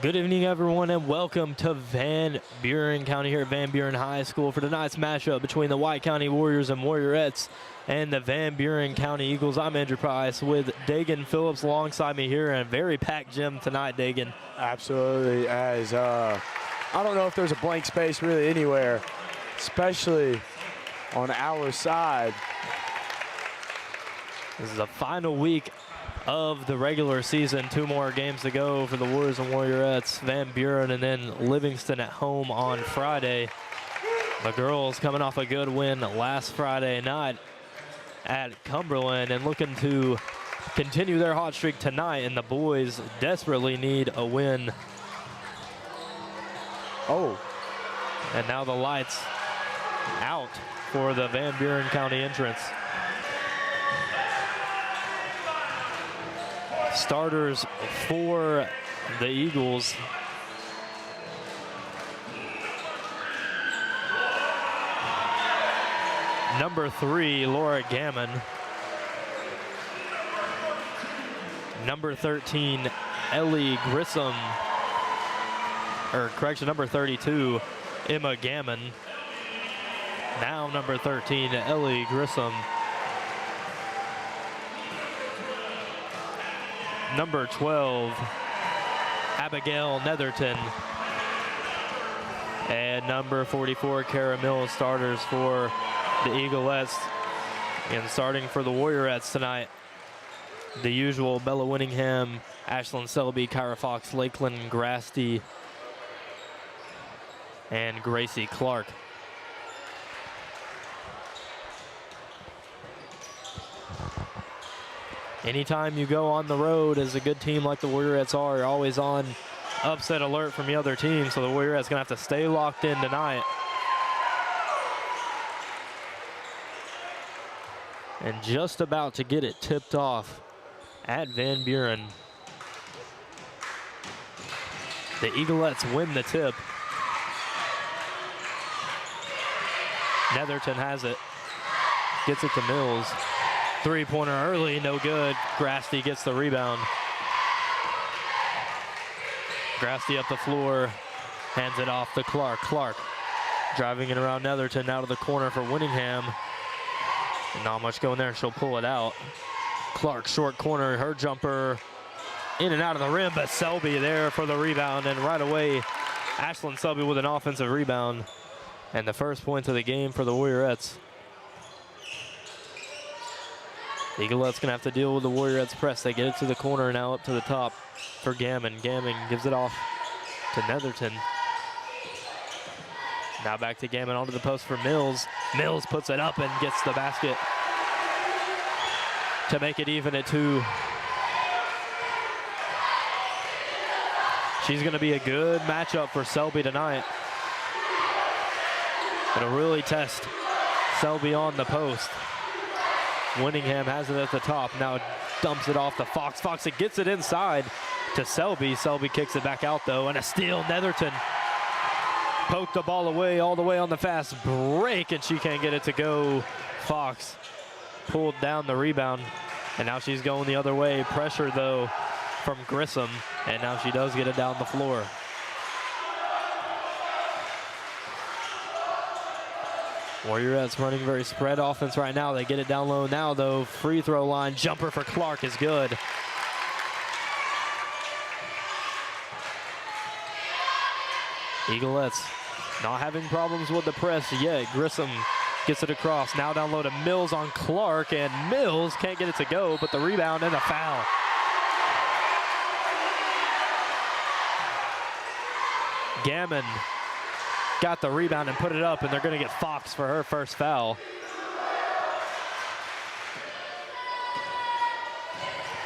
Good evening, everyone, and welcome to Van Buren County here at Van Buren High School for tonight's matchup between the White County Warriors and Warriorettes and the Van Buren County Eagles. I'm Andrew Price with Dagan Phillips alongside me here in a very packed gym tonight, Dagan. Absolutely, as I don't know if there's a blank space really anywhere, especially on our side. This is the final week of the regular season. 2 more games to go for the Warriors and Warriorettes. Van Buren and then Livingston at home on Friday. The girls coming off a good win last Friday night at Cumberland and looking to continue their hot streak tonight, and the boys desperately need a win. Oh. And now the lights out for the Van Buren County entrance. Starters for the Eagles. Number 3, Laura Gammon. Number 13, Ellie Grissom. Or correction, number 32, Emma Gammon. Now number 13, Ellie Grissom. Number 12, Abigail Netherton. And number 44, Kara Mills, starters for the Eaglettes. And starting for the Warriorettes tonight, the usual Bella Winningham, Ashlyn Selby, Kyra Fox, Lakeland Grasty, and Gracie Clark. Anytime you go on the road as a good team like the Warriorettes are, you're always on upset alert from the other team, so the Warriorettes gonna have to stay locked in tonight. And just about to get it tipped off at Van Buren. The Eaglettes win the tip. Netherton has it, gets it to Mills. 3-pointer early, no good. Grasty gets the rebound. Grasty up the floor, hands it off to Clark. Clark driving it around Netherton, out of the corner for Winningham. Not much going there, she'll pull it out. Clark, short corner, her jumper in and out of the rim, but Selby there for the rebound, and right away, Ashlyn Selby with an offensive rebound. And the first points of the game for the Warriorettes. The Eaglettes gonna have to deal with the Warriorettes press. They get it to the corner, now up to the top for Gammon. Gammon gives it off to Netherton. Now back to Gammon, onto the post for Mills. Mills puts it up and gets the basket to make it even at 2. She's gonna be a good matchup for Selby tonight. It'll really test Selby on the post. Winningham has it at the top, now dumps it off to Fox. Fox gets it inside to Selby. Selby kicks it back out though, and a steal. Netherton poked the ball away all the way on the fast break, and she can't get it to go. Fox pulled down the rebound, and now she's going the other way. Pressure though from Grissom, and now she does get it down the floor. Warriorettes running very spread offense right now. They get it down low now though. Free throw line jumper for Clark is good. Eaglettes not having problems with the press yet. Grissom gets it across. Now down low to Mills on Clark, and Mills can't get it to go, but the rebound and a foul. Gammon got the rebound and put it up, and they're going to get Fox for her first foul.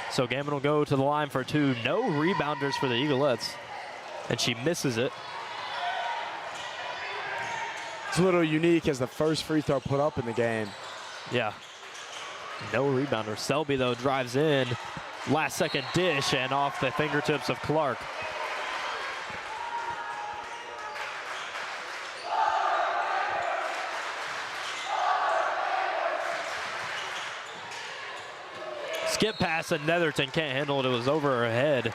So Gammon will go to the line for 2. No rebounders for the Eaglettes, and she misses it. It's a little unique as the first free throw put up in the game. Yeah, no rebounder. Selby though drives in, last second dish, and off the fingertips of Clark. Skip pass, and Netherton can't handle it. It was over her head.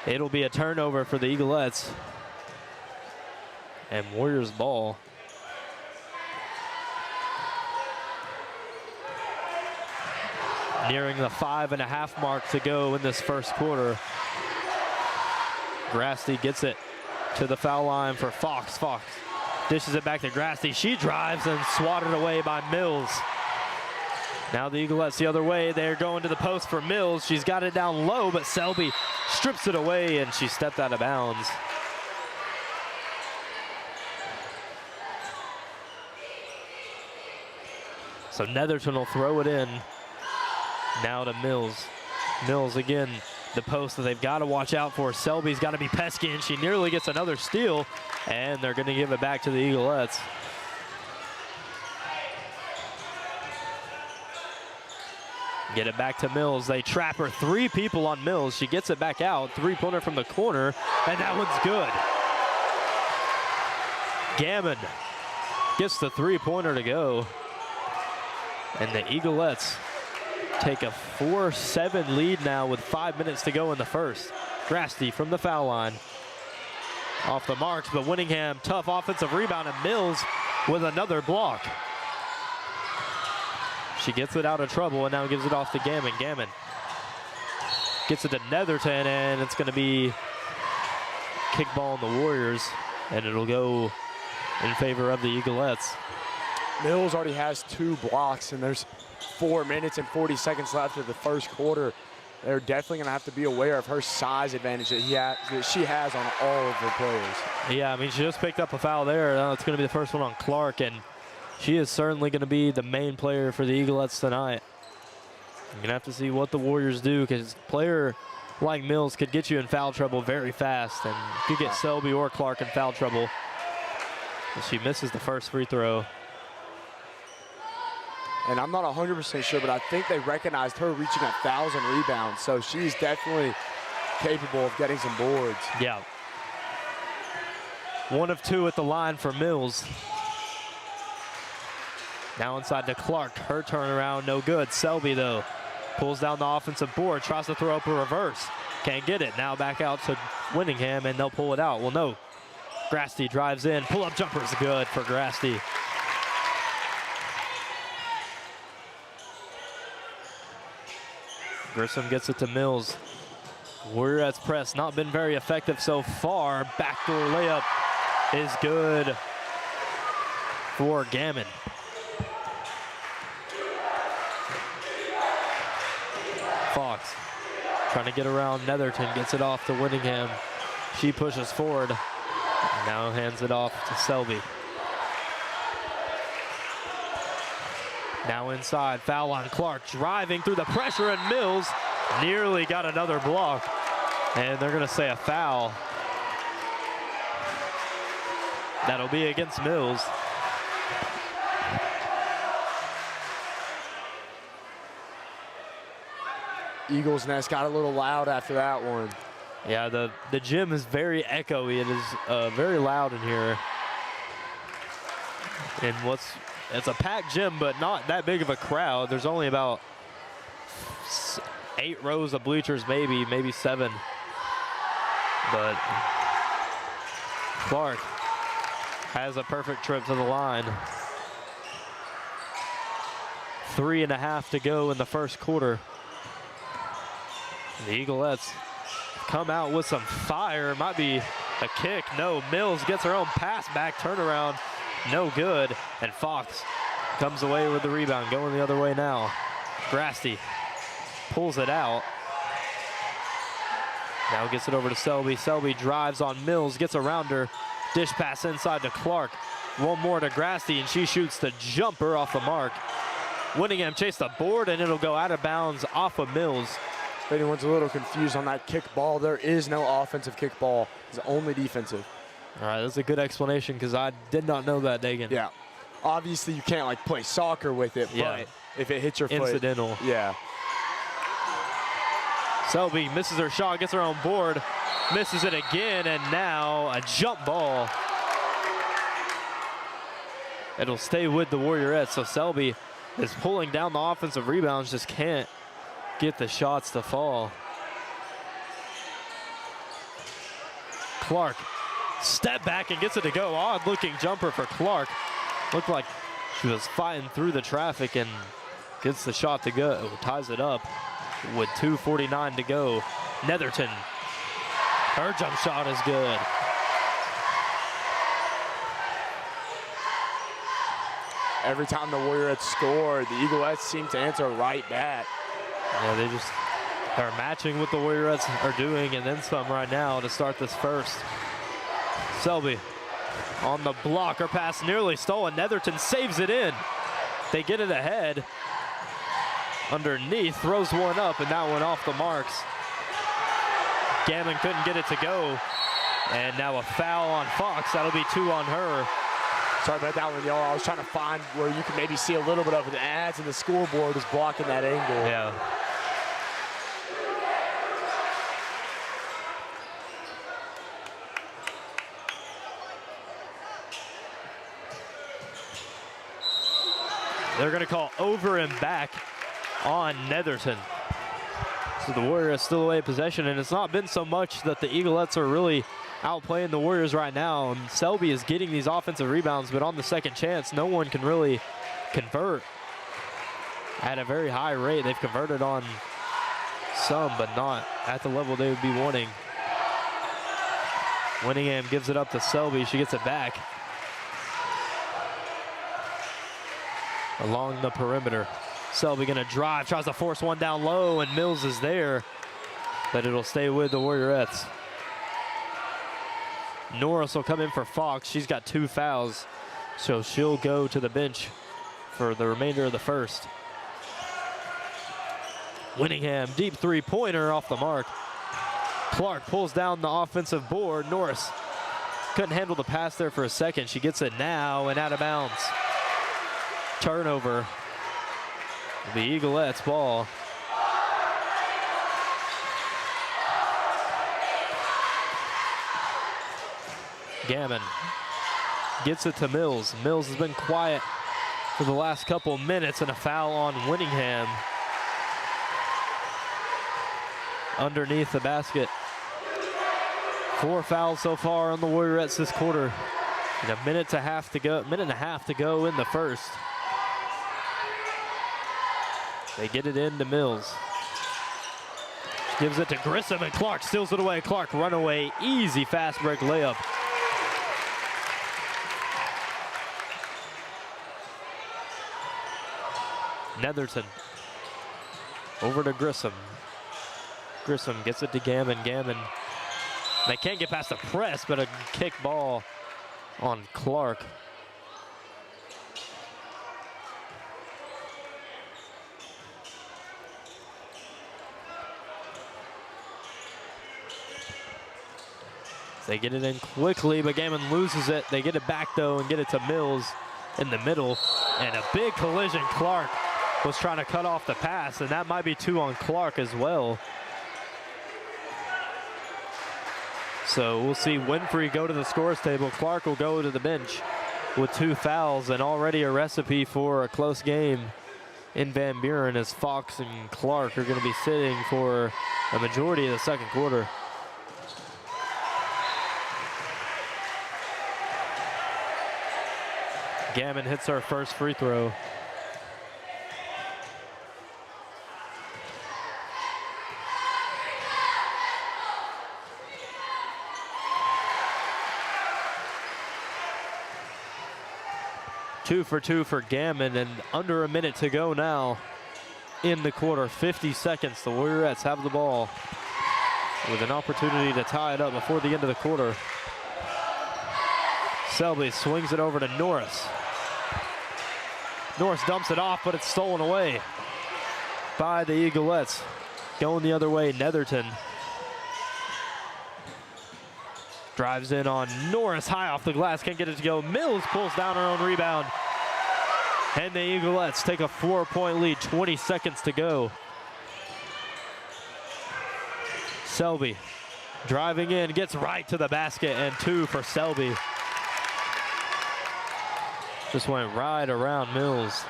It'll be a turnover for the Eaglettes. And Warriors ball. Nearing the 5.5 mark to go in this first quarter. Grasty gets it to the foul line for Fox. Fox dishes it back to Grasty. She drives and swatted away by Mills. Now the Eaglettes the other way. They're going to the post for Mills. She's got it down low, but Selby strips it away, and she stepped out of bounds. So Netherton will throw it in. Now to Mills. Mills again, the post that they've got to watch out for. Selby's got to be pesky, and she nearly gets another steal, and they're going to give it back to the Eaglettes. Get it back to Mills. They trap her. 3 people on Mills. She gets it back out. 3-pointer from the corner, and that one's good. Gammon gets the 3-pointer to go. And the Eaglettes take a 4-7 lead now with 5 minutes to go in the first. Grasty from the foul line. Off the marks, but Winningham, tough offensive rebound, and Mills with another block. She gets it out of trouble and now gives it off to Gammon. Gammon gets it to Netherton, and it's going to be kickball on the Warriors, and it'll go in favor of the Eaglettes. Mills already has 2 blocks, and there's 4 minutes and 40 seconds left of the first quarter. They're definitely going to have to be aware of her size advantage that she has on all of her players. Yeah, I mean, she just picked up a foul there. It's going to be the first one on Clark, and she is certainly going to be the main player for the Eaglettes tonight. You're going to have to see what the Warriors do, because a player like Mills could get you in foul trouble very fast, and could get Selby or Clark in foul trouble. And she misses the first free throw. And I'm not 100% sure, but I think they recognized her reaching 1,000 rebounds, so she's definitely capable of getting some boards. Yeah. 1 of 2 at the line for Mills. Now inside to Clark. Her turnaround, no good. Selby, though, pulls down the offensive board, tries to throw up a reverse. Can't get it. Now back out to Winningham, and they'll pull it out. Well, no. Grasty drives in. Pull-up jumper's good for Grasty. Grissom gets it to Mills. Warriors press, not been very effective so far. Backdoor layup is good for Gammon. Fox trying to get around Netherton, gets it off to Winningham. She pushes forward, now hands it off to Selby. Now inside, foul on Clark, driving through the pressure, and Mills nearly got another block. And they're gonna say a foul. That'll be against Mills. Eagles Nest got a little loud after that one. Yeah, the gym is very echoey. It is very loud in here. And it's a packed gym, but not that big of a crowd. There's only about 8 rows of bleachers, maybe 7. But Clark has a perfect trip to the line. 3.5 to go in the first quarter. The Eaglettes come out with some fire. Might be a kick. No, Mills gets her own pass back, turnaround. No good, and Fox comes away with the rebound, going the other way now. Grasty pulls it out. Now gets it over to Selby. Selby drives on Mills, gets around her. Dish pass inside to Clark. One more to Grasty, and she shoots the jumper off the mark. Winningham chased the board, and it'll go out of bounds off of Mills. If anyone's a little confused on that kick ball, there is no offensive kick ball. It's only defensive. All right, that's a good explanation, because I did not know that, Dagan. Yeah. Obviously, you can't, like, play soccer with it, Yeah. but if it hits your foot. Incidental. Yeah. Selby misses her shot, gets her own board, misses it again, and now a jump ball. It'll stay with the Warriorettes, so Selby is pulling down the offensive rebounds, just can't get the shots to fall. Clark. Step back and gets it to go. Odd looking jumper for Clark. Looked like she was fighting through the traffic and gets the shot to go. Ties it up with 2:49 to go. Netherton. Her jump shot is good. Every time the Warriorettes score, the Eagleettes seem to answer right back. Yeah, they just are matching what the Warriorettes are doing and then some right now to start this first. Selby on the block. Her pass nearly stolen. Netherton saves it in. They get it ahead. Underneath, throws one up, and that one off the marks. Gammon couldn't get it to go. And now a foul on Fox. That'll be 2 on her. Sorry about that one, y'all. I was trying to find where you can maybe see a little bit of the ads, and the scoreboard is blocking that angle. Yeah. They're going to call over and back on Netherton. So the Warriors still away possession, and it's not been so much that the Eagleettes are really outplaying the Warriors right now. And Selby is getting these offensive rebounds, but on the second chance, no one can really convert at a very high rate. They've converted on some, but not at the level they would be wanting. Winningham gives it up to Selby. She gets it back along the perimeter. Selby gonna drive, tries to force one down low, and Mills is there, but it'll stay with the Warriorettes. Norris will come in for Fox. She's got 2 fouls, so she'll go to the bench for the remainder of the first. Winningham, deep 3-pointer off the mark. Clark pulls down the offensive board. Norris couldn't handle the pass there for a second. She gets it now and out of bounds. Turnover. The Eagleettes ball. Gammon gets it to Mills. Mills has been quiet for the last couple minutes, and a foul on Winningham underneath the basket. 4 fouls so far on the Warriorettes this quarter. And a minute and a half to go in the first. They get it into Mills. She gives it to Grissom, and Clark steals it away. Clark runaway, easy fast break layup. Netherton over to Grissom. Grissom gets it to Gammon. Gammon, they can't get past the press, but a kick ball on Clark. They get it in quickly, but Gammon loses it. They get it back, though, and get it to Mills in the middle. And a big collision. Clark was trying to cut off the pass, and that might be 2 on Clark as well. So we'll see Winfrey go to the scores table. Clark will go to the bench with 2 fouls, and already a recipe for a close game in Van Buren, as Fox and Clark are going to be sitting for a majority of the second quarter. Gammon hits her first free throw. Two for two for Gammon, and under a minute to go now in the quarter. 50 seconds. The Warriorettes have the ball with an opportunity to tie it up before the end of the quarter. Selby swings it over to Norris. Norris dumps it off, but it's stolen away by the Eagleettes. Going the other way, Netherton drives in on Norris, high off the glass, can't get it to go. Mills pulls down her own rebound. And the Eagleettes take a 4-point lead, 20 seconds to go. Selby driving in, gets right to the basket, and 2 for Selby. Just went right around Mills.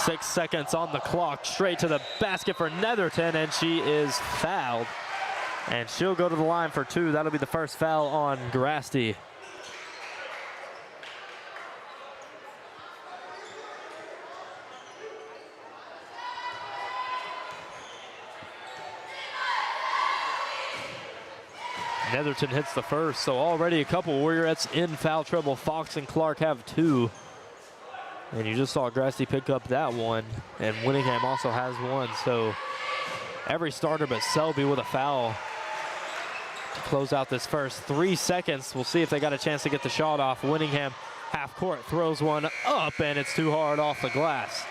6 seconds on the clock, straight to the basket for Netherton, and she is fouled. And she'll go to the line for 2. That'll be the first foul on Grasty. Netherton hits the first, so already a couple Warriorettes in foul trouble. Fox and Clark have 2. And you just saw Grasty pick up that one, and Winningham also has 1. So every starter but Selby with a foul to close out this first 3 seconds. We'll see if they got a chance to get the shot off. Winningham half court throws one up, and it's too hard off the glass.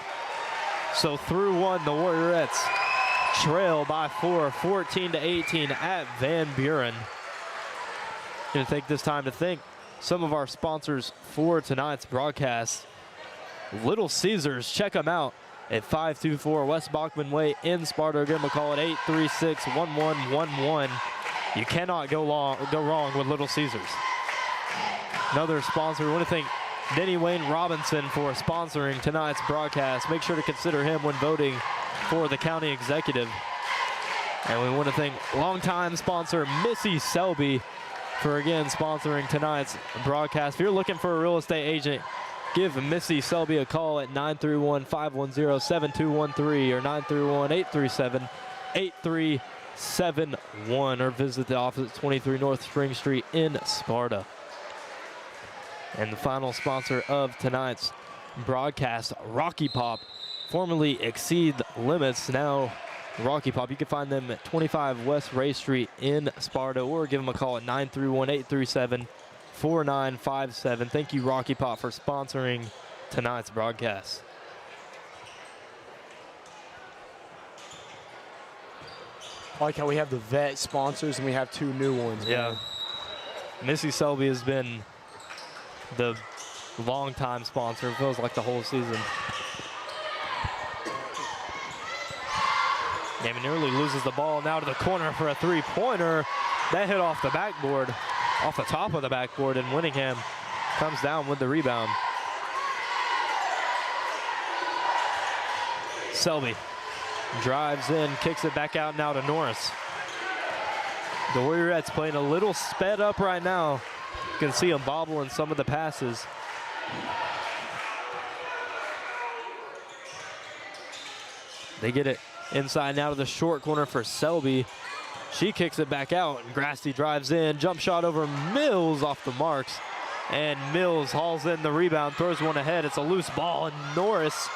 So through 1, the Warriorettes trail by 4, 14-18 at Van Buren. Gonna take this time to thank some of our sponsors for tonight's broadcast. Little Caesars, check them out at 524 West Bachman Way in Sparta. Give them a call at 836-1111. You cannot go wrong with Little Caesars. Another sponsor, we want to thank Denny Wayne Robinson for sponsoring tonight's broadcast. Make sure to consider him when voting for the county executive. And we want to thank longtime sponsor Missy Selby for again sponsoring tonight's broadcast. If you're looking for a real estate agent, give Missy Selby a call at 931-510-7213 or 931-837-8371 or visit the office at 23 North Spring Street in Sparta. And the final sponsor of tonight's broadcast, Rocky Pop, formerly Exceed Limits, now Rocky Pop. You can find them at 25 West Ray Street in Sparta, or give them a call at 931-837-4957. Thank you, Rocky Pop, for sponsoring tonight's broadcast. I like how we have the vet sponsors and we have 2 new ones. Yeah. Missy Selby has been the longtime sponsor. It feels like the whole season. Damon Early loses the ball now to the corner for a 3-pointer. That hit off the backboard, off the top of the backboard, and Winningham comes down with the rebound. Selby drives in, kicks it back out now to Norris. The Warriorettes playing a little sped up right now. You can see them bobble in some of the passes. They get it inside now to the short corner for Selby. She kicks it back out, and Grasty drives in. Jump shot over Mills off the marks. And Mills hauls in the rebound, throws one ahead. It's a loose ball, and Norris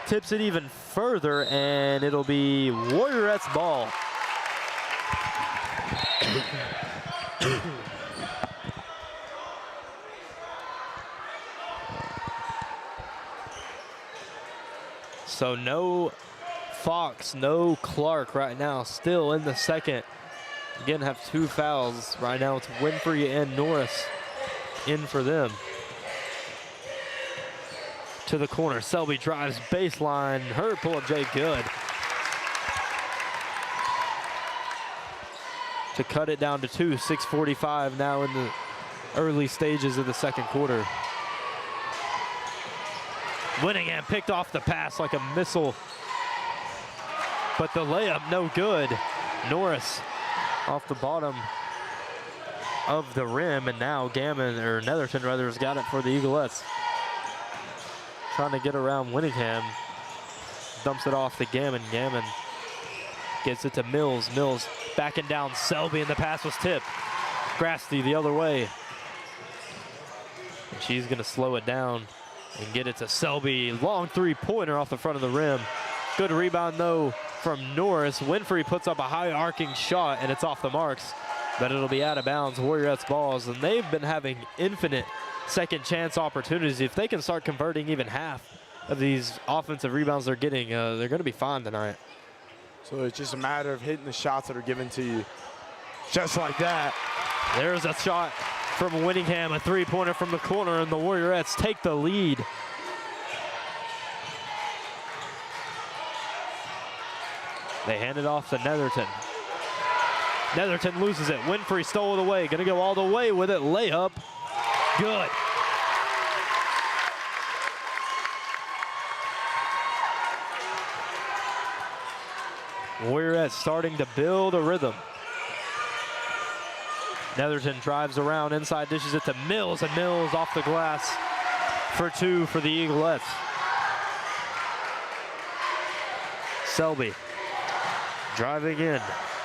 tips it even further, and it'll be Warriorettes ball. So no Fox, no Clark right now, still in the second. Again, have 2 fouls. Right now it's Winfrey and Norris in for them. To the corner, Selby drives baseline. Her pull-up J good. To cut it down to 2, 6:45 now in the early stages of the second quarter. Winningham picked off the pass like a missile, but the layup no good. Norris off the bottom of the rim, and now Netherton rather has got it for the Eaglettes. Trying to get around Winningham. Dumps it off to Gammon. Gammon gets it to Mills. Mills backing down Selby, and the pass was tipped. Grasty the other way. And she's gonna slow it down and get it to Selby. Long 3-pointer off the front of the rim. Good rebound though from Norris. Winfrey puts up a high arcing shot, and it's off the marks, but it'll be out of bounds. Warriorettes balls, and they've been having infinite second chance opportunities. If they can start converting even half of these offensive rebounds they're getting, they're gonna be fine tonight. So it's just a matter of hitting the shots that are given to you. Just like that. There's a shot from Winningham, a 3-pointer from the corner, and the Warriorettes take the lead. They hand it off to Netherton. Netherton loses it. Winfrey stole it away. Gonna go all the way with it. Layup. Good. Warriorettes starting to build a rhythm. Netherton drives around, inside dishes it to Mills, and Mills off the glass for 2 for the Eaglettes. Selby driving in,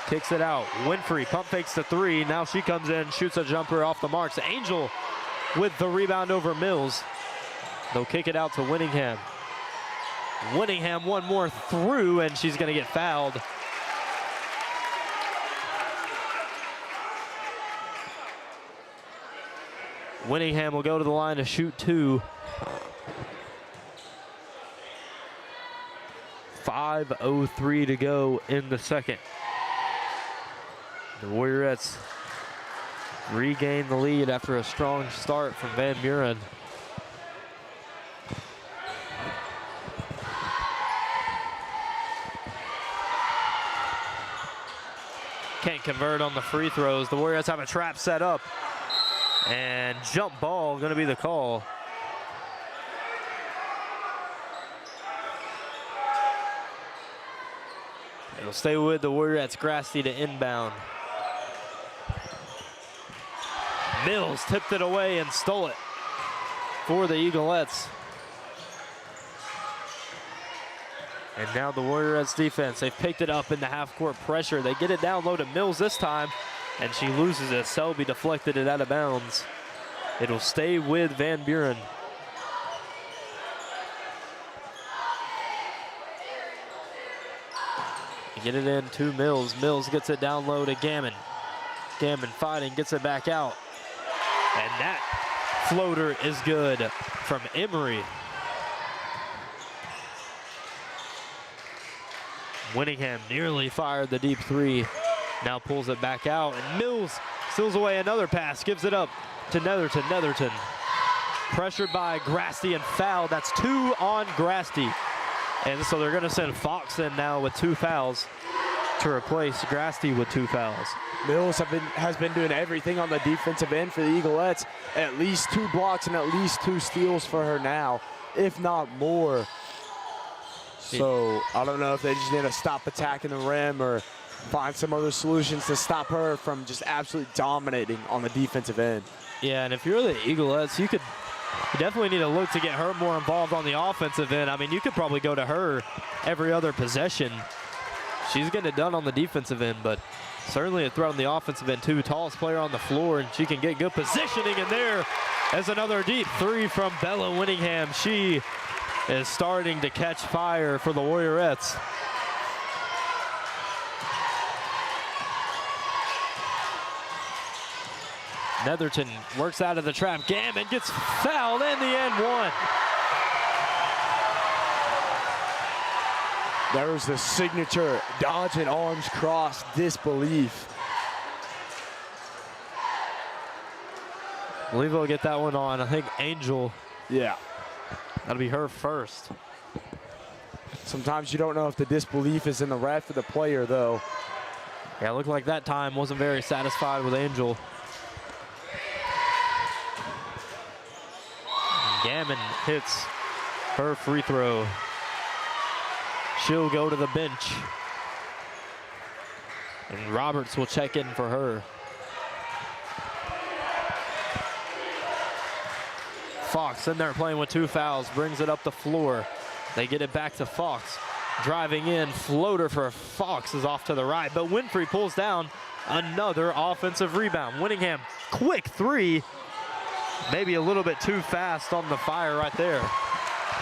kicks it out. Winfrey pump fakes the 3. Now she comes in, shoots a jumper off the marks. Angel with the rebound over Mills. They'll kick it out to Winningham. Winningham one more through, and she's going to get fouled. Winningham will go to the line to shoot 2. 5:03 to go in the second. The Warriorettes regain the lead after a strong start from Van Buren. Can't convert on the free throws. The Warriorettes have a trap set up. And jump ball going to be the call. It'll stay with the Warriorettes. Grassley to inbound. Mills tipped it away and stole it for the Eaglettes. And now the Warriorettes defense, they've picked it up in the half-court pressure. They get it down low to Mills this time, and she loses it. Selby deflected it out of bounds. It'll stay with Van Buren. Get it in to Mills. Mills gets it down low to Gammon. Gammon fighting, gets it back out. And that floater is good from Emery. Winningham nearly fired the deep 3. Now pulls it back out, and Mills steals away another pass, gives it up to Netherton. Netherton pressured by Grasty and fouled. That's 2 on Grasty. And so they're gonna send Fox in now with 2 fouls to replace Grasty with 2 fouls. Mills has been doing everything on the defensive end for the Eaglettes. At least 2 blocks and at least 2 steals for her now, if not more. So I don't know if they just need to stop attacking the rim or find some other solutions to stop her from just absolutely dominating on the defensive end. Yeah, and if you're the Eaglettes, you definitely need to look to get her more involved on the offensive end. I mean, you could probably go to her every other possession. She's getting it done on the defensive end, but certainly a threat on the offensive end too. Tallest player on the floor, and she can get good positioning in there. As another deep 3 from Bella Winningham. She is starting to catch fire for the Warriorettes. Netherton works out of the trap. Gammon gets fouled in the end 1. There's the signature dodging arms cross disbelief. I believe we'll get that one on. I think Angel. Yeah. That'll be her first. Sometimes you don't know if the disbelief is in the ref or the player, though. Yeah, it looked like that time wasn't very satisfied with Angel. And Gammon hits her free throw. She'll go to the bench. And Roberts will check in for her. Fox in there playing with 2 fouls, brings it up the floor. They get it back to Fox. Driving in, floater for Fox is off to the right, but Winfrey pulls down another offensive rebound. Winningham, quick 3. Maybe a little bit too fast on the fire right there.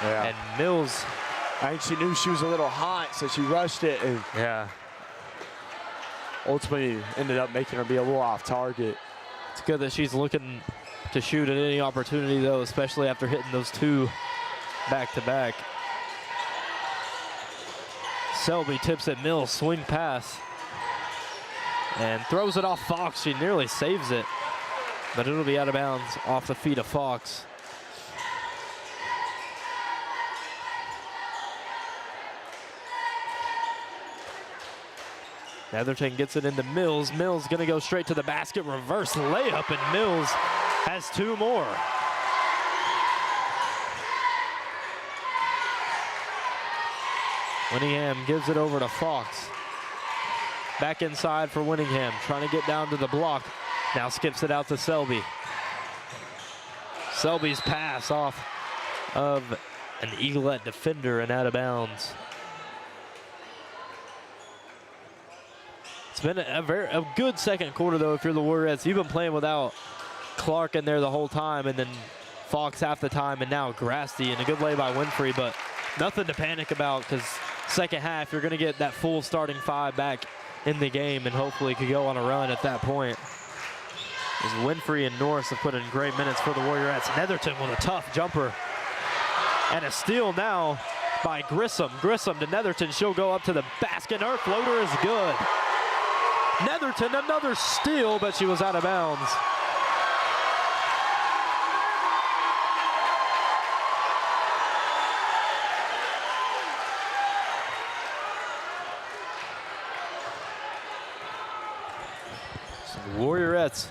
Yeah. And Mills. I think she knew she was a little hot, so she rushed it and Yeah. ultimately ended up making her be a little off target. It's good that she's looking to shoot at any opportunity, though, especially after hitting those 2 back-to-back. Selby tips at Mills, swing pass, and throws it off Fox. She nearly saves it, but it'll be out of bounds off the feet of Fox. Netherton gets it into Mills. Mills gonna go straight to the basket, reverse layup, and Mills has 2 more. Winningham gives it over to Fox. Back inside for Winningham, trying to get down to the block. Now skips it out to Selby. Selby's pass off of an Eaglet defender and out of bounds. It's been a good second quarter, though, if you're the Warriorettes. You've been playing without Clark in there the whole time, and then Fox half the time, and now Grasty, and a good lay by Winfrey, but nothing to panic about, because second half, you're going to get that full starting five back in the game, and hopefully could go on a run at that point. As Winfrey and Norris have put in great minutes for the Warriorettes. Netherton with a tough jumper. And a steal now by Grissom. Grissom to Netherton. She'll go up to the basket. Her floater is good. Netherton, another steal, but she was out of bounds. So the Warriorettes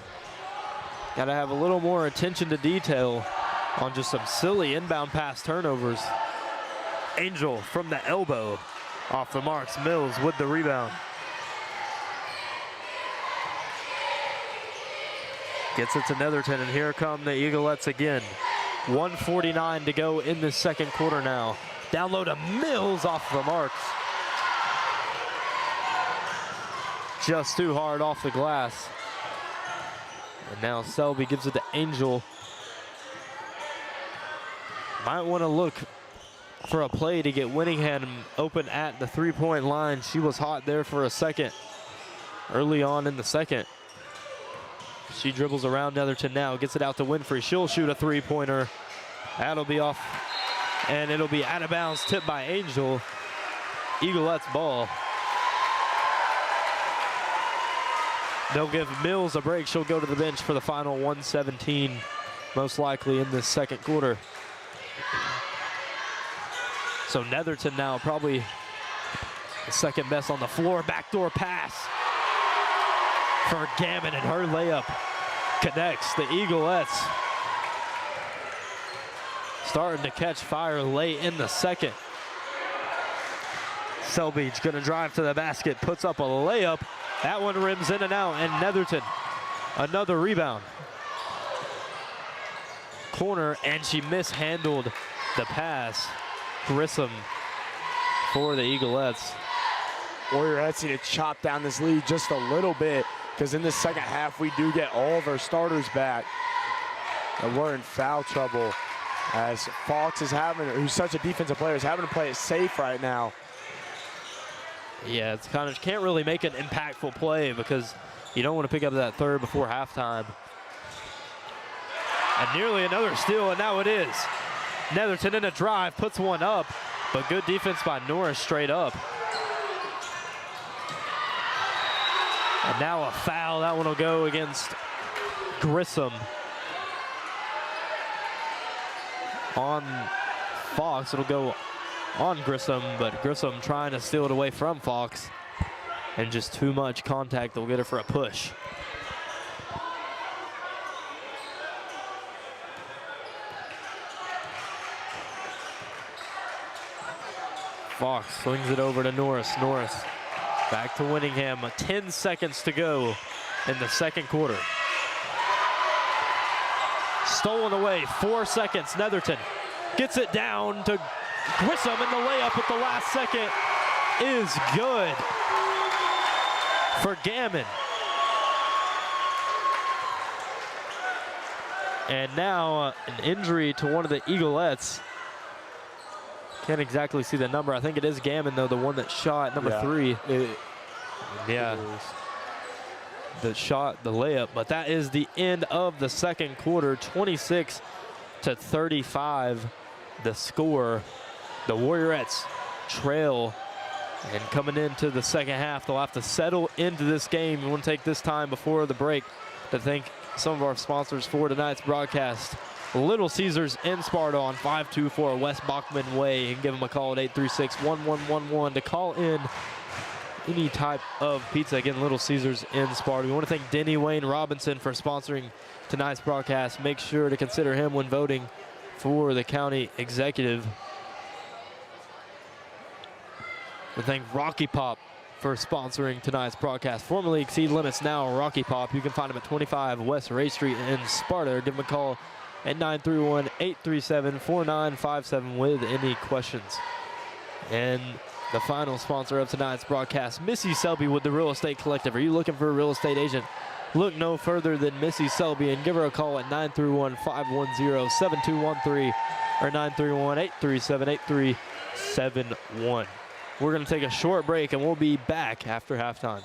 got to have a little more attention to detail on just some silly inbound pass turnovers. Angel from the elbow off the marks. Mills with the rebound. Gets it to Netherton, and here come the Eaglettes again. 1:49 to go in the second quarter now. Down low to Mills off the marks. Just too hard off the glass. And now Selby gives it to Angel. Might want to look for a play to get Winningham open at the three-point line. She was hot there for a second, early on in the second. She dribbles around Netherton now, gets it out to Winfrey. She'll shoot a three-pointer. That'll be off, and it'll be out of bounds, tipped by Angel. Eaglettes ball. They'll give Mills a break. She'll go to the bench for the final 1:17, most likely in this second quarter. So Netherton now probably the second best on the floor. Backdoor pass for Gammon, and her layup connects. The Eaglettes starting to catch fire late in the second. Selby's gonna drive to the basket, puts up a layup. That one rims in and out, and Netherton, another rebound. Corner, and she mishandled the pass. Grissom for the Eaglettes. Warriorettes need to chop down this lead just a little bit, because in the second half, we do get all of our starters back. And we're in foul trouble, as Fox is who's such a defensive player, is having to play it safe right now. Yeah, it's kind of, can't really make an impactful play because you don't want to pick up that third before halftime. And nearly another steal, and now it is. Netherton in a drive, puts one up, but good defense by Norris straight up. And now a foul. That one will go against Grissom. On Fox, it'll go on Grissom, but Grissom trying to steal it away from Fox. And just too much contact. They'll get her for a push. Fox swings it over to Norris. Norris back to Winningham. 10 seconds to go in the second quarter. Stolen away, 4 seconds. Netherton gets it down to Grissom, and the layup at the last second is good for Gammon. And now an injury to one of the Eaglettes. Can't exactly see the number. I think it is Gammon, though, the one that shot, number 3. Yeah, that shot the layup. But that is the end of the second quarter. 26-35, the score. The Warriorettes trail, and coming into the second half, they'll have to settle into this game. We want to take this time before the break to thank some of our sponsors for tonight's broadcast. Little Caesars in Sparta on 524 West Bachman Way. You can give them a call at 836-1111 to call in any type of pizza. Again, Little Caesars in Sparta. We want to thank Denny Wayne Robinson for sponsoring tonight's broadcast. Make sure to consider him when voting for the county executive. We thank Rocky Pop for sponsoring tonight's broadcast. Formerly Exceed Limits, now Rocky Pop. You can find them at 25 West Ray Street in Sparta. Give them a call at 931-837-4957 with any questions. And the final sponsor of tonight's broadcast, Missy Selby with the Real Estate Collective. Are you looking for a real estate agent? Look no further than Missy Selby and give her a call at 931-510-7213 or 931-837-8371. We're going to take a short break and we'll be back after halftime.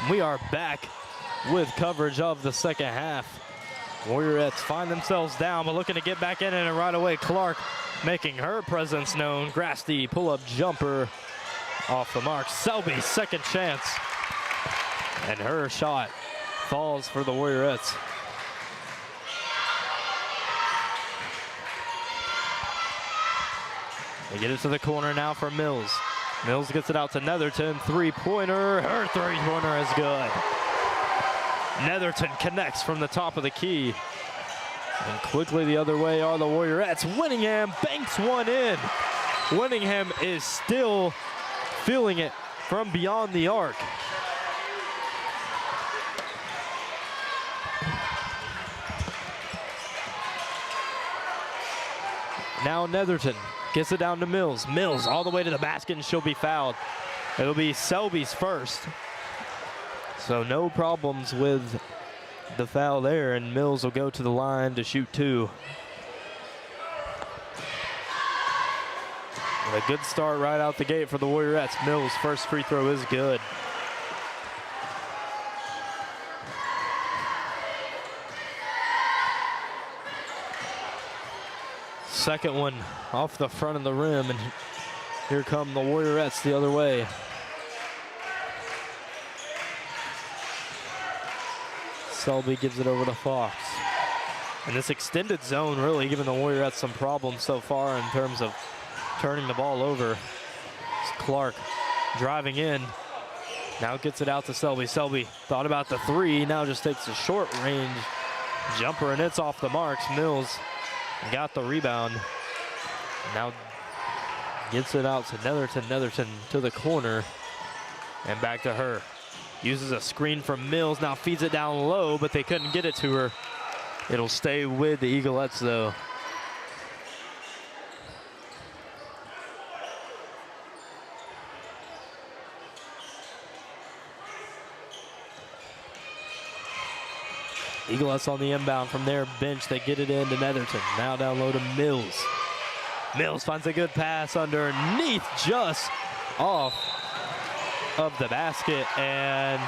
We are back with coverage of the second half. Warriorettes find themselves down, but looking to get back in it, and right away Clark making her presence known. Grasty pull-up jumper off the mark. Selby, second chance. And her shot falls for the Warriorettes. They get it to the corner now for Mills. Mills gets it out to Netherton. Three-pointer. Her three-pointer is good. Netherton connects from the top of the key. And quickly the other way are the Warriorettes. Winningham banks one in. Winningham is still feeling it from beyond the arc. Now Netherton gets it down to Mills. Mills all the way to the basket, and she'll be fouled. It'll be Selby's first. So no problems with the foul there, and Mills will go to the line to shoot two. And a good start right out the gate for the Warriorettes. Mills' first free throw is good. Second one off the front of the rim, and here come the Warriorettes the other way. Selby gives it over to Fox. And this extended zone really giving the Warriorettes some problems so far in terms of turning the ball over. It's Clark driving in. Now gets it out to Selby. Selby thought about the three, now just takes a short range jumper, and it's off the marks. Mills got the rebound. Now gets it out to Netherton. Netherton to the corner and back to her. Uses a screen from Mills, now feeds it down low, but they couldn't get it to her. It'll stay with the Eaglettes though. Eaglettes on the inbound from their bench. They get it into Netherton. Now down low to Mills. Mills finds a good pass underneath, just off of the basket, and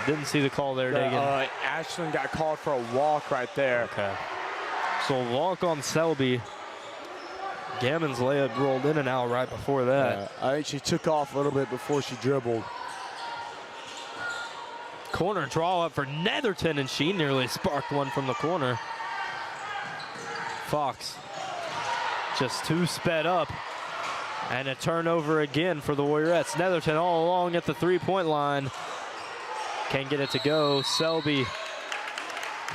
didn't see the call there, Dagan. Ashland got called for a walk right there. Okay. So walk on Selby. Gammon's layup rolled in and out right before that. Yeah, I think she took off a little bit before she dribbled. Corner draw up for Netherton, and she nearly sparked one from the corner. Fox just too sped up, and a turnover again for the Warriorettes. Netherton all along at the three-point line. Can't get it to go. Selby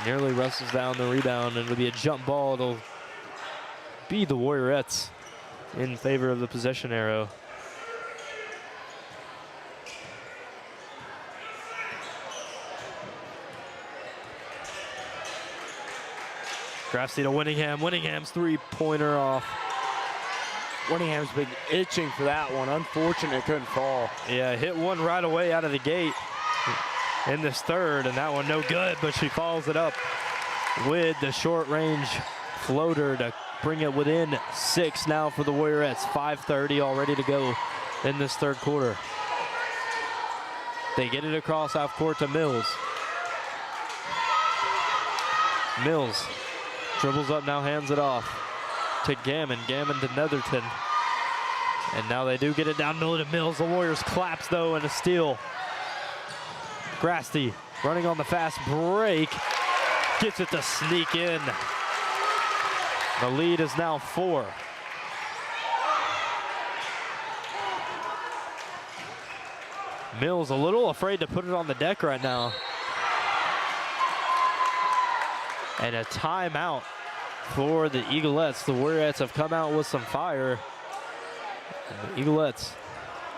nearly wrestles down the rebound, and it'll be a jump ball. It'll be the Warriorettes in favor of the possession arrow. Grassley to Winningham's three-pointer off. Winningham's been itching for that one. Unfortunate, it couldn't fall. Yeah, hit one right away out of the gate in this third, and that one no good, but she follows it up with the short-range floater to bring it within 6 now for the Warriorettes. 5:30 all ready to go in this third quarter. They get it across half court to Mills. Mills dribbles up, now hands it off to Gammon. Gammon to Netherton. And now they do get it down middle to Mills. The Warriors collapse though, and a steal. Grasty running on the fast break. Gets it to sneak in. The lead is now 4. Mills a little afraid to put it on the deck right now. And a timeout for the Eaglettes. The Warriorettes have come out with some fire. And the Eaglettes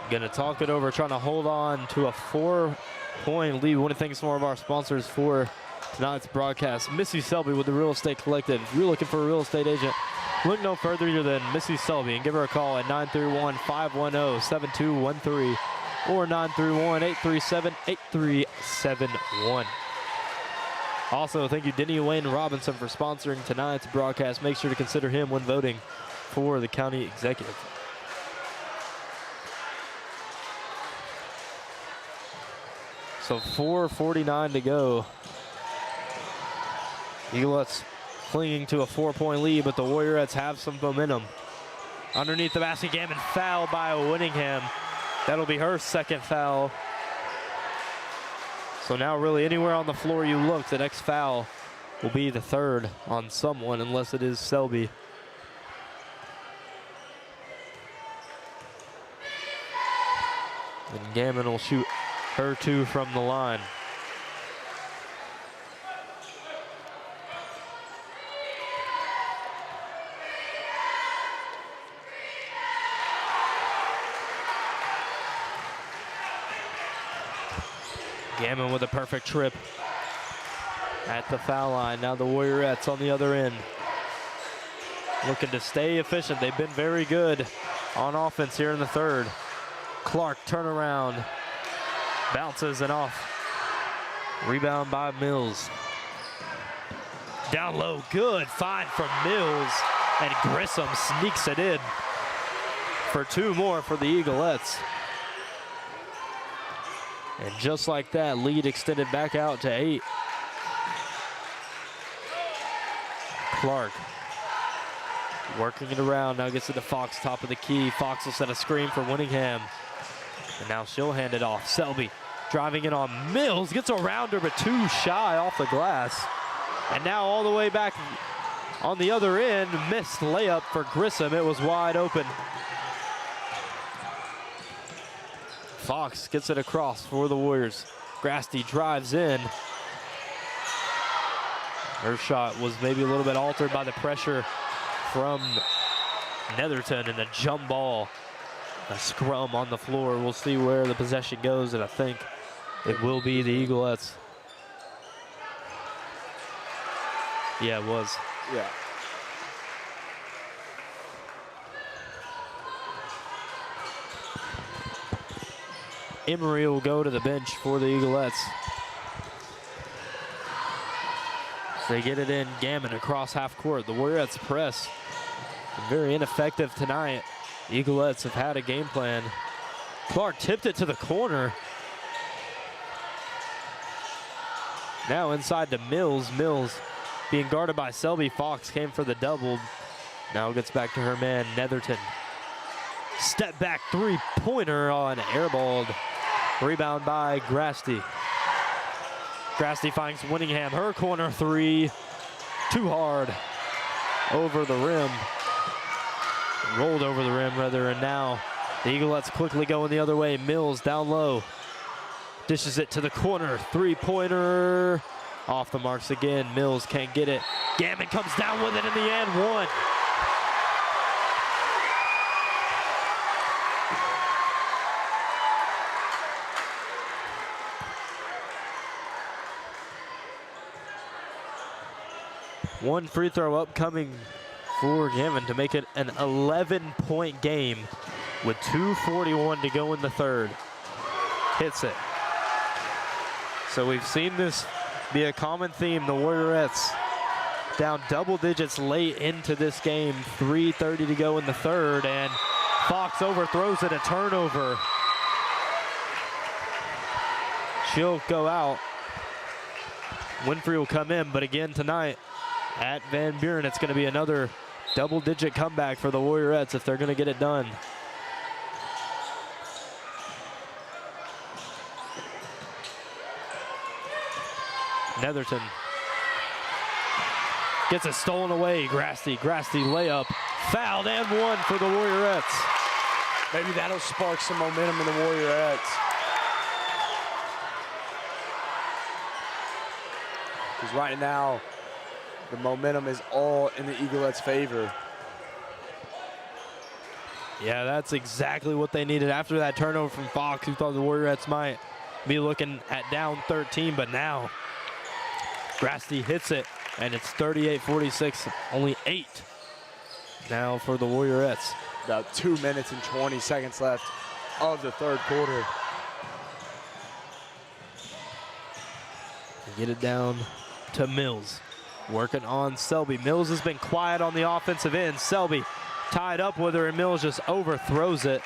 gonna talk it over, trying to hold on to a 4-point lead. We want to thank some more of our sponsors for tonight's broadcast. Missy Selby with the Real Estate Collective. If you're looking for a real estate agent, look no further than Missy Selby and give her a call at 931-510-7213 or 931-837-8371. Also, thank you Denny Wayne Robinson for sponsoring tonight's broadcast. Make sure to consider him when voting for the county executive. So 4:49 to go. Eaglettes clinging to a 4-point lead, but the Warriorettes have some momentum. Underneath the basket, Gammon fouled by Winningham. That'll be her second foul. So now really anywhere on the floor you look, the next foul will be the third on someone, unless it is Selby. And Gammon will shoot her two from the line. Gammon with a perfect trip at the foul line. Now the Warriorettes on the other end, looking to stay efficient. They've been very good on offense here in the third. Clark turnaround, bounces and off. Rebound by Mills. Down low, good find from Mills, and Grissom sneaks it in for two more for the Eaglettes. And just like that, lead extended back out to 8. Clark working it around, now gets it to Fox, top of the key. Fox will set a screen for Winningham. And now she'll hand it off. Selby driving it on Mills, gets around her, but too shy off the glass. And now all the way back on the other end, missed layup for Grissom. It was wide open. Fox gets it across for the Warriors. Grasty drives in. Her shot was maybe a little bit altered by the pressure from Netherton, and a jump ball, a scrum on the floor. We'll see where the possession goes, and I think it will be the Eaglettes. Yeah, it was. Yeah. Emery will go to the bench for the Eaglettes. They get it in. Gammon across half court. The Warriorettes press. Very ineffective tonight. The Eaglettes have had a game plan. Clark tipped it to the corner. Now inside to Mills. Mills being guarded by Selby. Fox came for the double. Now gets back to her man, Netherton. Step back three-pointer on airballed. Rebound by Grasty. Grasty finds Winningham. Her corner three. Too hard. Over the rim. Rolled over the rim, rather, and now the Eaglettes quickly going the other way. Mills down low. Dishes it to the corner. Three-pointer. Off the marks again. Mills can't get it. Gammon comes down with it in the end. One. One free throw upcoming for Gammon to make it an 11-point game with 2:41 to go in the third. Hits it. So we've seen this be a common theme. The Warriorettes down double digits late into this game. 3:30 to go in the third, and Fox overthrows it, a turnover. She'll go out. Winfrey will come in, but again tonight, at Van Buren, it's going to be another double-digit comeback for the Warriorettes if they're going to get it done. Netherton gets it stolen away. Grasty layup. Fouled and one for the Warriorettes. Maybe that'll spark some momentum in the Warriorettes. Because right now, the momentum is all in the Eaglettes' favor. Yeah, that's exactly what they needed after that turnover from Fox, who thought the Warriorettes might be looking at down 13, but now Grasty hits it, and it's 38-46, only 8 now for the Warriorettes. About 2 minutes and 20 seconds left of the third quarter. Get it down to Mills. Working on Selby. Mills has been quiet on the offensive end. Selby tied up with her, and Mills just overthrows it.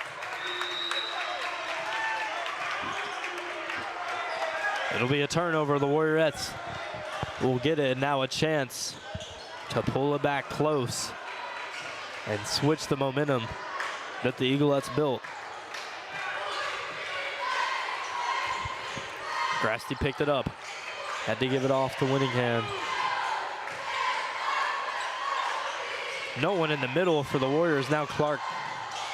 It'll be a turnover. The Warriorettes will get it, and now a chance to pull it back close and switch the momentum that the Eaglettes built. Grasty picked it up. Had to give it off to Winningham. No one in the middle for the Warriors. Now Clark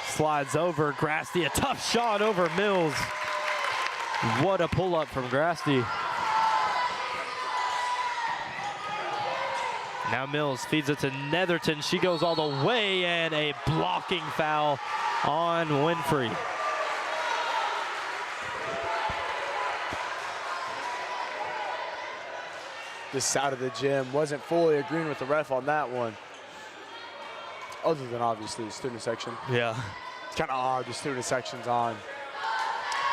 slides over. Grasty, a tough shot over Mills. What a pull-up from Grasty. Now Mills feeds it to Netherton. She goes all the way, and a blocking foul on Winfrey. This side of the gym wasn't fully agreeing with the ref on that one. Other than obviously the student section. Yeah. It's kind of odd, the student section's on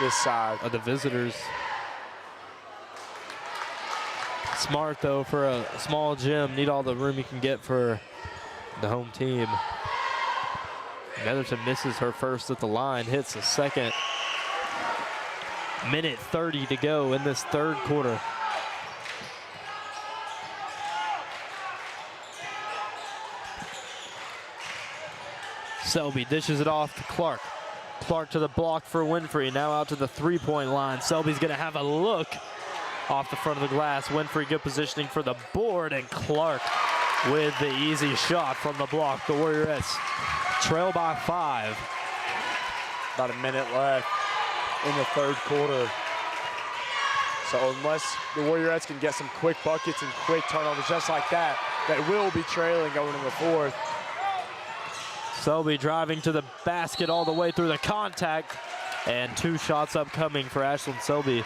this side. Of the visitors. Smart though for a small gym. Need all the room you can get for the home team. Netherton misses her first at the line, hits the second. Minute 30 to go in this third quarter. Selby dishes it off to Clark. Clark to the block for Winfrey, now out to the three-point line. Selby's gonna have a look off the front of the glass. Winfrey good positioning for the board, and Clark with the easy shot from the block. The Warriorettes trail by 5. About a minute left in the third quarter. So unless the Warriorettes can get some quick buckets and quick turnovers just like that, they will be trailing going in the fourth. Selby driving to the basket all the way through the contact, and 2 shots upcoming for Ashlyn Selby.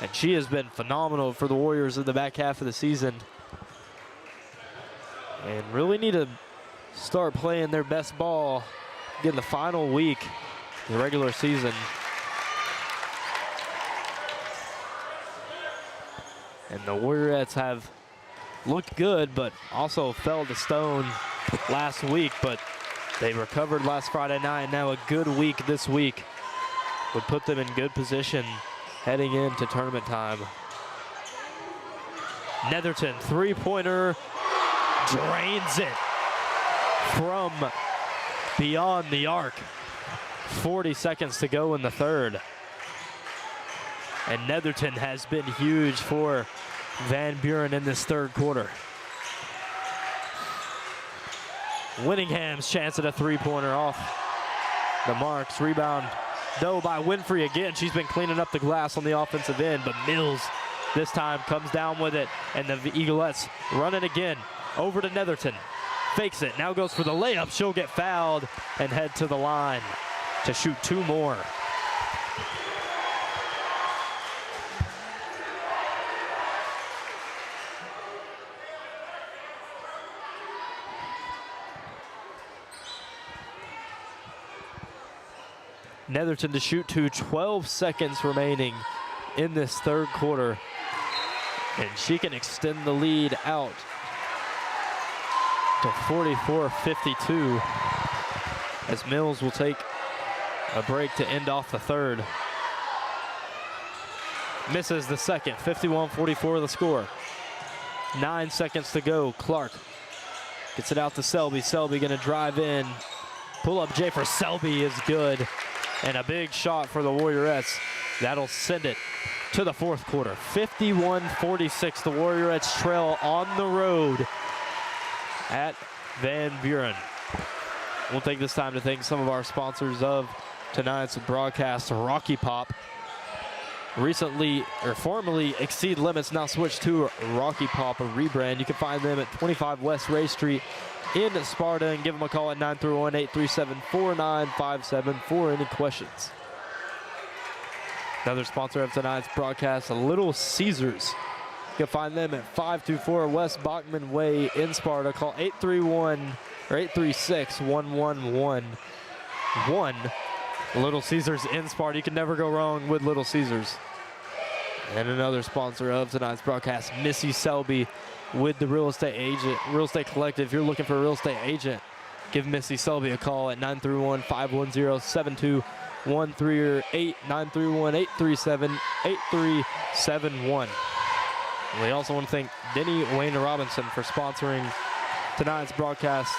And she has been phenomenal for the Warriors in the back half of the season. And really need to start playing their best ball in the final week of the regular season. And the Warriorettes have looked good, but also fell to stone last week, but they recovered last Friday night. Now a good week this week would put them in good position heading into tournament time. Netherton, three-pointer, drains it from beyond the arc. 40 seconds to go in the third. And Netherton has been huge for Van Buren in this third quarter. Winningham's chance at a three-pointer off the marks. Rebound, though, by Winfrey again. She's been cleaning up the glass on the offensive end, but Mills this time comes down with it, and the Eaglettes run it again. Over to Netherton. Fakes it, now goes for the layup. She'll get fouled and head to the line to shoot 2 more. Netherton to shoot 2, 12 seconds remaining in this third quarter. And she can extend the lead out to 44-52 as Mills will take a break to end off the third. Misses the second, 51-44 the score. 9 seconds to go. Clark gets it out to Selby. Selby gonna drive in. Pull up J for Selby is good. And a big shot for the Warriorettes. That'll send it to the fourth quarter. 51-46, the Warriorettes trail on the road at Van Buren. We'll take this time to thank some of our sponsors of tonight's broadcast. Rocky Pop, recently, or formerly Exceed Limits, now switched to Rocky Pop, a rebrand. You can find them at 25 West Ray Street in Sparta, and give them a call at 931-837-4957 for any questions. Another sponsor of tonight's broadcast, Little Caesars. You can find them at 524 West Bachman Way in Sparta. Call 831-836-1111. Little Caesars in Sparta. You can never go wrong with Little Caesars. And another sponsor of tonight's broadcast, Missy Selby, with the Real Estate Collective. If you're looking for a real estate agent, give Missy Selby a call at 931-510-72 931-8371. We also want to thank Denny Wayne Robinson for sponsoring tonight's broadcast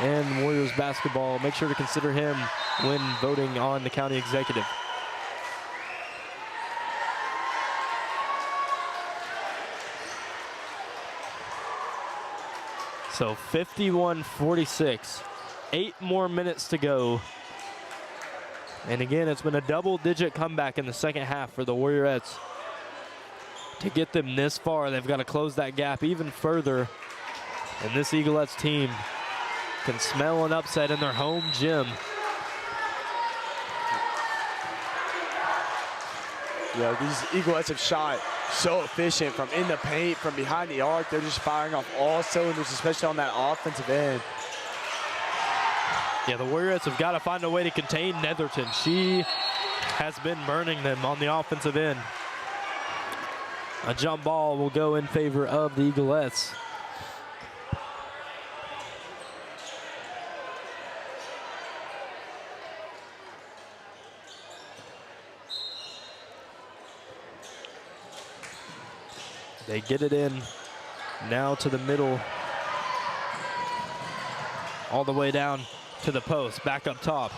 and Warriors basketball. Make sure to consider him when voting on the county executive. So 51-46, 8 more minutes to go. And again, it's been a double-digit comeback in the second half for the Warriorettes. To get them this far, they've got to close that gap even further. And this Eaglettes team can smell an upset in their home gym. Yeah, these Eaglettes have shot so efficient from in the paint, from behind the arc. They're just firing off all cylinders, especially on that offensive end. Yeah, the Warriorettes have got to find a way to contain Netherton. She has been burning them on the offensive end. A jump ball will go in favor of the Eaglettes. They get it in now to the middle, all the way down to the post, back up top.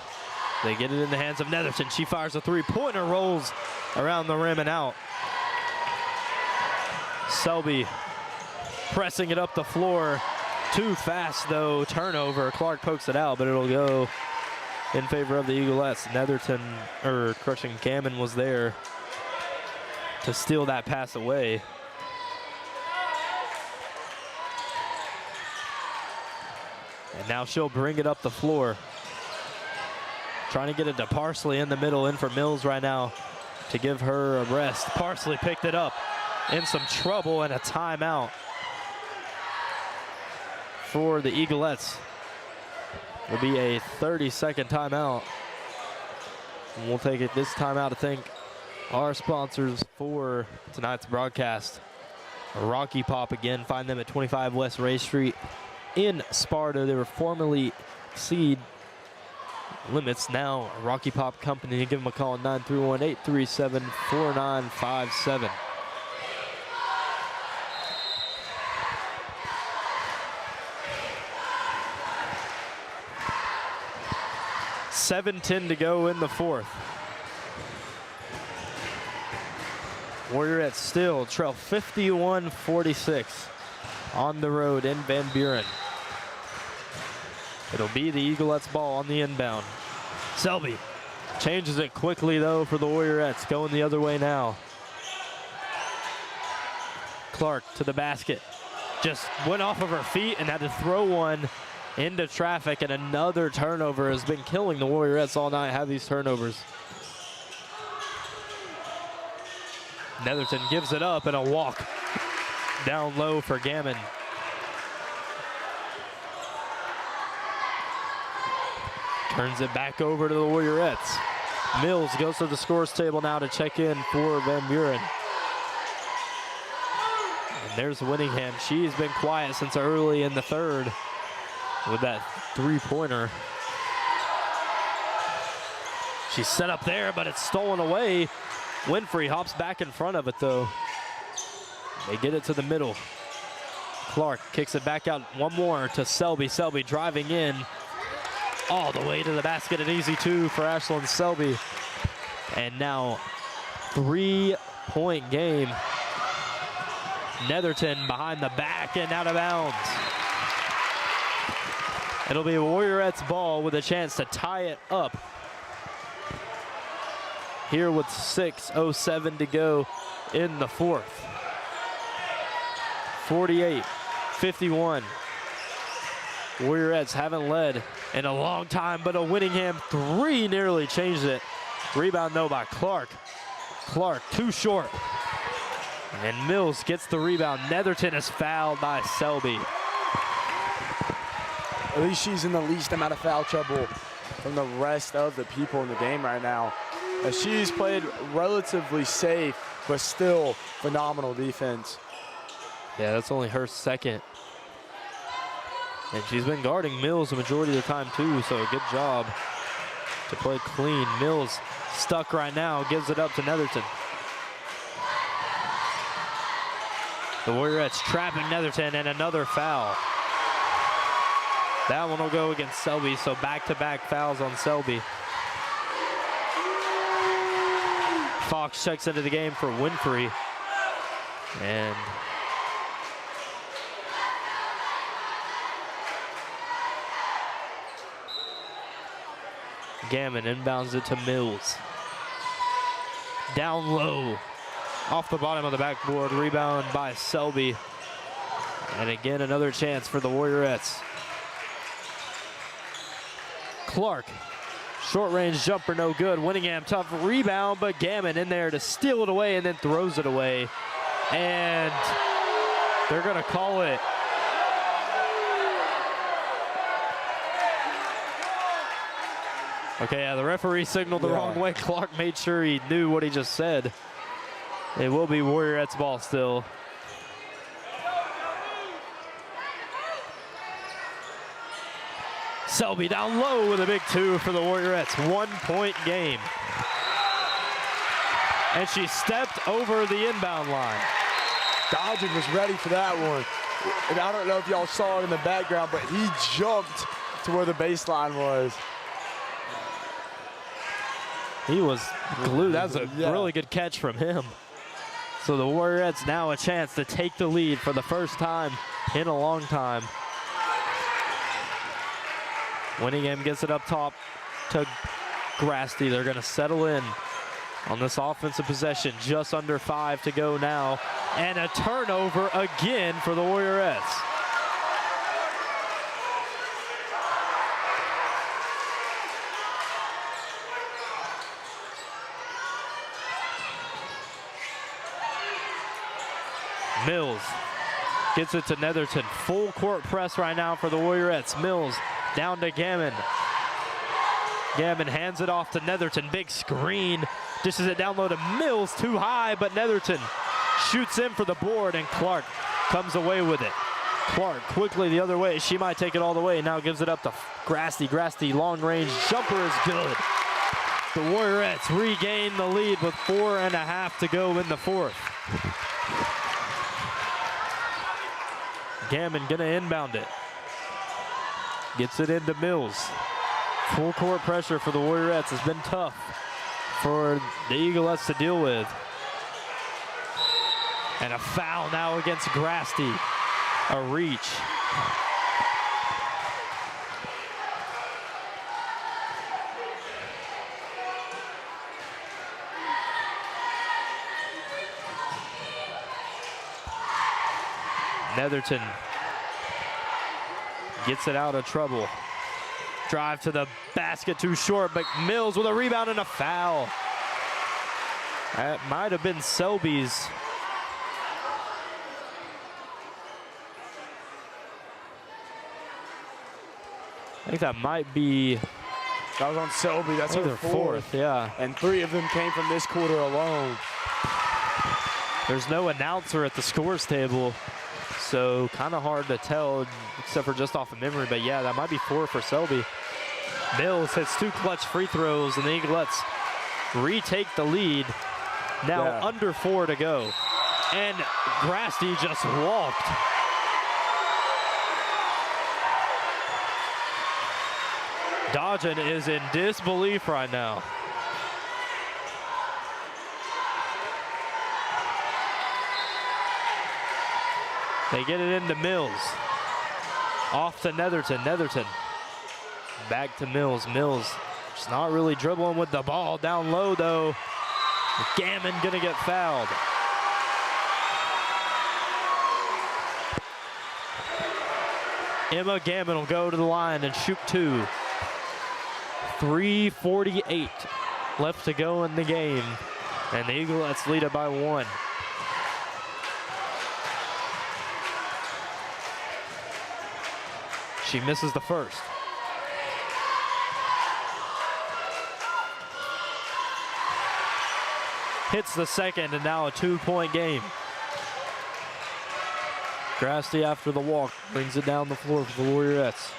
They get it in the hands of Netherton. She fires a three-pointer, rolls around the rim and out. Selby pressing it up the floor. Too fast, though. Turnover. Clark pokes it out, but it'll go in favor of the Eaglettes. Netherton, or Crushing Gammon, was there to steal that pass away. And now she'll bring it up the floor. Trying to get it to Parsley in the middle, in for Mills right now to give her a rest. Parsley picked it up, in some trouble, and a timeout for the Eaglettes. It'll be a 30-second timeout. And we'll take it this timeout to thank our sponsors for tonight's broadcast. Rocky Pop, again, find them at 25 West Ray Street in Sparta. They were formerly Seed Limits, now Rocky Pop Company. Give them a call at 931-837-4957. $7:10 to go in the fourth. Warriorettes still trail 51-46 on the road in Van Buren. It'll be the Eaglettes ball on the inbound. Selby changes it quickly, though, for the Warriorettes, going the other way now. Clark to the basket. Just went off of her feet and had to throw one into traffic, and another turnover has been killing the Warriorettes all night, have these turnovers. Netherton gives it up, and a walk down low for Gammon. Turns it back over to the Warriorettes. Mills goes to the scores table now to check in for Van Buren. And there's Winningham. She's been quiet since early in the third with that three-pointer. She's set up there, but it's stolen away. Winfrey hops back in front of it, though. They get it to the middle. Clark kicks it back out one more to Selby. Selby driving in all the way to the basket. An easy two for Ashlyn Selby. And now 3-point game. Netherton behind the back and out of bounds. It'll be Warriorettes ball with a chance to tie it up here with 6:07 to go in the fourth. 48-51. Warriorettes haven't led in a long time, but a Winningham three nearly changed it. Rebound, though, by Clark. Clark too short. And Mills gets the rebound. Netherton is fouled by Selby. At least she's in the least amount of foul trouble from the rest of the people in the game right now. She's played relatively safe, but still phenomenal defense. Yeah, that's only her second. And she's been guarding Mills the majority of the time, too, so good job to play clean. Mills stuck right now, gives it up to Netherton. The Warriorettes trapping Netherton, and another foul. That one will go against Selby, so back-to-back fouls on Selby. Fox checks into the game for Winfrey. And Gammon inbounds it to Mills. Down low. Off the bottom of the backboard, rebound by Selby. And again, another chance for the Warriorettes. Clark, short range jumper, no good. Winningham, tough rebound, but Gammon in there to steal it away and then throws it away. And they're gonna call it. Okay, yeah, the referee signaled the wrong way. Clark made sure he knew what he just said. It will be Warriorettes ball still. Selby down low with a big two for the Warriorettes. 1 point game. And she stepped over the inbound line. Dodgen was ready for that one. And I don't know if y'all saw it in the background, but he jumped to where the baseline was. He was glued. That was a really good catch from him. So the Warriorettes now a chance to take the lead for the first time in a long time. Winningham gets it up top to Grasty. They're going to settle in on this offensive possession. Just under 5 to go now. And a turnover again for the Warriorettes. Mills gets it to Netherton. Full court press right now for the Warriorettes. Mills down to Gammon. Gammon hands it off to Netherton. Big screen. Dishes it down low to Mills. Too high, but Netherton shoots in for the board, and Clark comes away with it. Clark quickly the other way. She might take it all the way. Now gives it up to Grasty. Grasty, long range jumper is good. The Warriorettes regain the lead with 4.5 to go in the fourth. Gammon gonna inbound it. Gets it into Mills. Full court pressure for the Warriorettes has been tough for the Eaglettes to deal with. And a foul now against Grasty. A reach. Netherton gets it out of trouble. Drive to the basket, too short, but Mills with a rebound and a foul. That might have been Selby's. I think that might be. That was on Selby. That's her fourth. Yeah. And 3 of them came from this quarter alone. There's no announcer at the scores table, so kind of hard to tell, except for just off of memory. But yeah, that might be 4 for Selby. Mills hits 2 clutch free throws, and the Eaglettes retake the lead. Now under 4 to go. And Grasty just walked. Dodgen is in disbelief right now. They get it into Mills. Off to Netherton. Netherton back to Mills. Mills just not really dribbling with the ball. Down low, though. Gammon gonna get fouled. Emma Gammon will go to the line and shoot 2. 3:48 left to go in the game. And the Eaglettes lead it by 1. She misses the first. Hits the second, and now a 2-point game. Grasty after the walk brings it down the floor for the Warriorettes.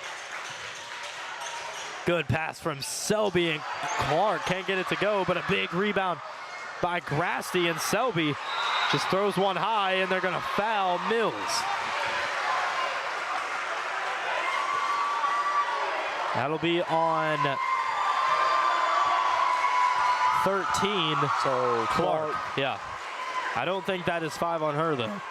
Good pass from Selby, and Clark can't get it to go, but a big rebound by Grasty, and Selby just throws one high, and they're going to foul Mills. That'll be on 13. So Clark. Yeah. I don't think that is 5 on her, though.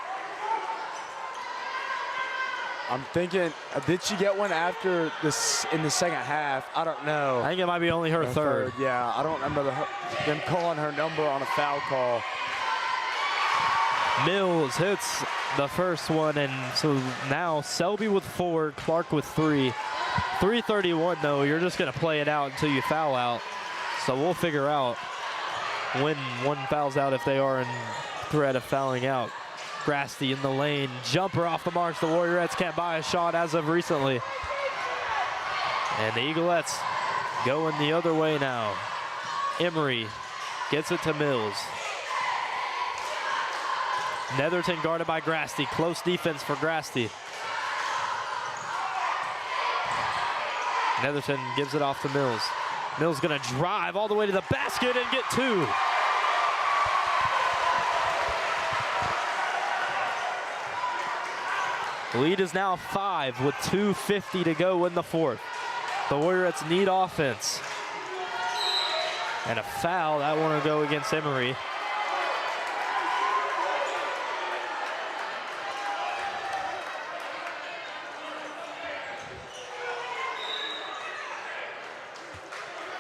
I'm thinking, did she get one after this in the second half? I don't know. I think it might be only her third. Yeah, I don't remember them calling her number on a foul call. Mills hits the first one, and so now Selby with 4, Clark with 3. 3:31 though, you're just gonna play it out until you foul out. So we'll figure out when one fouls out if they are in threat of fouling out. Grasty in the lane, jumper off the marks. The Warriorettes can't buy a shot as of recently. And the Eaglettes going the other way now. Emery gets it to Mills. Netherton guarded by Grasty. Close defense for Grasty. Netherton gives it off to Mills. Mills gonna drive all the way to the basket and get 2. The lead is now 5 with 2:50 to go in the fourth. The Warriorettes need offense. And a foul, that one will go against Emery.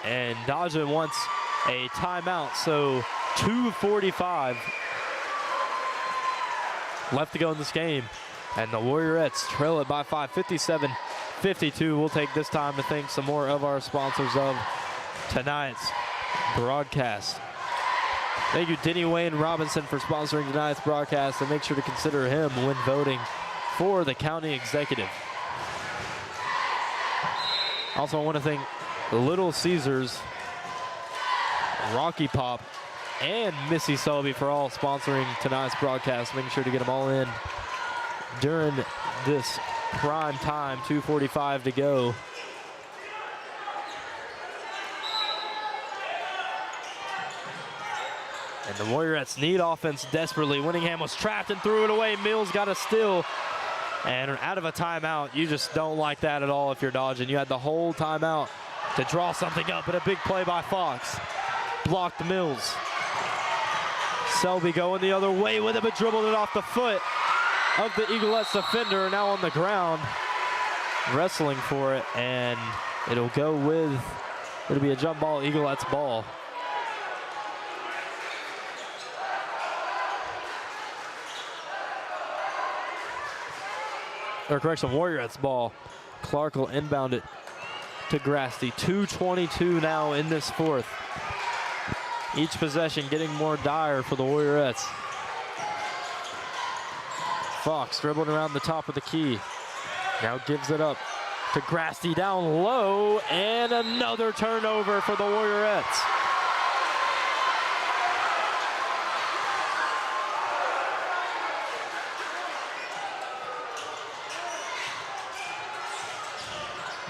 And Dodgen wants a timeout, so 2:45 left to go in this game. And the Warriorettes trail it by 5, 57-52. We'll take this time to thank some more of our sponsors of tonight's broadcast. Thank you, Denny Wayne Robinson, for sponsoring tonight's broadcast, and make sure to consider him when voting for the county executive. Also, I want to thank Little Caesars, Rocky Pop, and Missy Selby for all sponsoring tonight's broadcast. Making sure to get them all in during this prime time, 2:45 to go. And the Warriorettes need offense desperately. Winningham was trapped and threw it away. Mills got a steal. And out of a timeout, you just don't like that at all if you're Dodging. You had the whole timeout to draw something up, but a big play by Fox. Blocked Mills. Selby going the other way with it, but dribbled it off the foot of the Eaglettes defender, now on the ground, wrestling for it, and it'll be a jump ball, Eaglettes ball. Or correction, Warriorettes ball. Clark will inbound it to Grasty. 2:22 now in this fourth. Each possession getting more dire for the Warriorettes. Fox dribbling around the top of the key. Now gives it up to Grasty down low, and another turnover for the Warriorettes.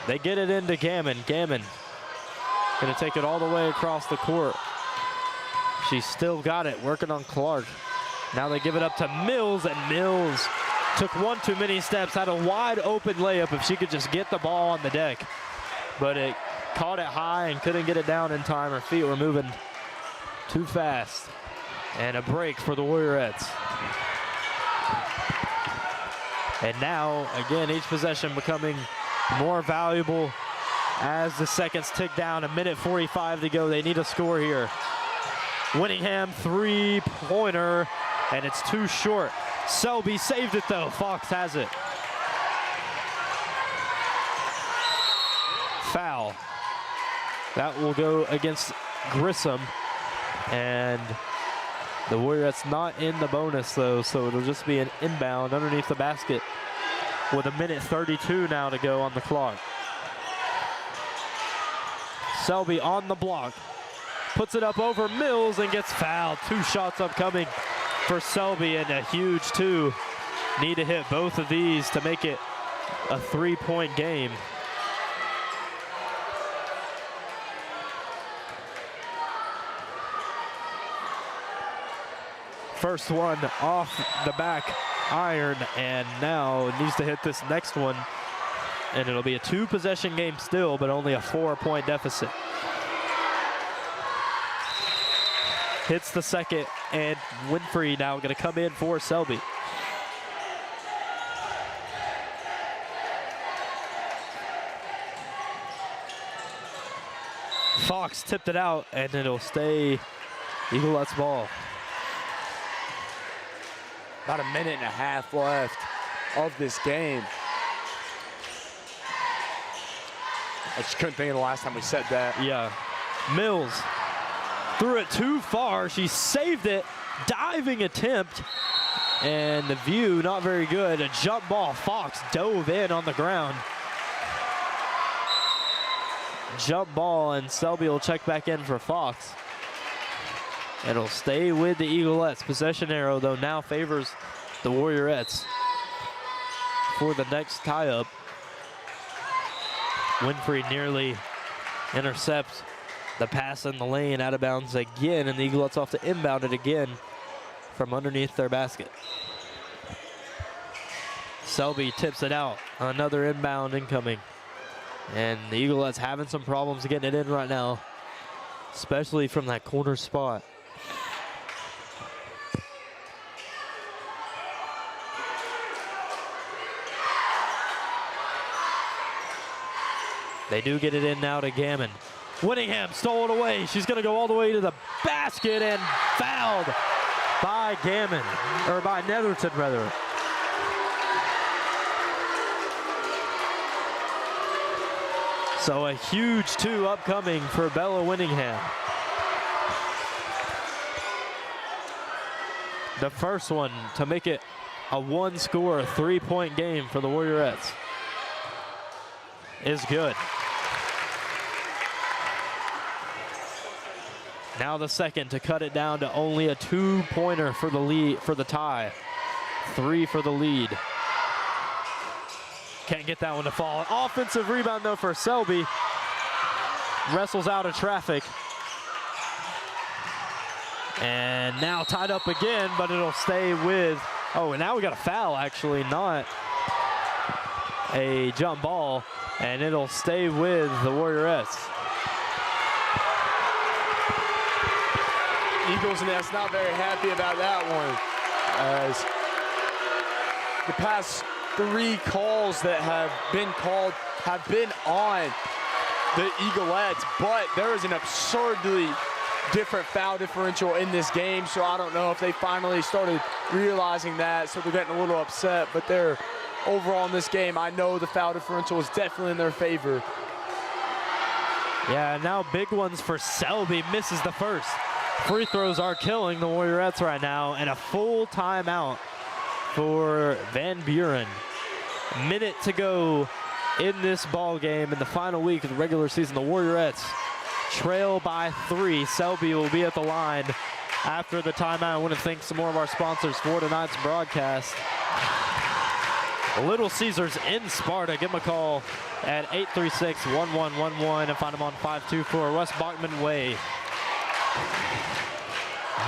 They get it into Gammon. Gammon gonna take it all the way across the court. She's still got it, working on Clark. Now they give it up to Mills, and Mills took one too many steps, had a wide open layup if she could just get the ball on the deck. But it caught it high and couldn't get it down in time. Her feet were moving too fast. And a break for the Warriorettes. And now, again, each possession becoming more valuable as the seconds tick down. 1:45 to go. They need a score here. Winningham three-pointer, and it's too short. Selby saved it though. Fox has it. Foul. That will go against Grissom, and the Warriorettes not in the bonus though, so it'll just be an inbound underneath the basket with 1:32 now to go on the clock. Selby on the block, puts it up over Mills and gets fouled. 2 shots upcoming for Selby, and a huge 2. Need to hit both of these to make it a 3-point game. First one off the back iron, and now it needs to hit this next one. And it'll be a 2-possession game still, but only a 4-point deficit. Hits the second, and Winfrey now going to come in for Selby. Fox tipped it out, and it'll stay Eaglettes ball. About a minute and a half left of this game. I just couldn't think of the last time we said that. Yeah. Mills threw it too far. She saved it. Diving attempt. And the view not very good. A jump ball. Fox dove in on the ground. Jump ball, and Selby will check back in for Fox. It'll stay with the Eaglettes. Possession arrow, though, now favors the Warriorettes for the next tie-up. Winfrey nearly intercepts the pass in the lane, out of bounds again, and the Eaglettes off to inbound it again from underneath their basket. Selby tips it out. Another inbound incoming. And the Eaglettes having some problems getting it in right now, especially from that corner spot. They do get it in now to Gammon. Winningham stole it away. She's going to go all the way to the basket and fouled by Gammon, or by Netherton rather. So a huge 2 upcoming for Bella Winningham. The first one to make it a 1-score, 3-point game for the Warriorettes is good. Now the second to cut it down to only a 2-pointer for the lead, for the tie. 3 for the lead. Can't get that one to fall. Offensive rebound though for Selby. Wrestles out of traffic. And now tied up again, but it'll stay with, oh, and now we got a foul actually, not a jump ball. And it'll stay with the Warriorettes. Eagles Nest not very happy about that one, as the past 3 calls that have been called have been on the Eaglettes, but there is an absurdly different foul differential in this game, so I don't know if they finally started realizing that, so they're getting a little upset, but they're overall in this game, I know the foul differential is definitely in their favor. Yeah, now big ones for Selby, misses the first. Free throws are killing the Warriorettes right now, and a full timeout for Van Buren. A minute to go in this ball game in the final week of the regular season. The Warriorettes trail by 3. Selby will be at the line after the timeout. I want to thank some more of our sponsors for tonight's broadcast. Little Caesars in Sparta. Give them a call at 836-1111 and find them on 524 West Bachman Way.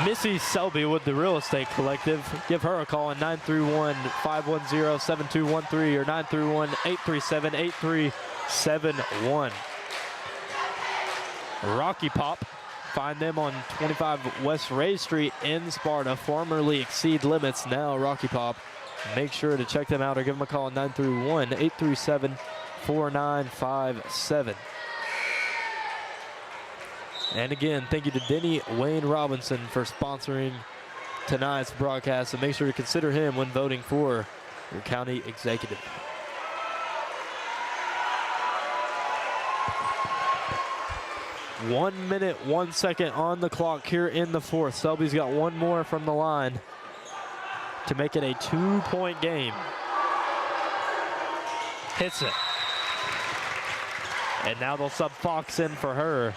Missy Selby with the Real Estate Collective. Give her a call at 931-510-7213 or 931-837-8371. Rocky Pop. Find them on 25 West Ray Street in Sparta. Formerly Exceed Limits, now Rocky Pop. Make sure to check them out or give them a call at 931-837-4957. And again, thank you to Denny Wayne Robinson for sponsoring tonight's broadcast. And make sure to consider him when voting for your county executive. One minute, 1 second on the clock here in the fourth. Selby's got one more from the line to make it a 2-point game. Hits it. And now they'll sub Fox in for her.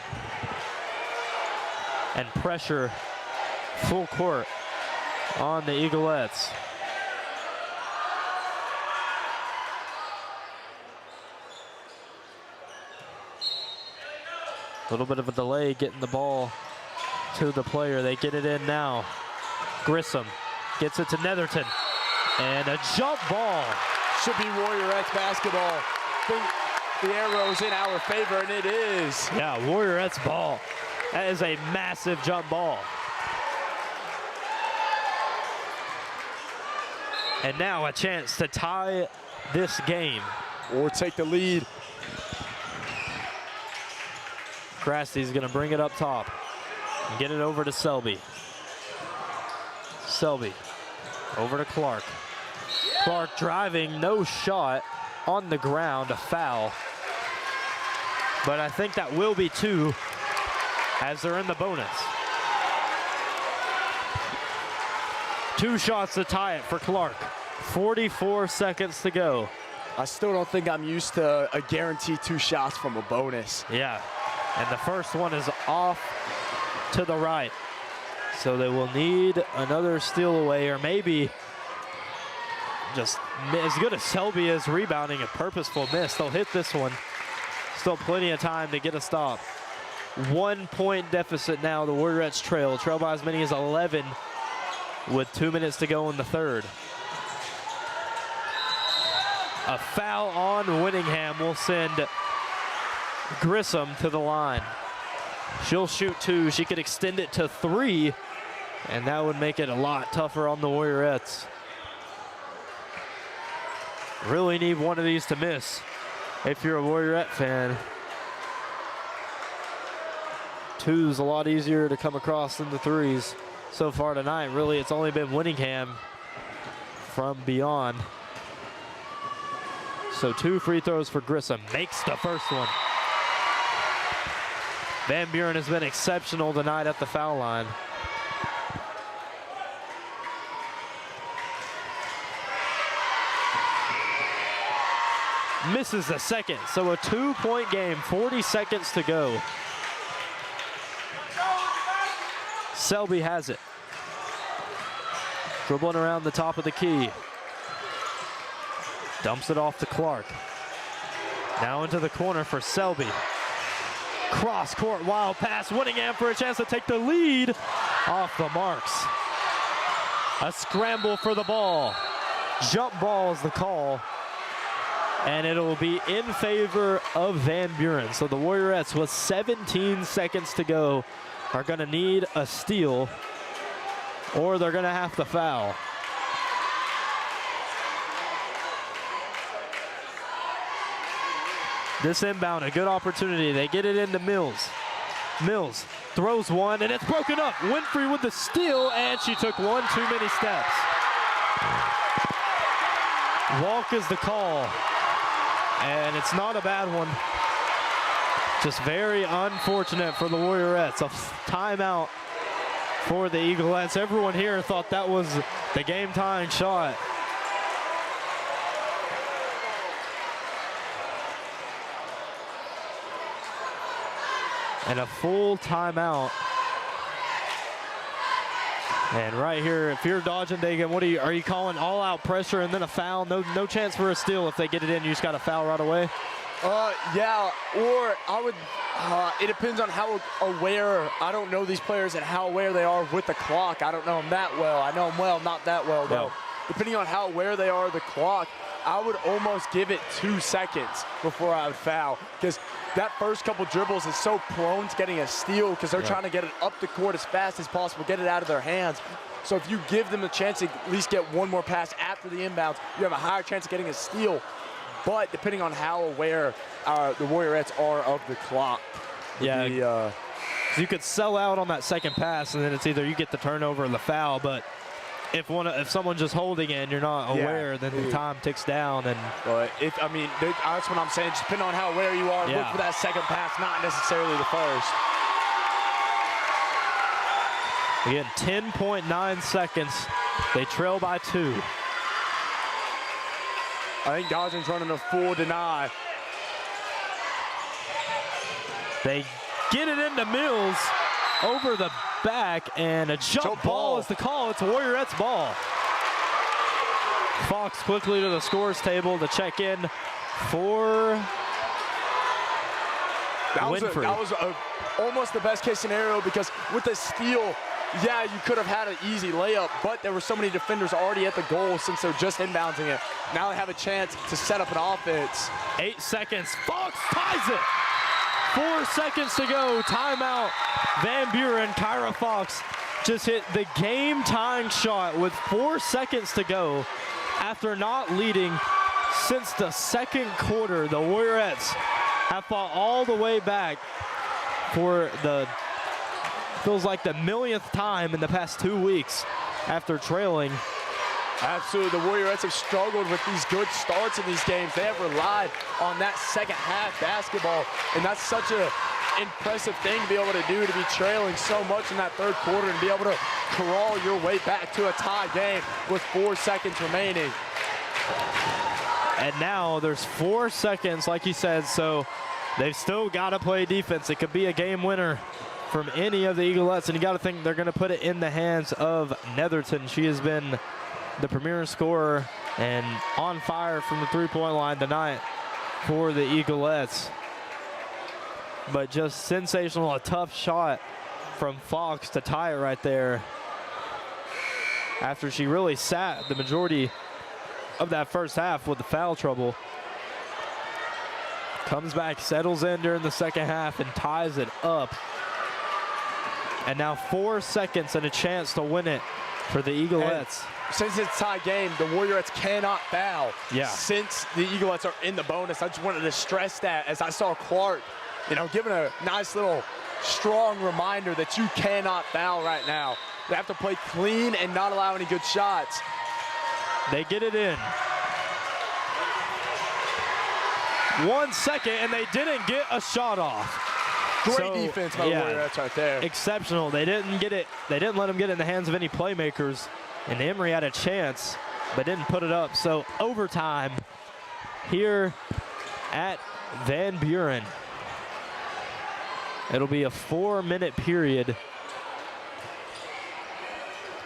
And pressure full court on the Eaglettes. A little bit of a delay getting the ball to the player. They get it in now. Grissom gets it to Netherton. And a jump ball. Should be Warriorettes basketball. Think the arrow's in our favor, and it is. Yeah, Warriorettes ball. That is a massive jump ball. And now a chance to tie this game. Or take the lead. Crasty's gonna bring it up top and get it over to Selby. Selby over to Clark. Clark driving, no shot, on the ground, a foul. But I think that will be 2 as they're in the bonus. 2 shots to tie it for Clark. 44 seconds to go. I still don't think I'm used to a guaranteed 2 shots from a bonus. Yeah, and the first one is off to the right. So they will need another steal away, or maybe just as good as Selby is rebounding, a purposeful miss. They'll hit this one. Still plenty of time to get a stop. 1 point deficit now, the Warriorettes trail by as many as 11 with 2 minutes to go in the third. A foul on Winningham will send Grissom to the line. She'll shoot 2. She could extend it to 3, and that would make it a lot tougher on the Warriorettes. Really need one of these to miss if you're a Warriorette fan. 2's a lot easier to come across than the 3s so far tonight. Really, it's only been Winningham from beyond. So 2 free throws for Grissom. Makes the first one. Van Buren has been exceptional tonight at the foul line. Misses the second, so a 2-point game, 40 seconds to go. Selby has it. Dribbling around the top of the key. Dumps it off to Clark. Now into the corner for Selby. Cross court wild pass. Winningham for a chance to take the lead. Off the marks. A scramble for the ball. Jump ball is the call. And it'll be in favor of Van Buren. So the Warriorettes, with 17 seconds to go, are going to need a steal, or they're going to have to foul. This inbound, a good opportunity. They get it into Mills. Mills throws one, and it's broken up. Winfrey with the steal, and she took one too many steps. Walk is the call. And it's not a bad one. Just very unfortunate for the Warriorettes. A timeout for the Eaglettes. Everyone here thought that was the game-tying shot. And a full timeout. And right here, if you're dodging Dagan, are you calling all-out pressure and then a foul? No chance for a steal if they get it in. You just got to foul right away. Yeah, or I would. It depends on how aware. I don't know these players and how aware they are with the clock. I don't know them that well. I know them well, not that well though. No. Depending on how aware they are of the clock, I would almost give it 2 seconds before I would foul, because that first couple dribbles is so prone to getting a steal because they're trying to get it up the court as fast as possible, get it out of their hands. So if you give them a chance to at least get one more pass after the inbounds, you have a higher chance of getting a steal. But depending on how aware the Warriorettes are of the clock. Yeah, you could sell out on that second pass, and then it's either you get the turnover or the foul. But if someone's just holding it and you're not aware, then the time ticks down. And that's what I'm saying. Just depending on how aware you are, look for that second pass, not necessarily the first. Again, 10.9 seconds. They trail by 2. I think Dodgen's running a full deny. They get it into Mills over the back, and a jump ball is the call. It's Warriorettes ball. Fox quickly to the scores table to check in for Winfrey. That was almost the best case scenario because with the steal, yeah, you could have had an easy layup, but there were so many defenders already at the goal since they're just inbounding it. Now they have a chance to set up an offense. 8 seconds. Fox ties it. 4 seconds to go. Timeout. Van Buren, Kyra Fox just hit the game-tying shot with 4 seconds to go after not leading since the second quarter. The Warriorettes have fought all the way back for the feels like the millionth time in the past 2 weeks after trailing. Absolutely, the Warriorettes have struggled with these good starts in these games. They have relied on that second half basketball, and that's such an impressive thing to be able to do, to be trailing so much in that third quarter and be able to crawl your way back to a tie game with 4 seconds remaining. And now there's 4 seconds, like you said, so they've still got to play defense. It could be a game winner from any of the Eaglettes, and you got to think they're going to put it in the hands of Netherton. She has been the premier scorer and on fire from the three-point line tonight for the Eaglettes. But just sensational, a tough shot from Fox to tie it right there after she really sat the majority of that first half with the foul trouble. Comes back, settles in during the second half, and ties it up. And now 4 seconds and a chance to win it for the Eaglettes. And since it's a tie game, the Warriorettes cannot foul. Yeah. Since the Eaglettes are in the bonus, I just wanted to stress that as I saw Clark, giving a nice little strong reminder that you cannot foul right now. They have to play clean and not allow any good shots. They get it in. 1 second, and they didn't get a shot off. Great defense by the Warriorettes right there. Exceptional. They didn't get it. They didn't let them get it in the hands of any playmakers. And Emory had a chance, but didn't put it up. So overtime here at Van Buren. It'll be a 4-minute period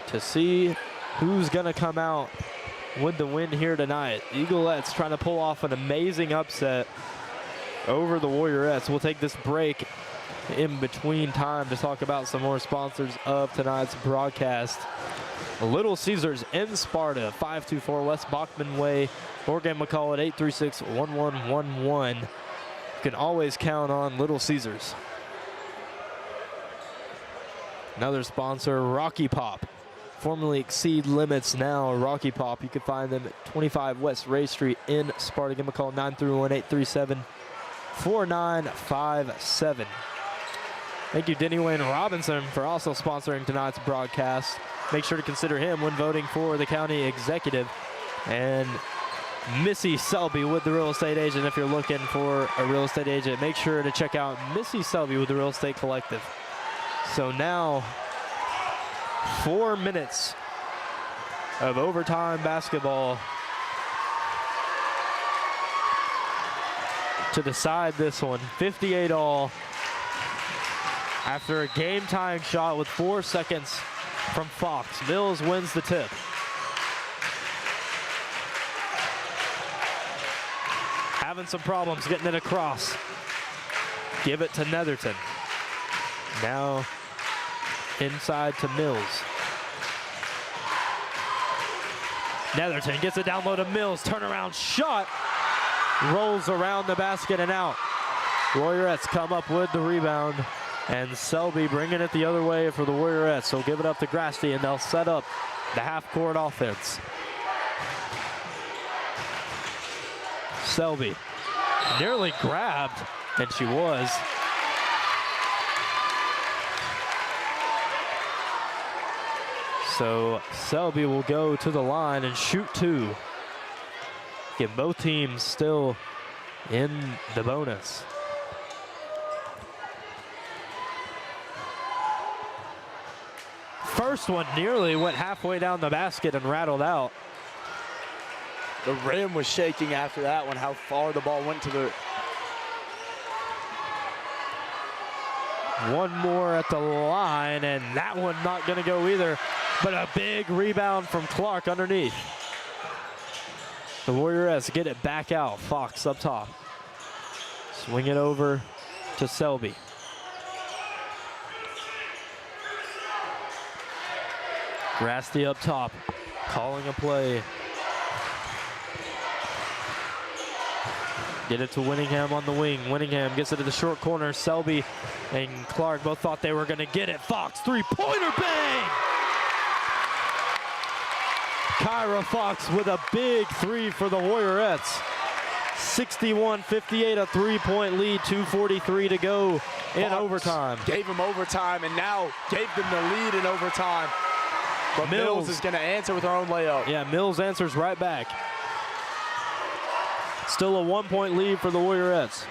to see who's going to come out with the win here tonight. Eaglettes trying to pull off an amazing upset over the Warriorettes. We'll take this break in between time to talk about some more sponsors of tonight's broadcast. Little Caesars in Sparta, 524 West Bachman Way. Or give them a call at 836-1111. You can always count on Little Caesars. Another sponsor, Rocky Pop. Formerly Exceed Limits, now Rocky Pop. You can find them at 25 West Ray Street in Sparta. Give them a call, 931-837-4957. Thank you, Denny Wayne Robinson, for also sponsoring tonight's broadcast. Make sure to consider him when voting for the county executive. And Missy Selby with the real estate agent. If you're looking for a real estate agent, make sure to check out Missy Selby with the Real Estate Collective. So now 4 minutes of overtime basketball to decide this one. 58-all after a game-tying shot with 4 seconds from Fox. Mills wins the tip. Having some problems getting it across. Give it to Netherton. Now inside to Mills. Netherton gets it down low to Mills. Turnaround shot. Rolls around the basket and out. Warriorettes come up with the rebound. And Selby bringing it the other way for the Warriorettes. So give it up to Grasty, and they'll set up the half-court offense. Selby nearly grabbed, and she was. So Selby will go to the line and shoot two. Get both teams still in the bonus. First one nearly went halfway down the basket and rattled out. The rim was shaking after that one, how far the ball went to the... One more at the line, and that one not gonna go either, but a big rebound from Clark underneath. The Warriorettes get it back out. Fox up top. Swing it over to Selby. Grasty up top, calling a play. Get it to Winningham on the wing. Winningham gets it to the short corner. Selby and Clark both thought they were going to get it. Fox, three-pointer, bang! Kyra Fox with a big three for the Warriorettes. 61-58, a three-point lead, 2:43 to go in Fox overtime. Gave them overtime and now gave them the lead in overtime. But Mills is going to answer with her own layup. Yeah, Mills answers right back. Still a 1-point lead for the Warriorettes.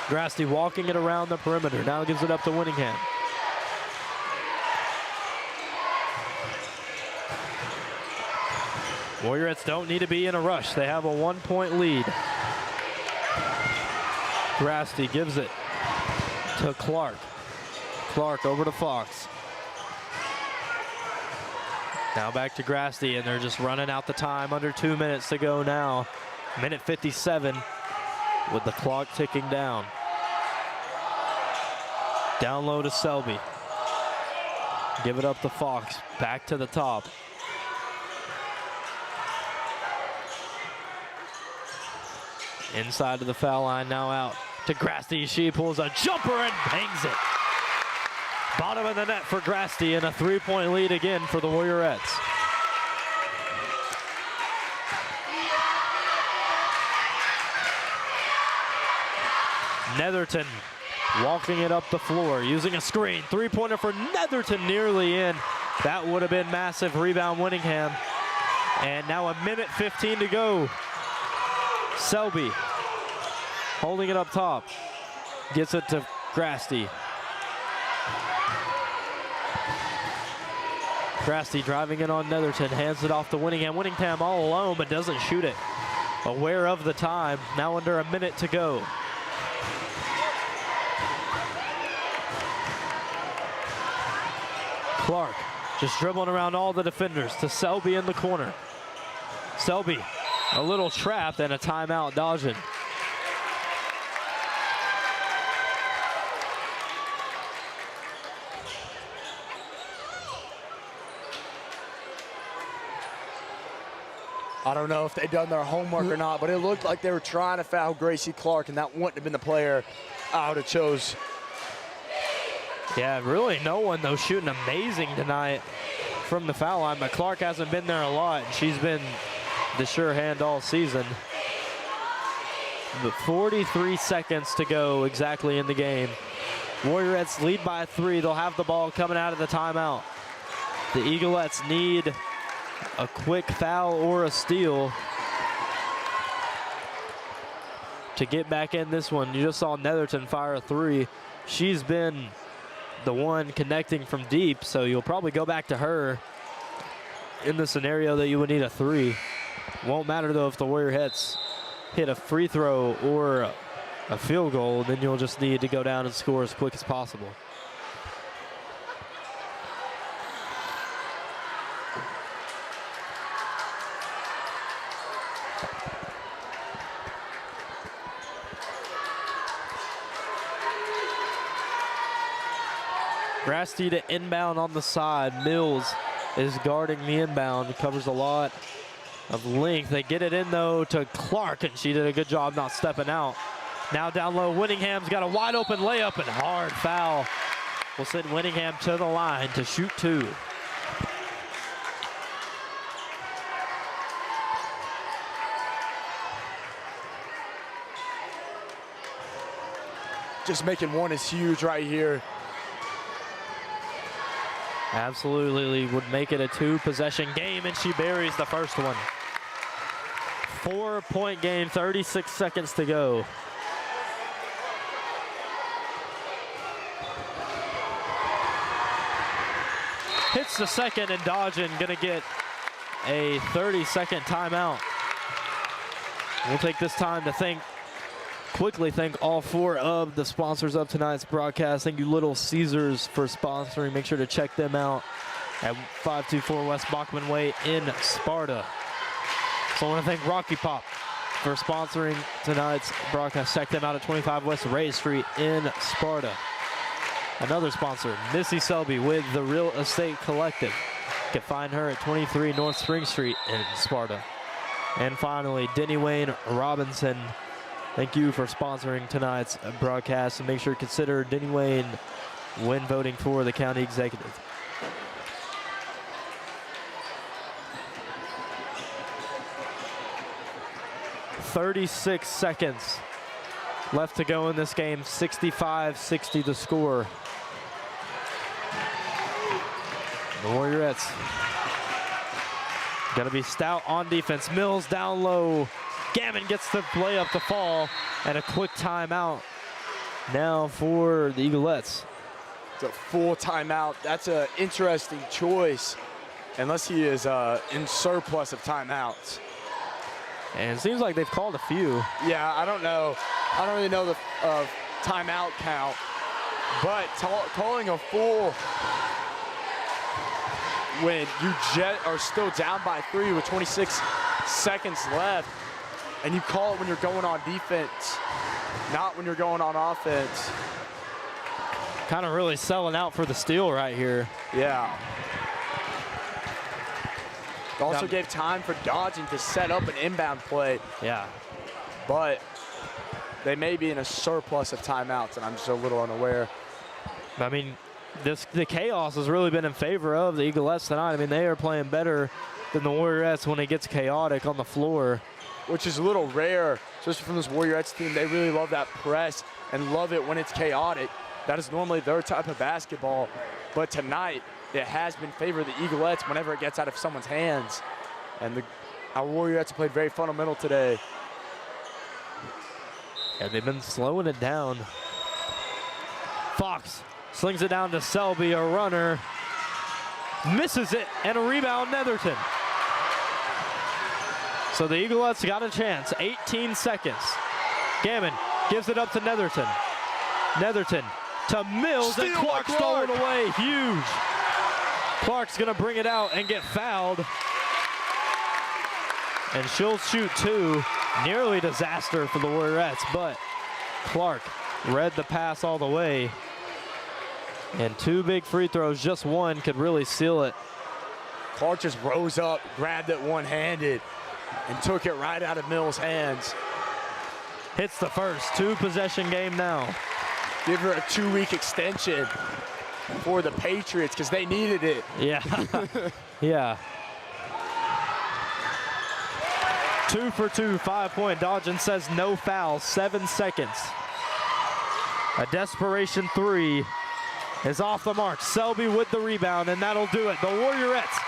Grasty walking it around the perimeter. Now gives it up to Winningham. Warriorettes don't need to be in a rush. They have a 1-point lead. Grasty gives it to Clark. Clark over to Fox. Now back to Grasty, and they're just running out the time. Under 2 minutes to go now. Minute 57 with the clock ticking down. Down low to Selby. Give it up to Fox. Back to the top. Inside to the foul line, now out to Grasty. She pulls a jumper and bangs it. Bottom of the net for Grasty, and a 3-point lead again for the Warriorettes. Netherton walking it up the floor, using a screen. Three-pointer for Netherton, nearly in. That would have been massive. Rebound Winningham. And now a minute 15 to go. Selby holding it up top. Gets it to Grasty. Grasty driving it on Netherton, hands it off to Winningham. Winningham all alone, but doesn't shoot it. Aware of the time, now under a minute to go. Clark just dribbling around all the defenders to Selby in the corner. Selby, a little trapped and a timeout dodging. I don't know if they'd done their homework or not, but it looked like they were trying to foul Gracie Clark, and that wouldn't have been the player I would have chose. Yeah, really no one, though, shooting amazing tonight from the foul line, but Clark hasn't been there a lot. She's been the sure hand all season. But 43 seconds to go exactly in the game. Warriorettes lead by 3. They'll have the ball coming out of the timeout. The Eaglettes need a quick foul or a steal to get back in this one. You just saw Netherton fire a 3. She's been the one connecting from deep, so you'll probably go back to her in the scenario that you would need a 3. Won't matter though if the Warriorettes hit a free throw or a field goal, then you'll just need to go down and score as quick as possible. Grasty to inbound on the side. Mills is guarding the inbound, covers a lot of length. They get it in though to Clark, and she did a good job not stepping out. Now down low, Winningham's got a wide open layup and hard foul. Will send Winningham to the line to shoot 2. Just making one is huge right here. Absolutely would make it a 2-possession game, and she buries the first one. 4-point game, 36 seconds to go. Hits the second, and dodging, gonna get a 30-second timeout. We'll take this time to quickly thank all 4 of the sponsors of tonight's broadcast. Thank you, Little Caesars, for sponsoring. Make sure to check them out at 524 West Bachman Way in Sparta. So I want to thank Rocky Pop for sponsoring tonight's broadcast. Check them out at 25 West Ray Street in Sparta. Another sponsor, Missy Selby with the Real Estate Collective. You can find her at 23 North Spring Street in Sparta. And finally, Denny Wayne Robinson. Thank you for sponsoring tonight's broadcast, and make sure to consider Denny Wayne when voting for the county executive. "36 seconds left to go in this game. 65-60 the score. The Warriorettes gonna be stout on defense. Mills down low. Gammon gets the play up to fall, and a quick timeout now for the Eaglettes. It's a full timeout. That's an interesting choice, unless he is in surplus of timeouts. And it seems like they've called a few. Yeah, I don't know. I don't really know the timeout count, but calling a full when you are still down by 3 with 26 seconds left, and you call it when you're going on defense, not when you're going on offense. Kind of really selling out for the steal right here. Yeah. It also gave time for Dodging to set up an inbound play. Yeah. But they may be in a surplus of timeouts, and I'm just a little unaware. I mean, the chaos has really been in favor of the Eaglettes tonight. I mean, they are playing better than the Warriorettes when it gets chaotic on the floor. Which is a little rare, especially from this Warriorettes team. They really love that press and love it when it's chaotic. That is normally their type of basketball. But tonight, it has been favor of the Eaglettes whenever it gets out of someone's hands. And our Warriorettes played very fundamental today. And they've been slowing it down. Fox slings it down to Selby, a runner. Misses it, and a rebound, Netherton. So the Eaglettes got a chance, 18 seconds. Gammon gives it up to Netherton. Netherton to Mills, and Clark stole it away, huge. Clark's gonna bring it out and get fouled. And she'll shoot 2. Nearly disaster for the Warriorettes, but Clark read the pass all the way. And 2 big free throws, just one could really seal it. Clark just rose up, grabbed it one-handed, and took it right out of Mills' hands. Hits the first, 2-possession game now. Give her a 2-week extension for the Patriots, because they needed it. Yeah, yeah. 2 for 2, 5-point. Dodgen says no foul, 7 seconds. A desperation 3 is off the mark. Selby with the rebound, and that'll do it. The Warriorettes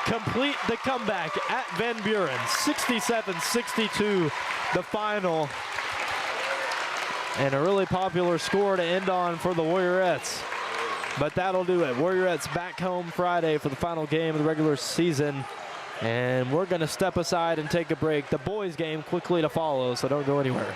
complete the comeback at Van Buren. 67-62, the final. And a really popular score to end on for the Warriorettes. But that'll do it. Warriorettes back home Friday for the final game of the regular season. And we're going to step aside and take a break. The boys' game quickly to follow, so don't go anywhere.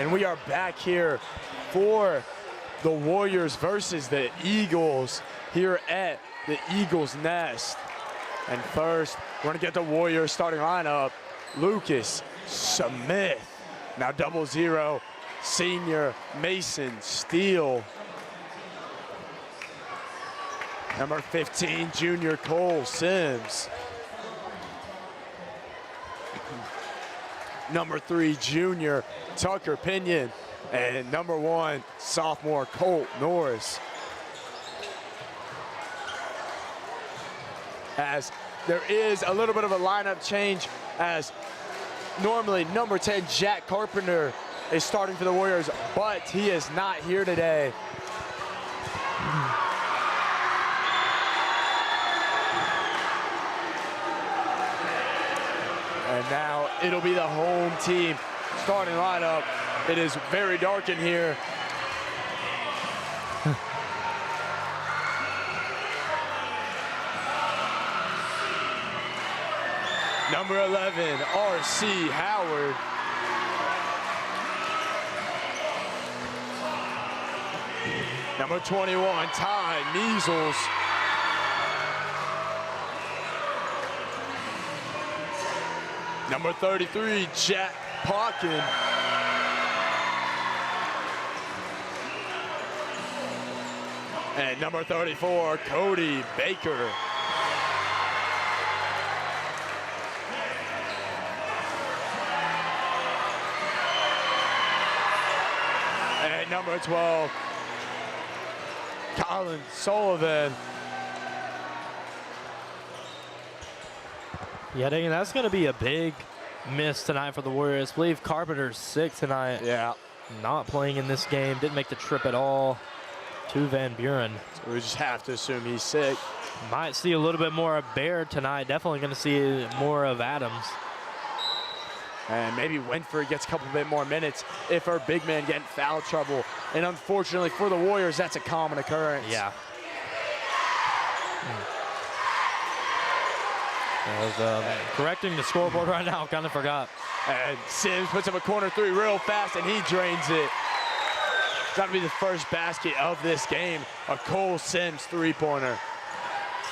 And we are back here for the Warriors versus the Eagles here at the Eagles Nest. And first, we're gonna get the Warriors starting lineup. Lucas Smith, now 0-0, senior Mason Steele. Number 15, junior Cole Sims. Number 3, junior Tucker Pinion. And number 1, sophomore Colt Norris. As there is a little bit of a lineup change, as normally number 10, Jack Carpenter, is starting for the Warriors, but he is not here today. And now it'll be the home team starting lineup. It is very dark in here. Number 11, R.C. Howard. Number 21, Ty Measles. Number 33, Jack Parkin. And number 34, Cody Baker. And number 12, Colin Sullivan. Yeah, dang, that's going to be a big miss tonight for the Warriors. I believe Carpenter's sick tonight. Yeah. Not playing in this game. Didn't make the trip at all to Van Buren. So we just have to assume he's sick. Might see a little bit more of Baird tonight. Definitely going to see more of Adams. And maybe Winfrey gets a couple bit more minutes if her big man get in foul trouble. And unfortunately for the Warriors, that's a common occurrence. Yeah. I was correcting the scoreboard right now, kind of forgot. And Sims puts up a corner 3 real fast, and he drains it. That'll be the first basket of this game, a Cole Sims 3-pointer.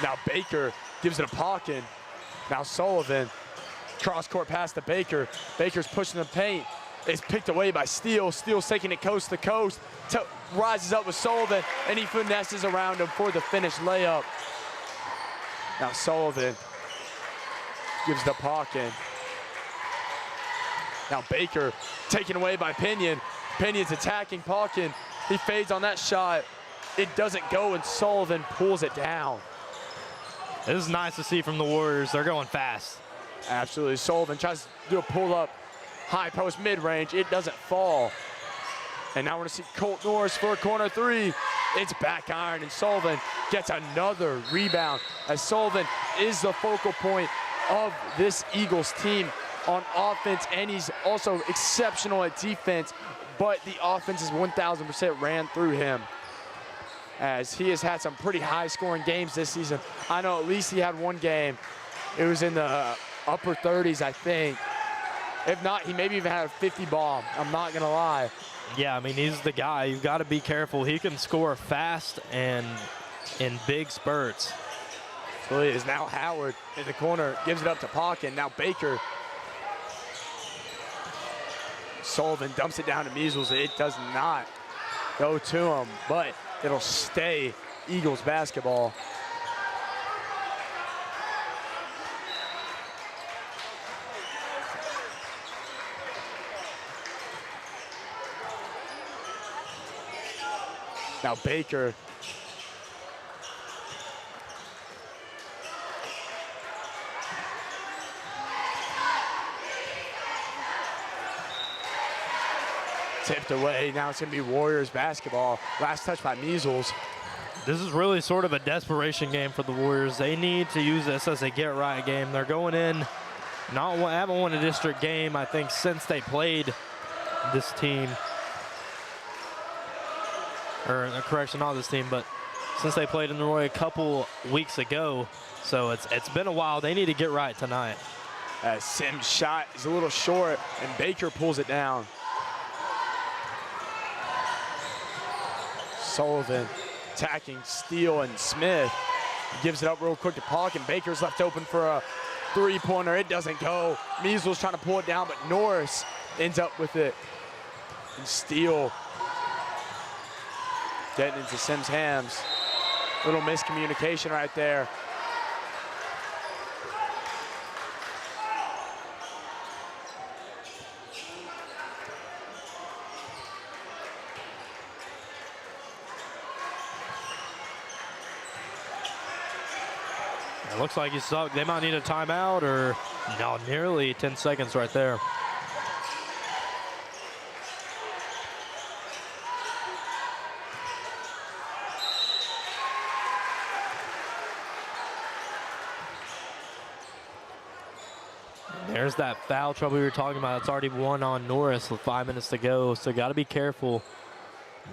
Now Baker gives it a Pawkin. Now Sullivan, cross-court pass to Baker. Baker's pushing the paint. It's picked away by Steele. Steele's taking it coast to coast. Rises up with Sullivan, and he finesses around him for the finish layup. Now Sullivan gives the Pawkin. Now Baker taken away by Pinion. Pinion's attacking Pawkin. He fades on that shot. It doesn't go, and Sullivan pulls it down. This is nice to see from the Warriors. They're going fast. Absolutely. Sullivan tries to do a pull-up, high post mid-range. It doesn't fall. And now we're going to see Colt Norris for a corner 3. It's back iron, and Sullivan gets another rebound, as Sullivan is the focal point of this Eagles team on offense, and he's also exceptional at defense, but the offense is 1,000% ran through him, as he has had some pretty high-scoring games this season. I know at least he had one game. It was in the upper 30s, I think. If not, he maybe even had a 50 bomb. I'm not going to lie. Yeah, I mean, he's the guy. You've got to be careful. He can score fast and in big spurts. So it is now Howard in the corner, gives it up to Pawkin. Now Baker. Sullivan dumps it down to Measles. It does not go to him, but it'll stay Eagles basketball. Now Baker. Tipped away. Now it's going to be Warriors basketball. Last touch by Measles. This is really sort of a desperation game for the Warriors. They need to use this as a get-right game. They're going in, haven't won a district game, I think, since they played this team. Or, correction, not this team, but since they played in the Roy a couple weeks ago. So it's been a while. They need to get right tonight. Sims' shot is a little short, and Baker pulls it down. Sullivan attacking Steele and Smith. He gives it up real quick to Puck, and Baker's left open for a three-pointer. It doesn't go. Measles trying to pull it down, but Norris ends up with it. And Steele getting into Sims' hands. Little miscommunication right there. It looks like they might need a timeout, or no, nearly 10 seconds right there. There's that foul trouble we were talking about. It's already one on Norris with 5 minutes to go, so got to be careful.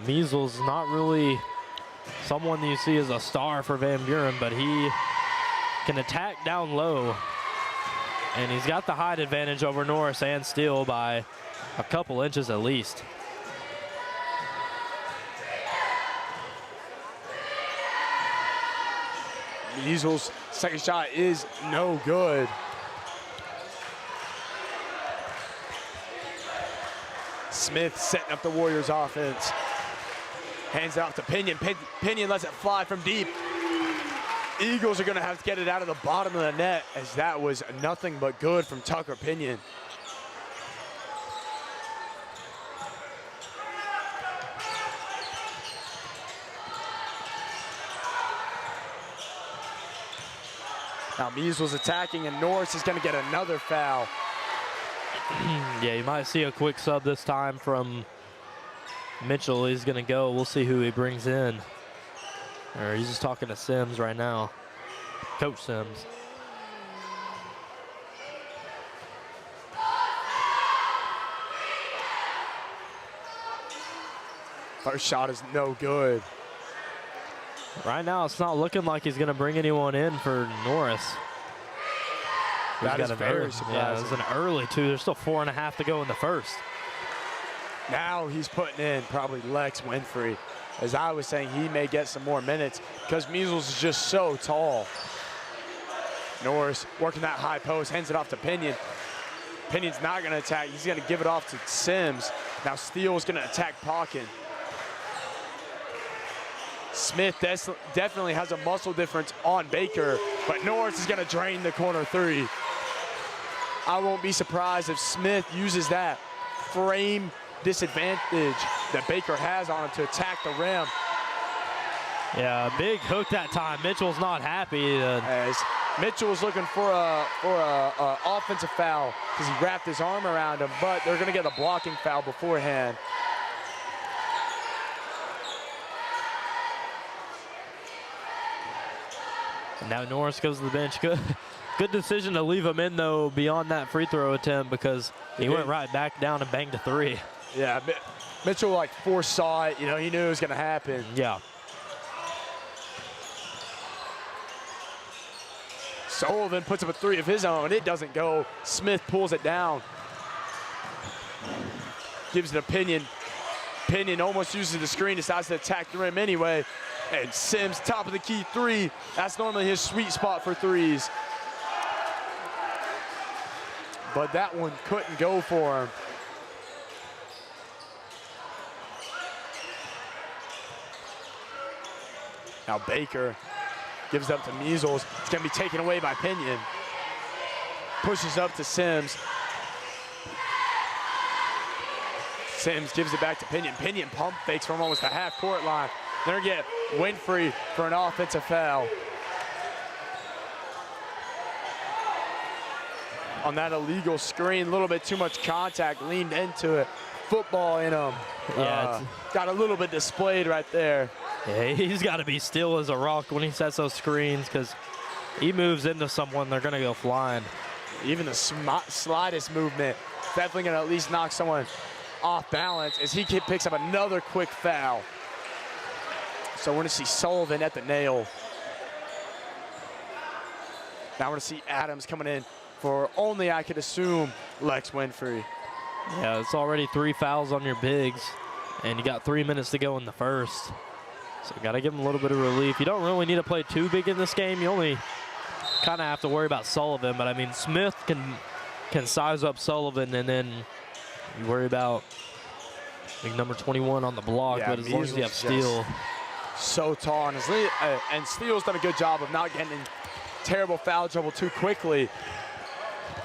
Measles not really someone you see as a star for Van Buren, but he can attack down low, and he's got the height advantage over Norris and Steele by a couple inches at least. Measles' second shot is no good. Smith setting up the Warriors offense. Hands it off to Pinion. Pinion lets it fly from deep. Eagles are gonna have to get it out of the bottom of the net, as that was nothing but good from Tucker Pinion. Now Measles attacking, and Norris is gonna get another foul. Yeah, you might see a quick sub this time from Mitchell. He's gonna go. We'll see who he brings in. Or he's just talking to Sims right now. Coach Sims. First shot is no good. Right now, it's not looking like he's gonna bring anyone in for Norris. That is very surprising. Yeah, it's an early two. There's still 4.5 to go in the first. Now he's putting in probably Lex Winfrey. As I was saying, he may get some more minutes because Measles is just so tall. Norris working that high post, hands it off to Pinion. Pinion's not gonna attack, he's gonna give it off to Sims. Now Steele's gonna attack Pockin. Smith definitely has a muscle difference on Baker, but Norris is gonna drain the corner three. I won't be surprised if Smith uses that frame disadvantage that Baker has on him to attack the rim. Yeah, big hook that time. Mitchell's not happy. As Mitchell's looking for a offensive foul because he wrapped his arm around him, but they're gonna get a blocking foul beforehand. And now Norris goes to the bench. Good decision to leave him in, though, beyond that free throw attempt, because he went right back down and banged a three. Yeah, Mitchell like foresaw it. You know, he knew it was gonna happen. Yeah. Sullivan puts up a three of his own. It doesn't go. Smith pulls it down. Gives it a Pinion. Pinion almost uses the screen, decides to attack the rim anyway. And Sims, top of the key three. That's normally his sweet spot for threes. But that one couldn't go for him. Now Baker gives it up to Measles. It's gonna be taken away by Pinion. Pushes up to Sims. Sims gives it back to Pinion. Pinion pump fakes from almost the half-court line. They're gonna get Winfrey for an offensive foul. On that illegal screen, a little bit too much contact, leaned into it. Football in him. Yeah, got a little bit displayed right there. Yeah, he's got to be still as a rock when he sets those screens, because he moves into someone, they're going to go flying. Even the slightest movement, definitely going to at least knock someone off balance as he picks up another quick foul. So we're going to see Sullivan at the nail. Now we're going to see Adams coming in for only, I could assume, Lex Winfrey. Yeah, it's already 3 fouls on your bigs, and you got 3 minutes to go in the first. So got to give him a little bit of relief. You don't really need to play too big in this game. You only kind of have to worry about Sullivan. But, I mean, Smith can size up Sullivan, and then you worry about, I think, number 21 on the block. Yeah, but as long as you have Steele. So tall, and Steele's done a good job of not getting in terrible foul trouble too quickly.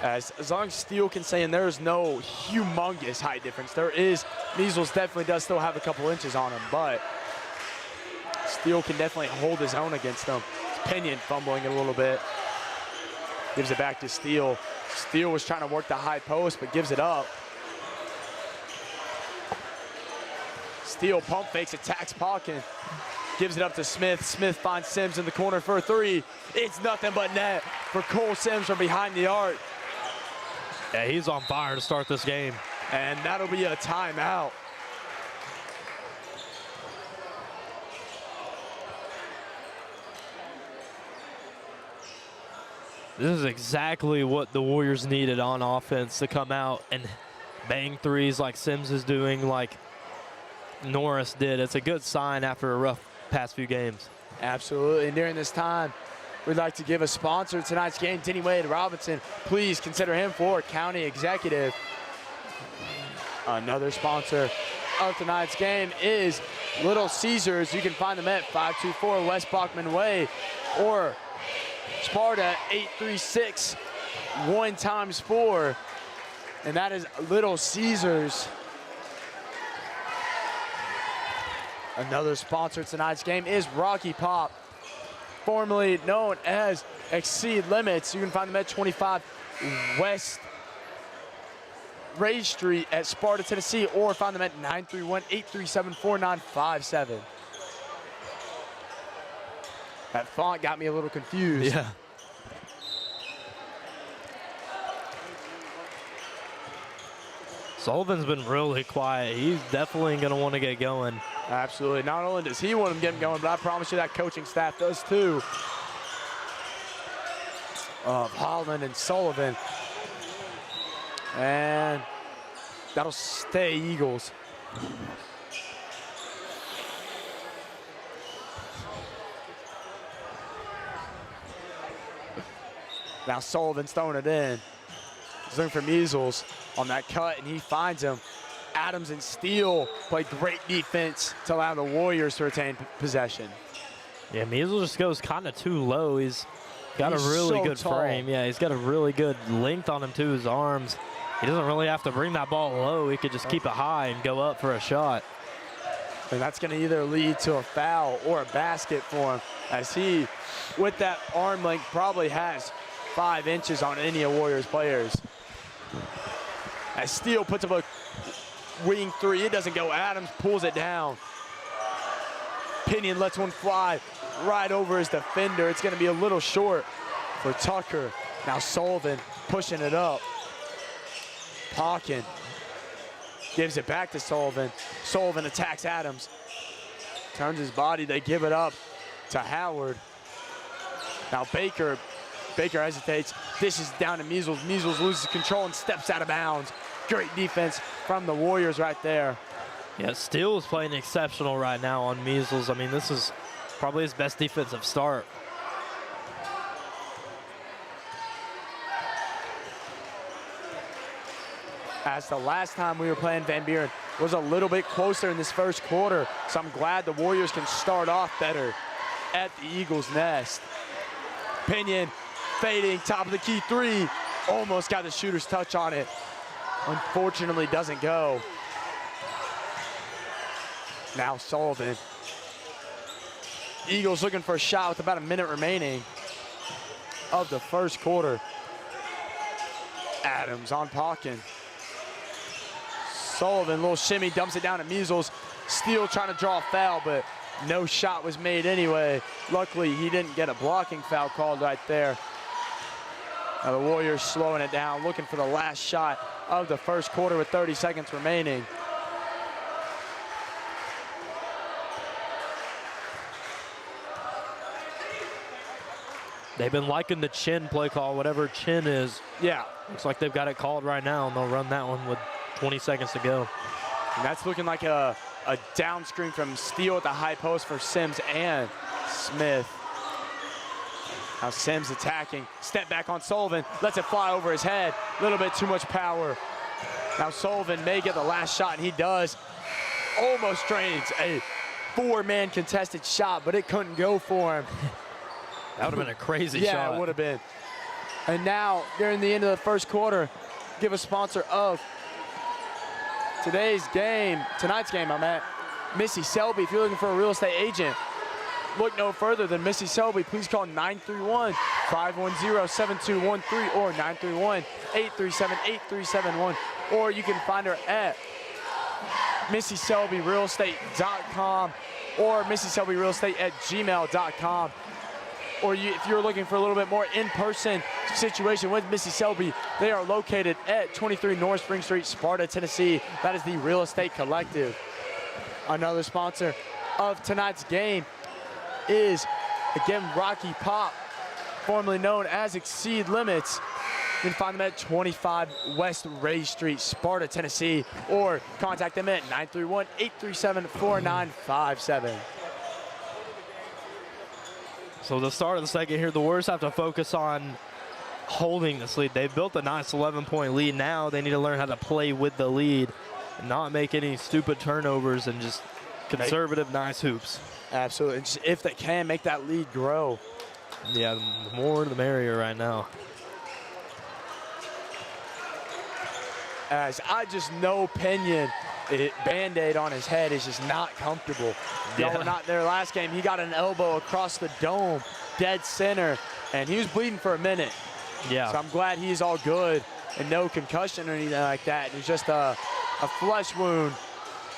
As long as Steele can stay in, there is no humongous height difference. There is, Measles definitely does still have a couple inches on him, but Steele can definitely hold his own against him. Pinion fumbling a little bit. Gives it back to Steele. Steele was trying to work the high post, but gives it up. Steele pump fakes, attacks Pawkin. Gives it up to Smith. Smith finds Sims in the corner for a three. It's nothing but net for Cole Sims from behind the arc. Yeah, he's on fire to start this game. And that'll be a timeout. This is exactly what the Warriors needed on offense, to come out and bang threes like Sims is doing, like Norris did. It's a good sign after a rough past few games. Absolutely, and during this time, we'd like to give a sponsor tonight's game, Denny Wade Robinson. Please consider him for County Executive. Another sponsor of tonight's game is Little Caesars. You can find them at 524 West Bachman Way or Sparta 836 1x4. And that is Little Caesars. Another sponsor tonight's game is Rocky Pop, formerly known as Exceed Limits. You can find them at 25 West Ray Street at Sparta, Tennessee, or find them at 931-837-4957. That font got me a little confused. Yeah. Sullivan's been really quiet. He's definitely going to want to get going. Absolutely. Not only does he want him getting going, but I promise you that coaching staff does too. Of Holland and Sullivan. And that'll stay Eagles. Now Sullivan's throwing it in. He's looking for Measles on that cut, and he finds him. Adams and Steele play great defense to allow the Warriors to retain possession. Yeah, Measles just goes kind of too low. He's got a really so good tall. frame. Yeah, he's got a really good length on him, too, his arms. He doesn't really have to bring that ball low. He could just keep it high and go up for a shot. And that's going to either lead to a foul or a basket for him, as he, with that arm length, probably has 5 inches on any of Warriors players. As Steele puts up a wing three, it doesn't go. Adams pulls it down. Pinion lets one fly right over his defender. It's going to be a little short for Tucker. Now Sullivan pushing it up. Pawkin gives it back to Sullivan. Sullivan attacks Adams. Turns his body, they give it up to Howard. Now Baker hesitates. This is down to Measles. Measles loses control and steps out of bounds. Great defense from the Warriors right there. Yeah, Steele is playing exceptional right now on Measles. I mean, this is probably his best defensive start. As the last time we were playing Van Buren was a little bit closer in this first quarter, so I'm glad the Warriors can start off better at the Eagles' nest. Pinion fading, top of the key three, almost got the shooter's touch on it. Unfortunately doesn't go. Now Sullivan. Eagles looking for a shot with about a minute remaining of the first quarter. Adams on Pawkin. Sullivan, little shimmy, dumps it down to Measles. Steele trying to draw a foul, but no shot was made anyway. Luckily, he didn't get a blocking foul called right there. Now the Warriors slowing it down, looking for the last shot of the first quarter with 30 seconds remaining. They've been liking the chin play call, whatever chin is. Yeah. Looks like they've got it called right now, and they'll run that one with 20 seconds to go. And that's looking like a a down screen from Steele at the high post for Sims and Smith. Now Sims attacking, step back on Sullivan, lets it fly over his head. A little bit too much power. Now Sullivan may get the last shot, and he does. Almost drains a 4-man contested shot, but it couldn't go for him. That would have been a crazy shot. Yeah, it would have been. And now, during the end of the first quarter, give a sponsor of tonight's game, Missy Selby. If you're looking for a real estate agent, look no further than Missy Selby. Please call 931-510-7213 or 931-837-8371. Or you can find her at MissySelbyRealEstate.com or MissySelbyRealEstate@gmail.com. Or if you're looking for a little bit more in-person situation with Missy Selby, they are located at 23 North Spring Street, Sparta, Tennessee. That is the Real Estate Collective. Another sponsor of tonight's game is, again, Rocky Pop, formerly known as Exceed Limits. You can find them at 25 West Ray Street, Sparta, Tennessee, or contact them at 931-837-4957. So the start of the second here, the Warriors have to focus on holding this lead. They've built a nice 11-point lead. Now they need to learn how to play with the lead and not make any stupid turnovers and just conservative, nice hoops. Absolutely. And just, if they can, make that lead grow. Yeah, the more the merrier right now. As I just know Pinion, Band-Aid on his head is just not comfortable. Y'all were not there last game. He got an elbow across the dome, dead center, and he was bleeding for a minute. Yeah. So I'm glad he's all good and no concussion or anything like that. It was just a flesh wound,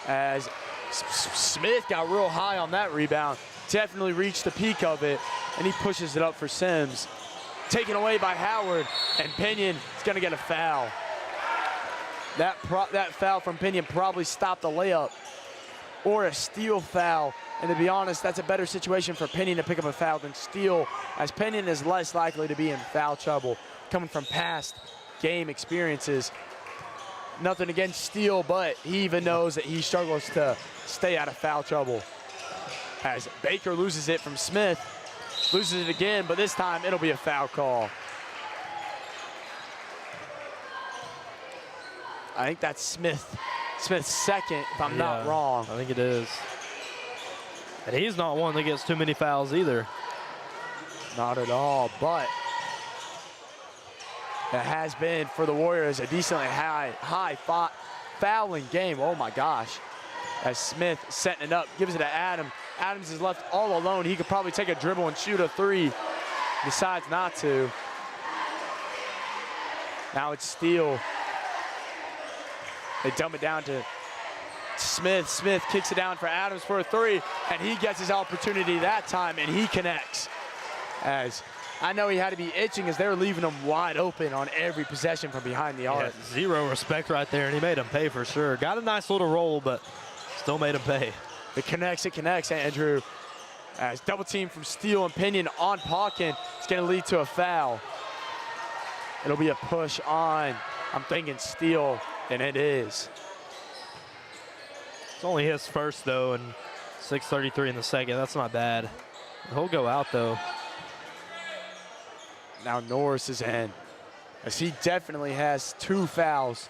as Smith got real high on that rebound. Definitely reached the peak of it, and he pushes it up for Sims. Taken away by Howard, and Pinion is going to get a foul. That foul from Pinion probably stopped the layup or a steal foul. And to be honest, that's a better situation for Pinion to pick up a foul than Steele, as Pinion is less likely to be in foul trouble coming from past game experiences. Nothing against Steele, but he even knows that he struggles to stay out of foul trouble. As Baker loses it from Smith, loses it again, but this time it'll be a foul call. I think that's Smith's second, if I'm not wrong. I think it is. And he's not one that gets too many fouls either. Not at all, but it has been for the Warriors a decently high fouling game. Oh my gosh. As Smith setting it up, gives it to Adams. Adams is left all alone. He could probably take a dribble and shoot a three. Decides not to. Now it's Steele. They dump it down to Smith. Smith kicks it down for Adams for a three, and he gets his opportunity that time, and he connects. As I know he had to be itching, as they were leaving him wide open on every possession from behind the arc. Yeah, zero respect right there, and he made him pay for sure. Got a nice little roll, but still made him pay. It connects, Andrew. As double team from Steele and Pinion on Pawkin, it's gonna lead to a foul. It'll be a push on, I'm thinking Steele, and it is. It's only his first though, and 6:33 in the second. That's not bad. He'll go out though. Now Norris is in, as he definitely has 2 fouls.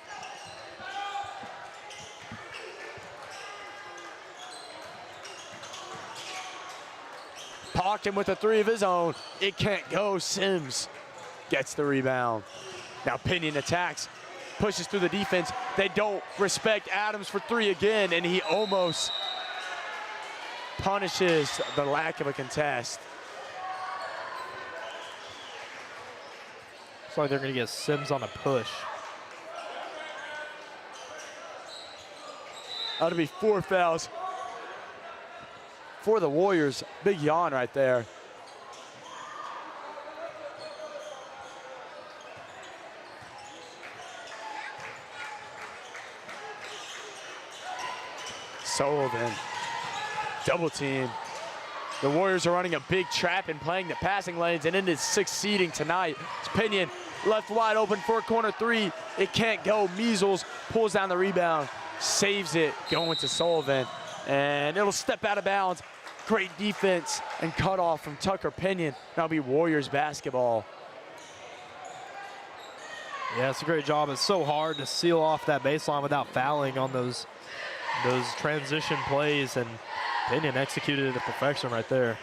Pawkin with a 3 of his own. It can't go. Sims gets the rebound. Now Pinion attacks, pushes through the defense. They don't respect Adams for 3 again, and he almost punishes the lack of a contest. Looks like they're gonna get Sims on a push. That'll be 4 fouls for the Warriors. Big yawn right there. Sullivan, double team. The Warriors are running a big trap and playing the passing lanes, and it is succeeding tonight. It's Pinion left wide open for a corner 3. It can't go. Measles pulls down the rebound, saves it, going to Sullivan. And it'll step out of bounds. Great defense and cutoff from Tucker Pinion. That'll be Warriors basketball. Yeah, it's a great job. It's so hard to seal off that baseline without fouling on those transition plays, and Pinion executed it to perfection right there.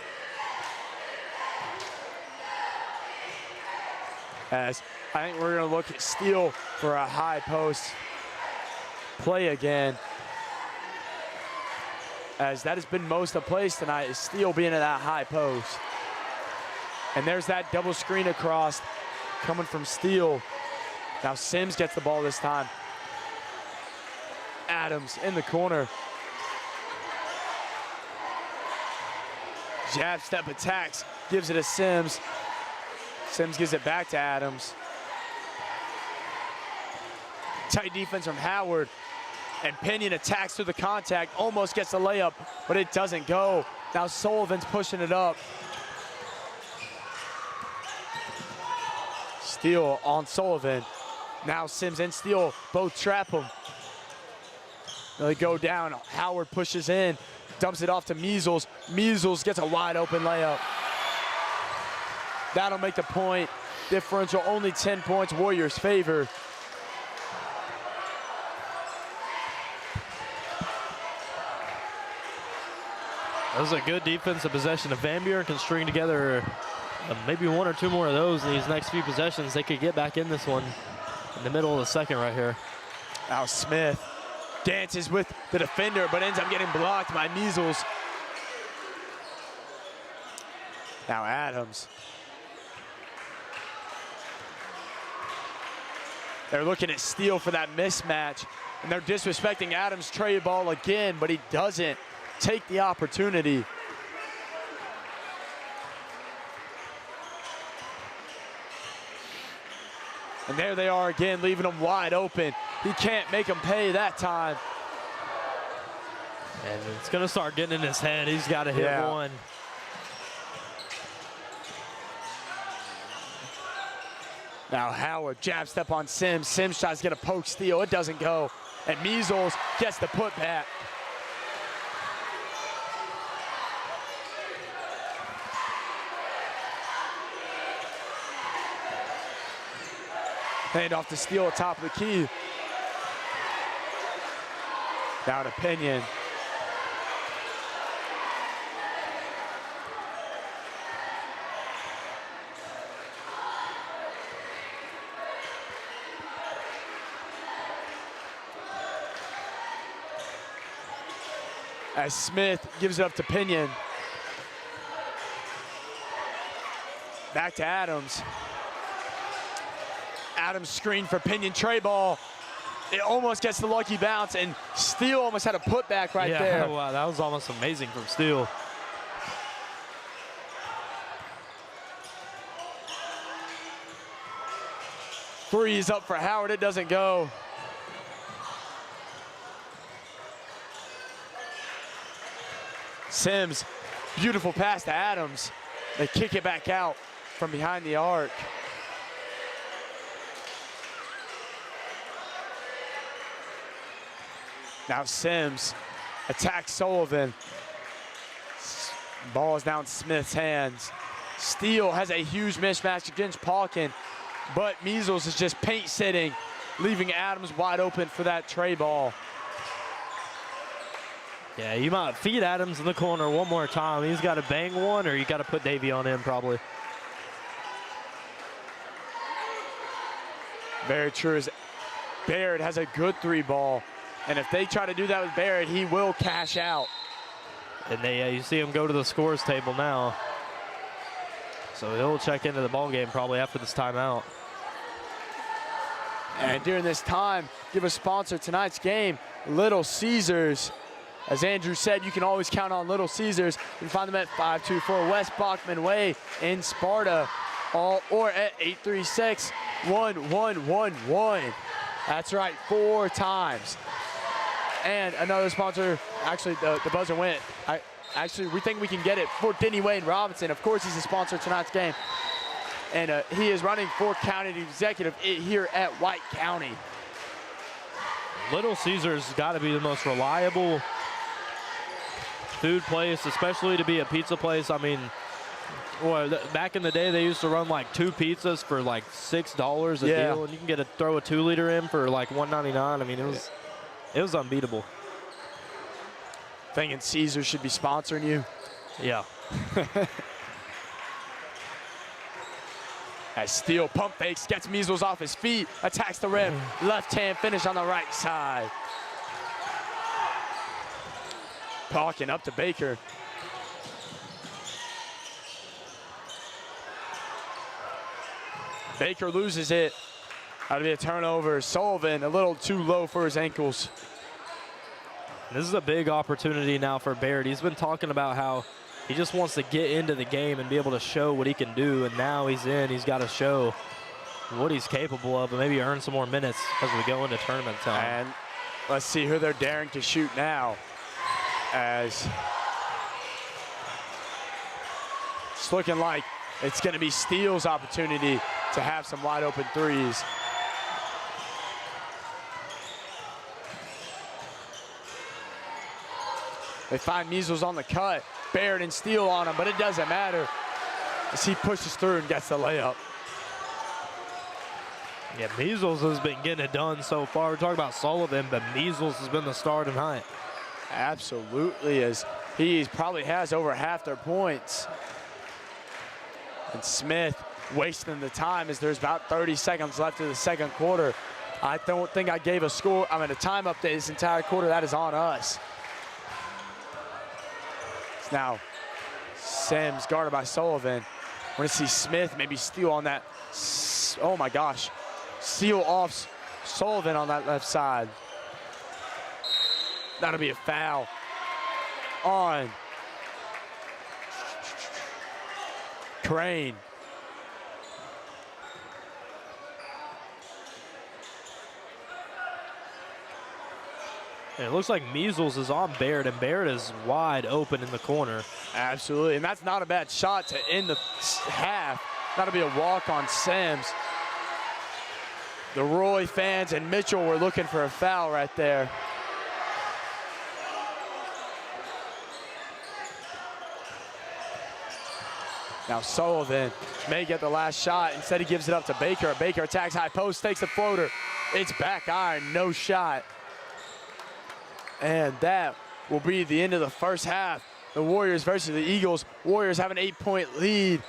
As I think we're gonna look at Steele for a high post play again. As that has been most of the plays tonight, is Steele being at that high post. And there's that double screen across coming from Steele. Now Sims gets the ball this time. Adams in the corner. Jab step attacks, gives it to Sims. Sims gives it back to Adams. Tight defense from Howard. And Pinion attacks through the contact, almost gets the layup, but it doesn't go. Now Sullivan's pushing it up. Steele on Sullivan. Now Sims and Steele both trap him. They go down. Howard pushes in, dumps it off to Measles. Measles gets a wide open layup. That'll make the point differential only 10 points, Warriors favor. That was a good defensive possession. If Van Buren can string together maybe one or two more of those in these next few possessions, they could get back in this one in the middle of the second right here. Now Smith dances with the defender, but ends up getting blocked by Measles. Now Adams. They're looking at Steele for that mismatch, and they're disrespecting Adams' trade ball again, but he doesn't take the opportunity. And there they are again, leaving him wide open. He can't make him pay that time. And it's gonna start getting in his head. He's gotta hit one. Now Howard, jab step on Sims. Sims tries to get a poke steal, it doesn't go. And Measles gets the putback. Hand off to Steele at top of the key. Now to Pinion. As Smith gives it up to Pinion. Back to Adams. Adams screen for Pinion, tray ball. It almost gets the lucky bounce, and Steele almost had a putback right there. Wow, that was almost amazing from Steele. Three is up for Howard, it doesn't go. Sims, beautiful pass to Adams. They kick it back out from behind the arc. Now Sims attacks Sullivan. Ball is now in Smith's hands. Steele has a huge mismatch against Palkin, but Measles is just paint sitting, leaving Adams wide open for that tray ball. Yeah, you might feed Adams in the corner one more time. He's got to bang one, or you got to put Davey on him probably. Very true. As Barrett has a good three ball, and if they try to do that with Barrett, he will cash out. And you see him go to the scores table now. So he'll check into the ball game probably after this timeout. And during this time, give a sponsor tonight's game, Little Caesars. As Andrew said, you can always count on Little Caesars. You can find them at 524 West Bachman Way in Sparta, or at 836-1111. That's right, 4 times. And another sponsor, actually the buzzer went. Actually, we think we can get it for Denny Wayne Robinson. Of course, he's a sponsor of tonight's game. And he is running for county executive here at White County. Little Caesars got to be the most reliable food place, especially to be a pizza place. I mean, well, back in the day, they used to run like 2 pizzas for like $6 a deal, and you can get throw a 2-liter in for like $1.99. I mean, it was unbeatable. Thinking Caesar should be sponsoring you. Yeah. As Steele pump fakes, gets Measles off his feet, attacks the rim, left hand finish on the right side. Palking up to Baker. Baker loses it. That'll be a turnover. Sullivan a little too low for his ankles. This is a big opportunity now for Baird. He's been talking about how he just wants to get into the game and be able to show what he can do, and now he's in. He's got to show what he's capable of and maybe earn some more minutes as we go into tournament time. And let's see who they're daring to shoot now, as it's looking like it's going to be Steele's opportunity to have some wide open threes. They find Measles on the cut. Baird and Steele on him, but it doesn't matter as he pushes through and gets the layup. Yeah, Measles has been getting it done so far. We're talking about Sullivan, but Measles has been the star tonight. Absolutely, as he probably has over half their points. And Smith wasting the time as there's about 30 seconds left in the second quarter. I don't think I gave a score, a time update this entire quarter. That is on us. It's now Sims guarded by Sullivan. We're gonna see Smith maybe steal on that. Oh my gosh. Steal off Sullivan on that left side. That'll be a foul on Crane. And it looks like Measles is on Baird, and Baird is wide open in the corner. Absolutely, and that's not a bad shot to end the half. That'll be a walk on Sims. The Roy fans and Mitchell were looking for a foul right there. Now Sullivan may get the last shot. Instead, he gives it up to Baker. Baker attacks high post, takes the floater. It's back iron, no shot. And that will be the end of the first half. The Warriors versus the Eagles. Warriors have an 8-point lead.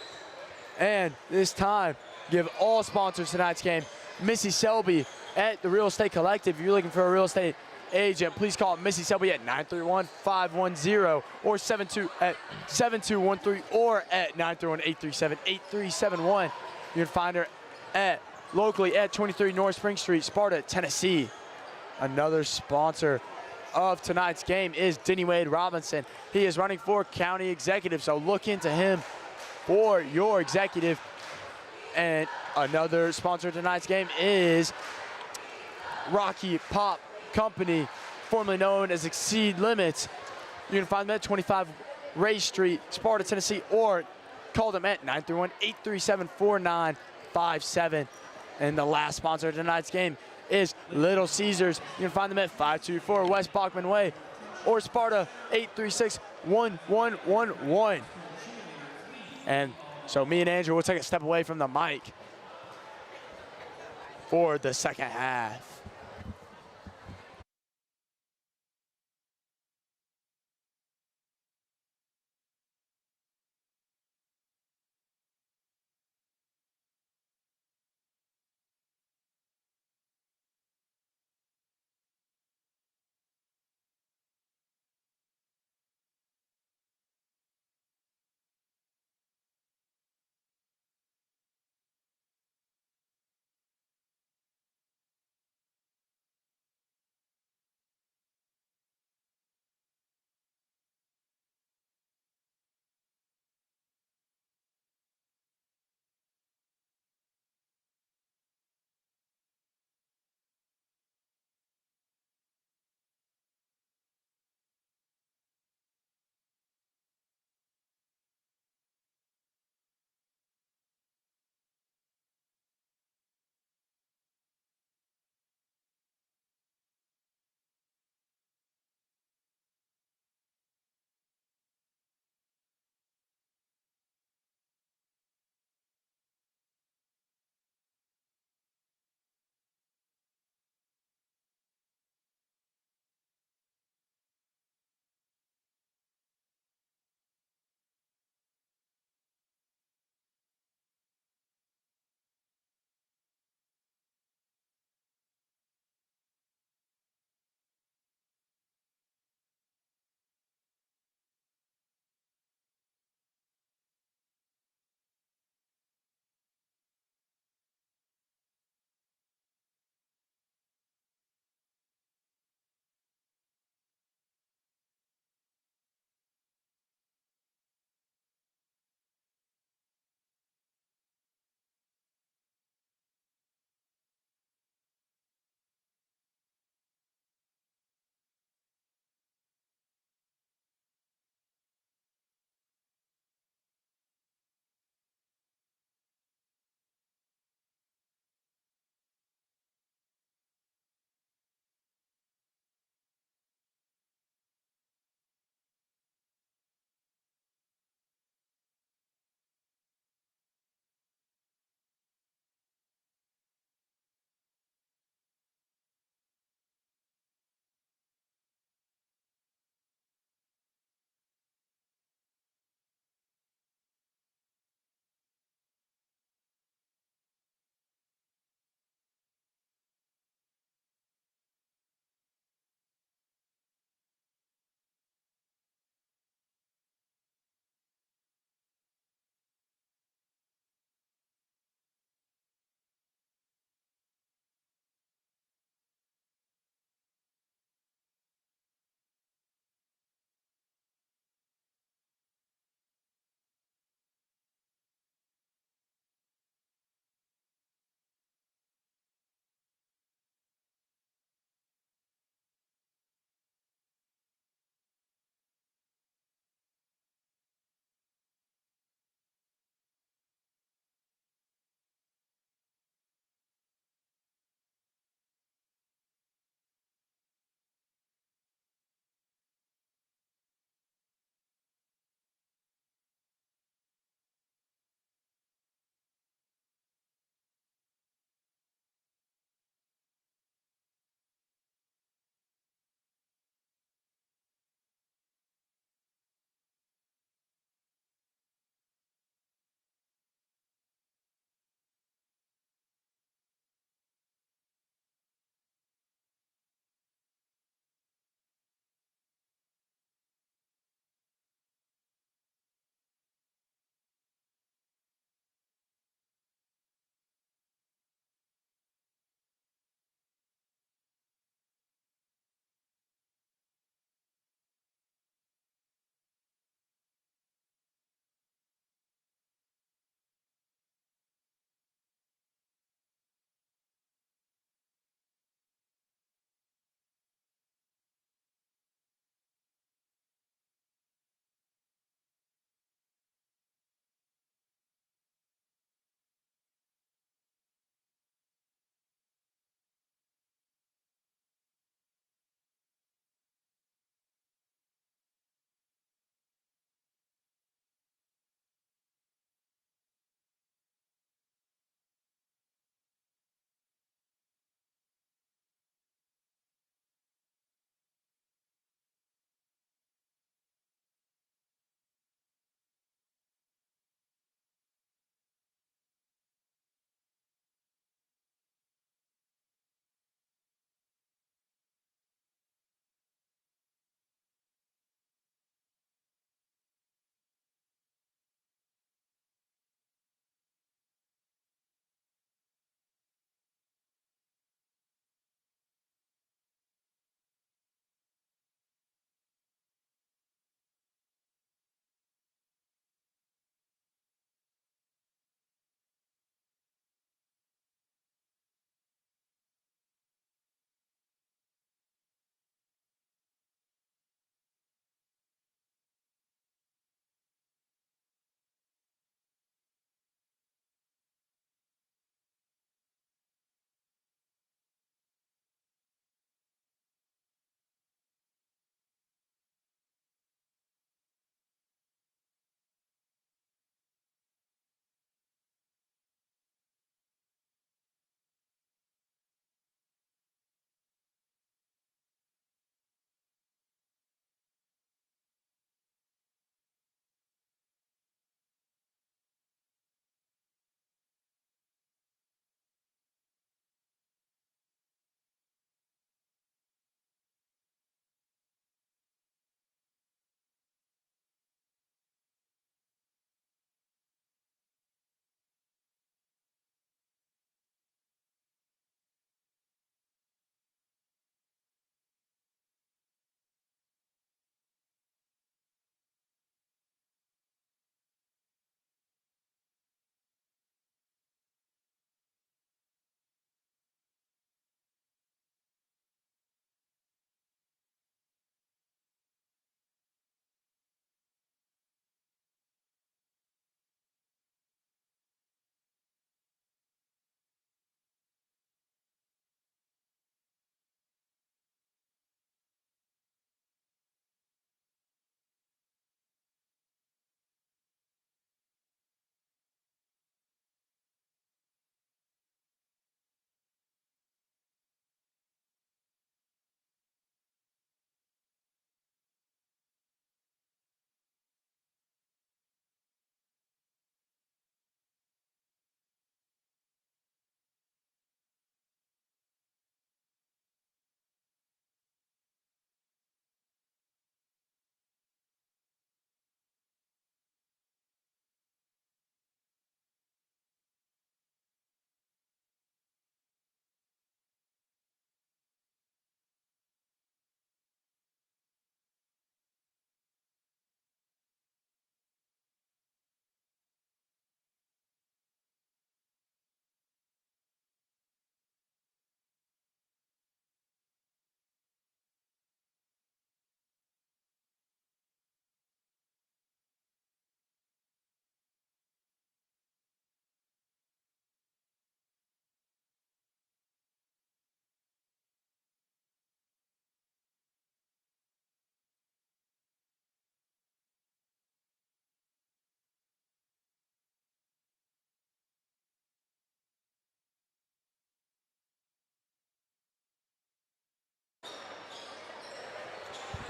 And this time, give all sponsors tonight's game. Missy Selby at the Real Estate Collective. If you're looking for a real estate agent, please call Missy Selby at 931-510 or 7213 or at 931-837-8371. You can find her locally at 23 North Spring Street, Sparta, Tennessee. Another sponsor of tonight's game is Denny Wade Robinson. He is running for county executive, so look into him for your executive. And another sponsor of tonight's game is Rocky Pop Company, formerly known as Exceed Limits. You can find them at 25 Ray Street, Sparta, Tennessee, or call them at 931-837-4957. And the last sponsor of tonight's game is Little Caesars. You can find them at 524 West Bachman Way or Sparta 836-1111. And so me and Andrew will take a step away from the mic for the second half.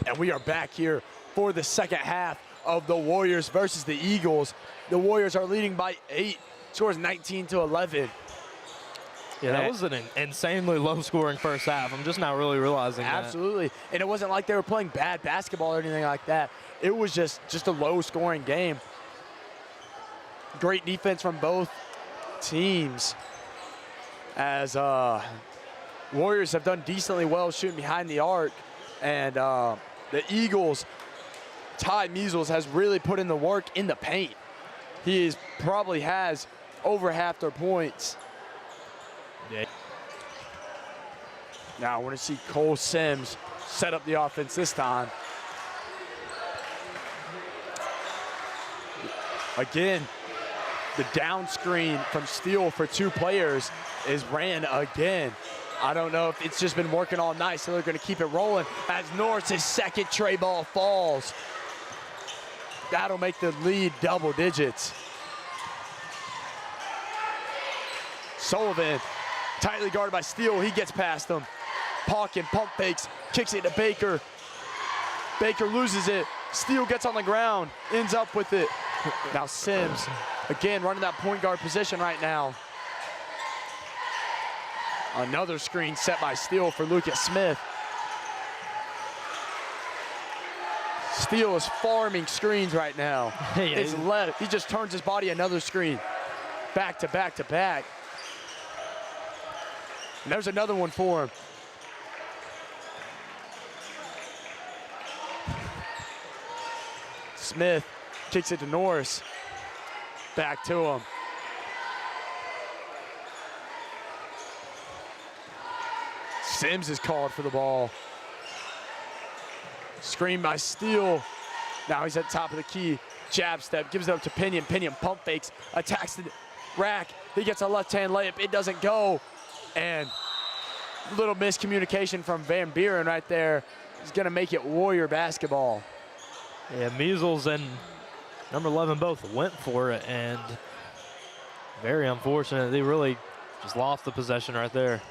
And we are back here for the second half of the Warriors versus the Eagles. The Warriors are leading by 8, scores 19-11. Yeah, that was an insanely low-scoring first half. I'm just not really realizing that. Absolutely. And it wasn't like they were playing bad basketball or anything like that. It was just a low-scoring game. Great defense from both teams, as Warriors have done decently well shooting behind the arc. And the Eagles, Ty Measles has really put in the work in the paint. He probably has over half their points. Yeah. Now I want to see Cole Sims set up the offense this time. Again, the down screen from Steele for 2 players is ran again. I don't know if it's just been working all night, so they're going to keep it rolling as Norris's second tray ball falls. That'll make the lead double digits. Sullivan, tightly guarded by Steele. He gets past him. Pawkin pump fakes, kicks it to Baker. Baker loses it. Steele gets on the ground, ends up with it. Now Sims, again, running that point guard position right now. Another screen set by Steele for Lucas Smith. Steele is farming screens right now. It's left. He just turns his body another screen. Back to back to back. And there's another one for him. Smith kicks it to Norris. Back to him. Sims is called for the ball. Screen by Steele. Now he's at the top of the key. Jab step, gives it up to Pinion. Pinion pump fakes, attacks the rack. He gets a left-hand layup. It doesn't go. And a little miscommunication from Van Buren right there is going to make it Warrior basketball. Yeah, Measles and number 11 both went for it, and very unfortunate. They really just lost the possession right there.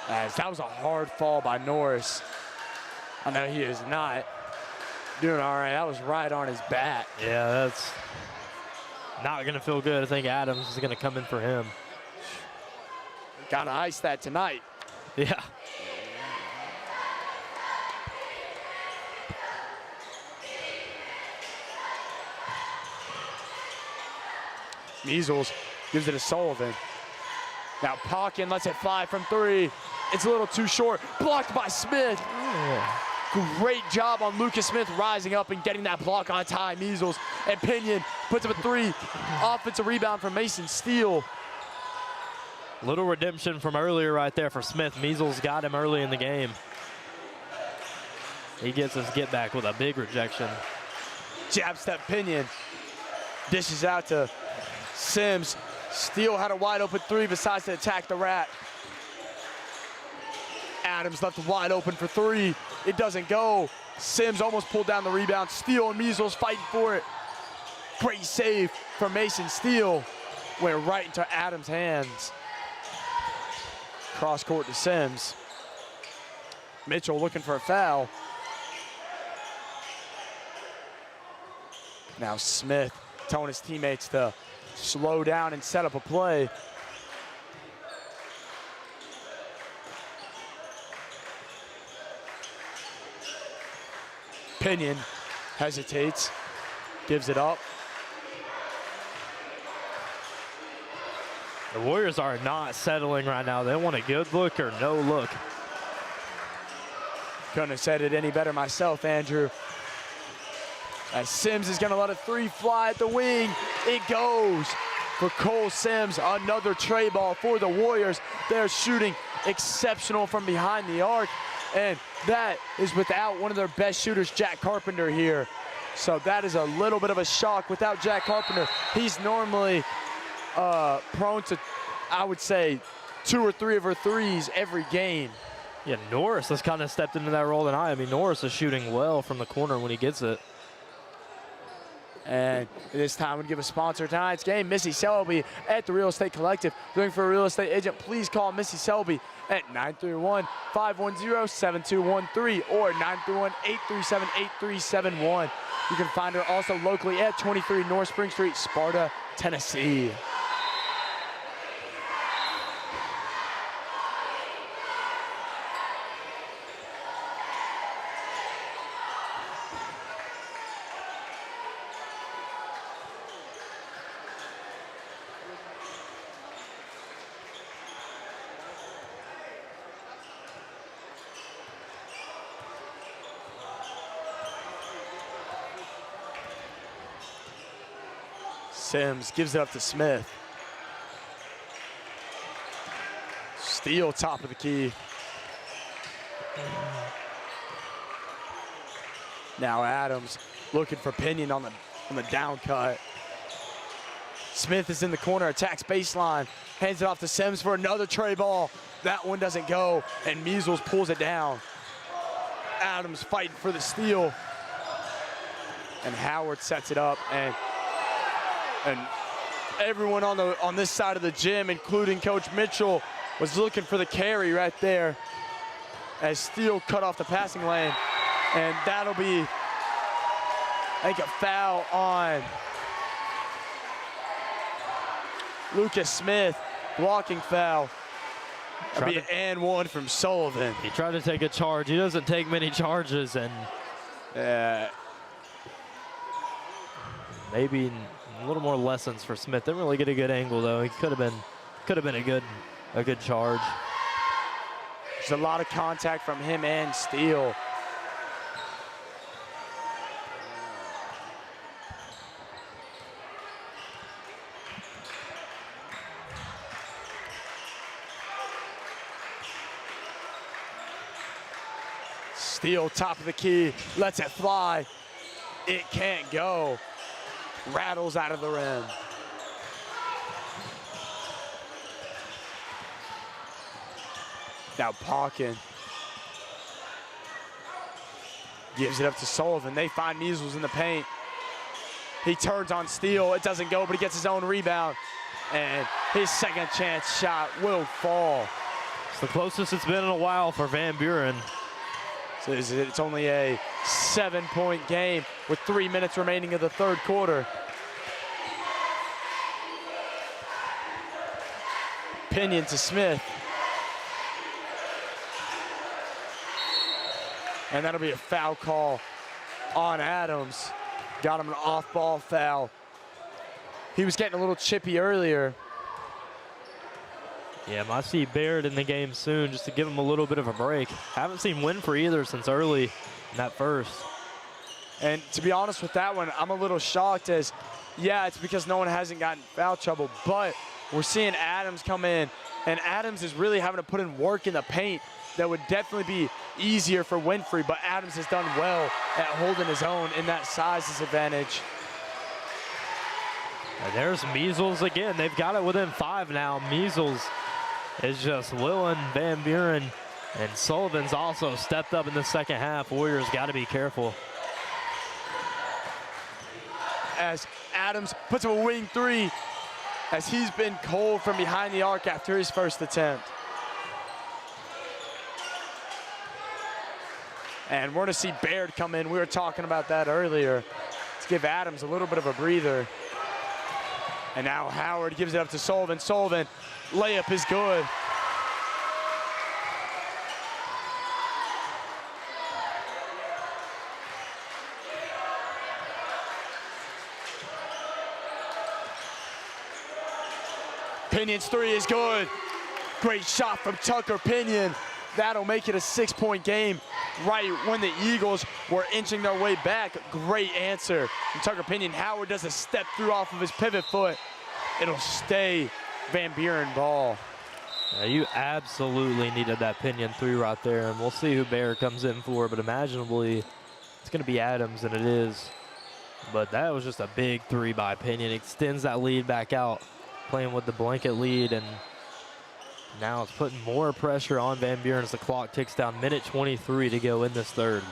As that was a hard fall by Norris. I know he is not doing all right. That was right on his back. Yeah, that's not going to feel good. I think Adams is going to come in for him. Got to ice that tonight. Yeah. Measles gives it to Sullivan. Now Pawkin lets it fly from 3. It's a little too short. Blocked by Smith. Oh. Great job on Lucas Smith rising up and getting that block on Ty Measles. And Pinion puts up a 3. Offensive rebound from Mason Steele. Little redemption from earlier right there for Smith. Measles got him early in the game. He gets his get back with a big rejection. Jab step Pinion. Dishes out to Sims. Steele had a wide open 3, besides to attack the rack. Adams left wide open for 3. It doesn't go. Sims almost pulled down the rebound. Steele and Measles fighting for it. Great save from Mason Steele. Went right into Adams' hands. Cross court to Sims. Mitchell looking for a foul. Now Smith telling his teammates to slow down and set up a play. Pinion hesitates, gives it up. The Warriors are not settling right now. They want a good look or no look. Couldn't have said it any better myself, Andrew. As Sims is gonna let a 3 fly at the wing. It goes for Cole Sims. Another tray ball for the Warriors. They're shooting exceptional from behind the arc. And that is without one of their best shooters, Jack Carpenter, here. So that is a little bit of a shock without Jack Carpenter. He's normally prone to, I would say, 2 or 3 of her threes every game. Yeah, Norris has kind of stepped into that role tonight. I mean, Norris is shooting well from the corner when he gets it. And this time, we'd give a sponsor of tonight's game, Missy Selby at the Real Estate Collective. Looking for a real estate agent, please call Missy Selby at 931-510-7213 or 931-837-8371. You can find her also locally at 23 North Spring Street, Sparta, Tennessee. Sims gives it up to Smith. Steele, top of the key. Now Adams looking for Pinion on the down cut. Smith is in the corner, attacks baseline, hands it off to Sims for another tray ball. That one doesn't go, and Measles pulls it down. Adams fighting for the steal. And Howard sets it up, and everyone on this side of the gym, including Coach Mitchell, was looking for the carry right there as Steele cut off the passing lane. And that'll be, I think, a foul on Lucas Smith, blocking foul. That'll be an and one from Sullivan. He tried to take a charge. He doesn't take many charges, and maybe a little more lessons for Smith. Didn't really get a good angle though. He could have been a good charge. There's a lot of contact from him and Steele. Steele, top of the key, lets it fly. It can't go. Rattles out of the rim. Now Pawkin gives it up to Sullivan. They find Measles in the paint. He turns on Steele. It doesn't go, but he gets his own rebound. And his second chance shot will fall. It's the closest it's been in a while for Van Buren. So it's only a 7-point game with 3 minutes remaining of the third quarter. Pinion to Smith. And that'll be a foul call on Adams. Got him an off-ball foul. He was getting a little chippy earlier. Yeah, might see Baird in the game soon just to give him a little bit of a break. Haven't seen Winfrey either since early in that first. And to be honest with that one, I'm a little shocked as, yeah, it's because no one hasn't gotten foul trouble, but we're seeing Adams come in, and Adams is really having to put in work in the paint that would definitely be easier for Winfrey, but Adams has done well at holding his own in that size disadvantage. And there's Measles again. They've got it within 5 now. Measles is just willing Van Buren, and Sullivan's also stepped up in the second half. Warriors got to be careful. As Adams puts up a winning three, as he's been cold from behind the arc after his first attempt. And we're gonna see Baird come in. We were talking about that earlier. Let's give Adams a little bit of a breather. And now Howard gives it up to Sullivan. Sullivan, layup is good. Pinion's three is good. Great shot from Tucker Pinion. That'll make it a 6-point game right when the Eagles were inching their way back. Great answer from Tucker Pinion. Howard does a step through off of his pivot foot. It'll stay Van Buren ball. You absolutely needed that Pinion three right there, and we'll see who Baird comes in for, but imaginably it's going to be Adams, and it is. But that was just a big three by Pinion. Extends that lead back out, playing with the blanket lead, and now it's putting more pressure on Van Buren as the clock ticks down. Minute 23 to go in this third.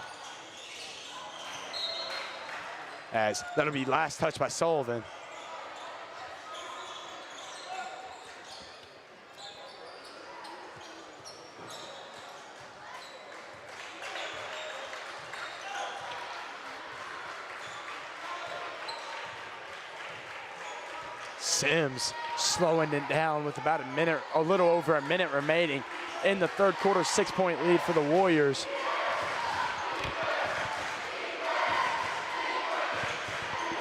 as that'll be last touch by Sullivan. Sims slowing it down with about a little over a minute remaining in the third quarter. 6-point lead for the Warriors.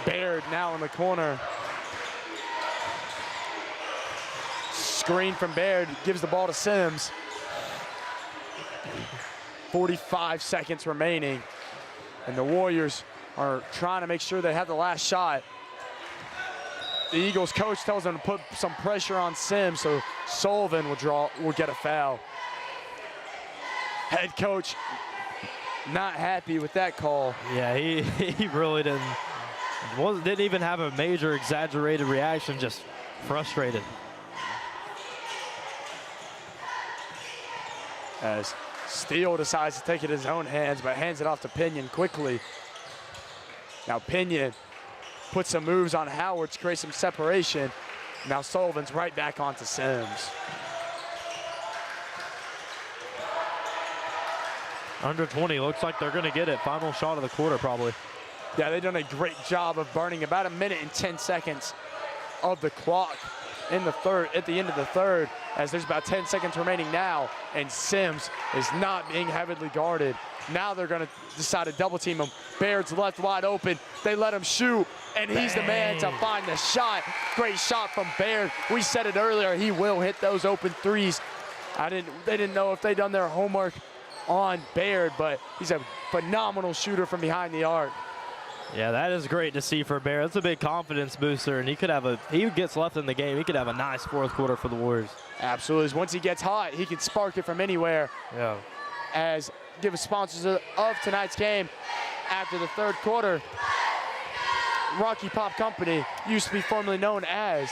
Baird now in the corner. Screen from Baird, gives the ball to Sims. 45 seconds remaining. And the Warriors are trying to make sure they have the last shot. The Eagles coach tells them to put some pressure on Sims, so Sullivan will get a foul. Head coach not happy with that call. Yeah, he really didn't even have a major exaggerated reaction, just frustrated. As Steele decides to take it in his own hands, but hands it off to Pinion quickly. Now Pinion puts some moves on Howard to create some separation. Now Sullivan's right back onto Sims. Under 20, looks like they're gonna get it. Final shot of the quarter, probably. Yeah, they've done a great job of burning about 1 minute and 10 seconds of the clock in the third, at the end of the third, as there's about 10 seconds remaining now, and Sims is not being heavily guarded. Now they're gonna decide to double team him. Baird's left wide open. They let him shoot, and he's the man to find the shot. Great shot from Baird. We said it earlier, he will hit those open threes. They didn't know if they'd done their homework on Baird, but he's a phenomenal shooter from behind the arc. Yeah, that is great to see for Baird. That's a big confidence booster, and he gets left in the game, he could have a nice fourth quarter for the Warriors. Absolutely. Once he gets hot, he can spark it from anywhere. Yeah. As give sponsors of tonight's game after the third quarter, Rocky Pop Company used to be formerly known as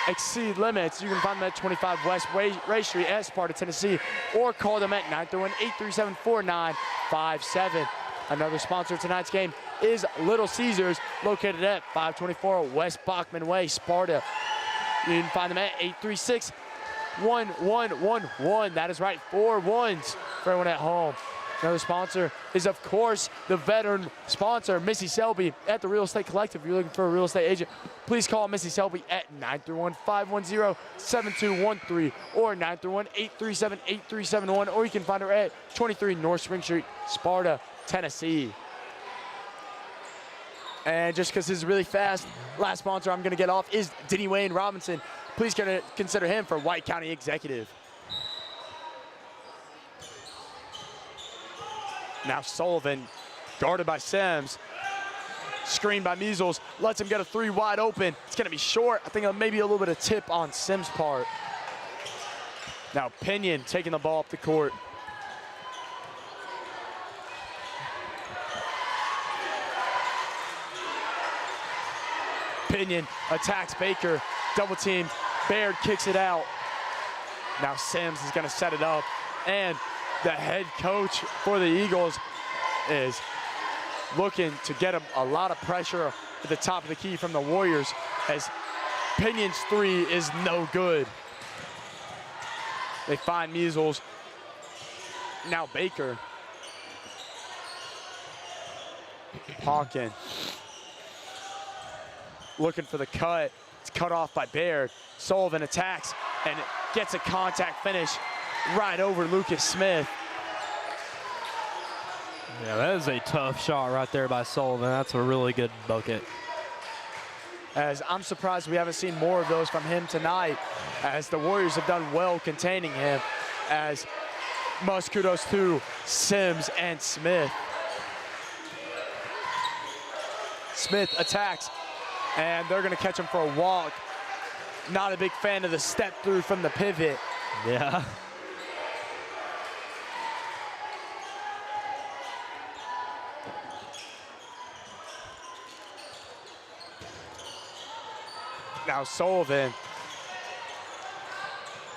Exceed Limits. You can find them at 25 West Ray Street as part of Tennessee, or call them at 931-837-4957. Another sponsor of tonight's game is Little Caesars, located at 524 West Bachman Way, Sparta. You can find them at 836-1111. That is right, 4 ones for everyone at home. Another sponsor is, of course, the veteran sponsor, Missy Selby at the Real Estate Collective. If you're looking for a real estate agent, please call Missy Selby at 931-510-7213 or 931-837-8371, or you can find her at 23 North Spring Street, Sparta, Tennessee. And just because this is really fast, last sponsor I'm going to get off is Denny Wayne Robinson. Please consider him for White County Executive. Now Sullivan, guarded by Sims, screened by Measles, lets him get a three wide open. It's gonna be short. I think maybe a little bit of tip on Sims' part. Now Pinion taking the ball up the court. Pinion attacks Baker, double teamed. Baird kicks it out. Now Sims is gonna set it up, and the head coach for the Eagles is looking to get a lot of pressure at the top of the key from the Warriors, as Pinion's three is no good. They find Measles. Now Baker. Hawkin looking for the cut. It's cut off by Baird. Sullivan attacks and gets a contact finish right over Lucas Smith. Yeah, that is a tough shot right there by Sullivan. That's a really good bucket. As I'm surprised we haven't seen more of those from him tonight, as the Warriors have done well containing him, as much kudos to Sims and Smith. Smith attacks, and they're gonna catch him for a walk. Not a big fan of the step through from the pivot. Yeah. Now Sullivan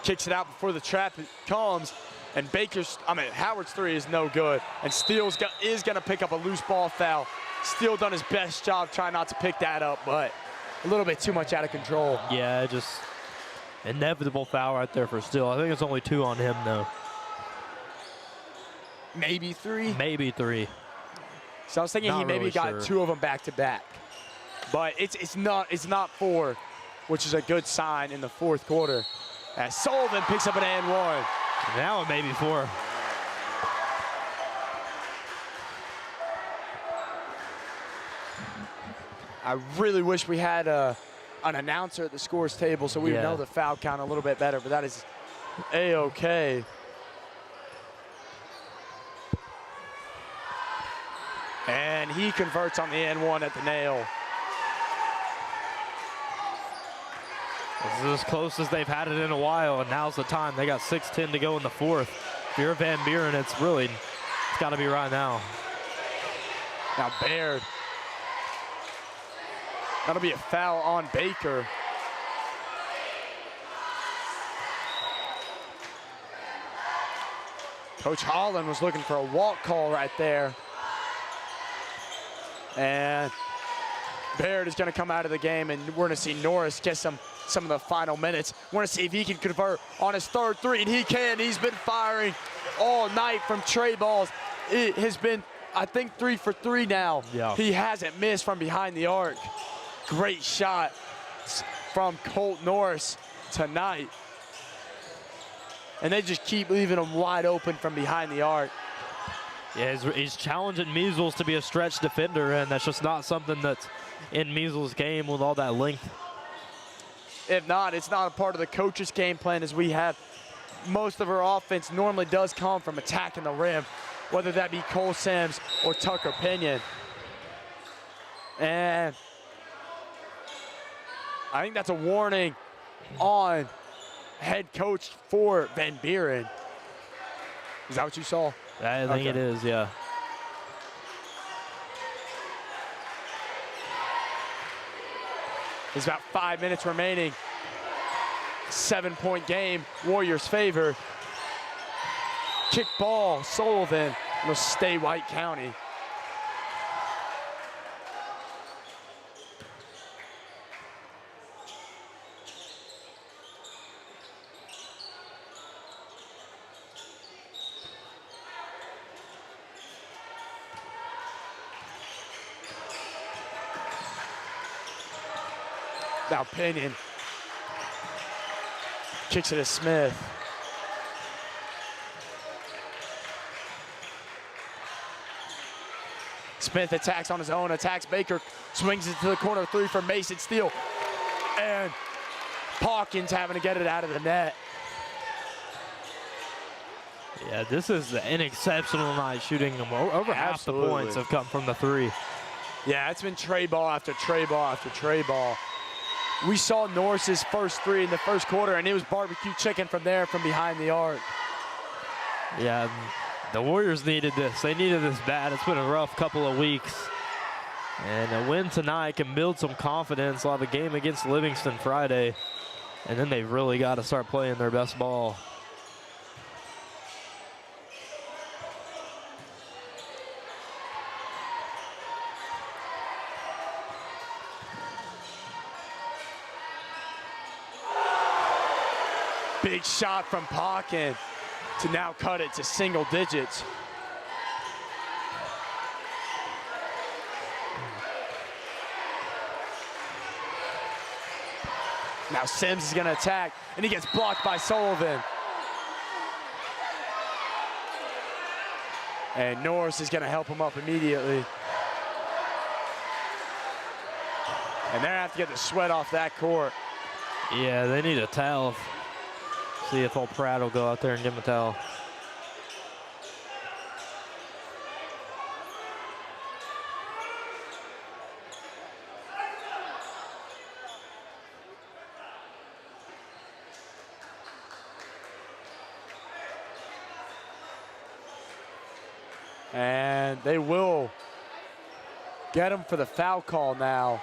kicks it out before the trap comes, And Howard's three is no good. And Steele's is going to pick up a loose ball foul. Steele done his best job trying not to pick that up, but a little bit too much out of control. Yeah, just inevitable foul right there for Steele. I think it's only 2 on him, though. Maybe 3? Maybe 3. So I was thinking Not he maybe really got sure. 2 of them back to back. But it's not 4, which is a good sign in the fourth quarter. As Sullivan picks up an and 1. Now it may be 4. I really wish we had an announcer at the scores table so we would know the foul count a little bit better, but that is A-okay. And he converts on the N1 at the nail. This is as close as they've had it in a while, and now's the time. They got 6:10 to go in the fourth. If you're Van Buren, it's got to be right now. Now Baird. That'll be a foul on Baker. Coach Holland was looking for a walk call right there. And Baird is going to come out of the game, and we're going to see Norris get some of the final minutes. We're going to see if he can convert on his third three, and he can. He's been firing all night from tray balls. It has been, I think, 3 for 3 now. Yeah. He hasn't missed from behind the arc. Great shot from Colt Norris tonight. And they just keep leaving him wide open from behind the arc. Yeah, he's challenging Measles to be a stretch defender, and that's just not something that's in Measles' game with all that length. If not, it's not a part of the coach's game plan, as we have most of our offense normally does come from attacking the rim, whether that be Cole Sims or Tucker Pinion. And I think that's a warning on head coach for Van Buren. Is that what you saw? I think it is, yeah. There's about 5 minutes remaining. 7-point game, Warriors favor. Kick ball, Sullivan, will stay White County. Now Pinion kicks it to Smith. Smith attacks on his own, attacks Baker, swings it to the corner three for Mason Steele. And Hawkins having to get it out of the net. Yeah, this is an exceptional night shooting them. Over half the points have come from the three. Yeah, it's been tray ball after tray ball after tray ball. We saw Norris's first three in the first quarter, and it was barbecue chicken from there, from behind the arc. Yeah, the Warriors needed this. They needed this bad. It's been a rough couple of weeks. And a win tonight can build some confidence. They'll have a game against Livingston Friday. And then they've really got to start playing their best ball. Big shot from Pocket to now cut it to single digits. Now Sims is gonna attack, and he gets blocked by Sullivan. And Norris is gonna help him up immediately. And they're gonna have to get the sweat off that court. Yeah, they need a towel. See if old Pratt will go out there and give him a towel. And they will get him for the foul call now.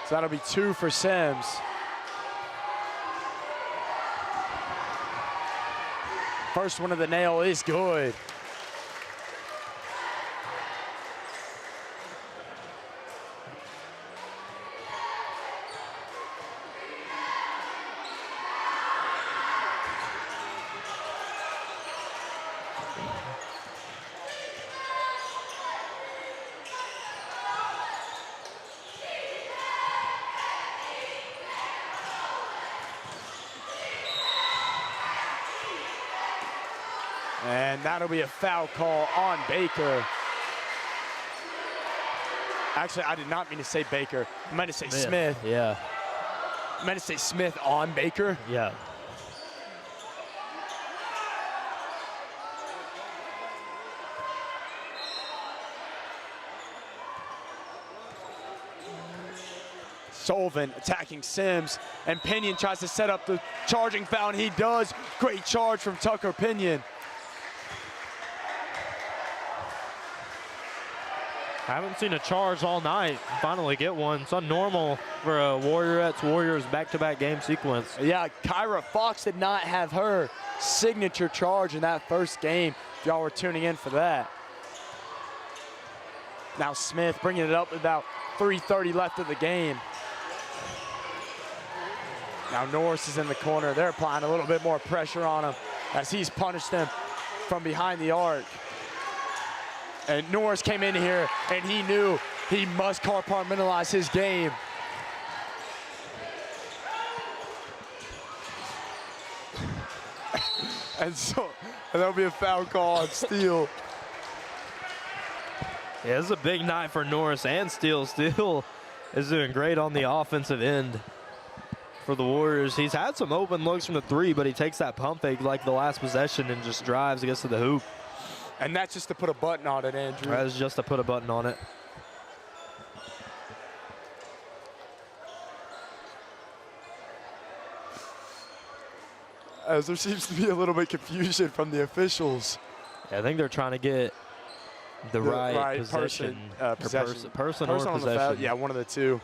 So that'll be 2 for Sims. First one of the nail is good. And that'll be a foul call on Baker. Actually, I did not mean to say Baker. I meant to say Smith. Yeah. I meant to say Smith on Baker. Yeah. Sullivan attacking Sims, and Pinion tries to set up the charging foul, and he does. Great charge from Tucker Pinion. I haven't seen a charge all night. Finally get one. It's unnormal for a Warriors back-to-back game sequence. Yeah, Kyra Fox did not have her signature charge in that first game, if y'all were tuning in for that. Now Smith bringing it up with about 3:30 left of the game. Now Norris is in the corner. They're applying a little bit more pressure on him as he's punished them from behind the arc. And Norris came in here and he knew he must compartmentalize his game. and that'll be a foul call on Steele. Yeah, this is a big night for Norris and Steele. Steele is doing great on the offensive end for the Warriors. He's had some open looks from the three, but he takes that pump fake like the last possession and just drives against the hoop. And that's just to put a button on it, Andrew. That's just to put a button on it. As there seems to be a little bit confusion from the officials. Yeah, I think they're trying to get the right possession. Person or on possession. The foul. Yeah, one of the two.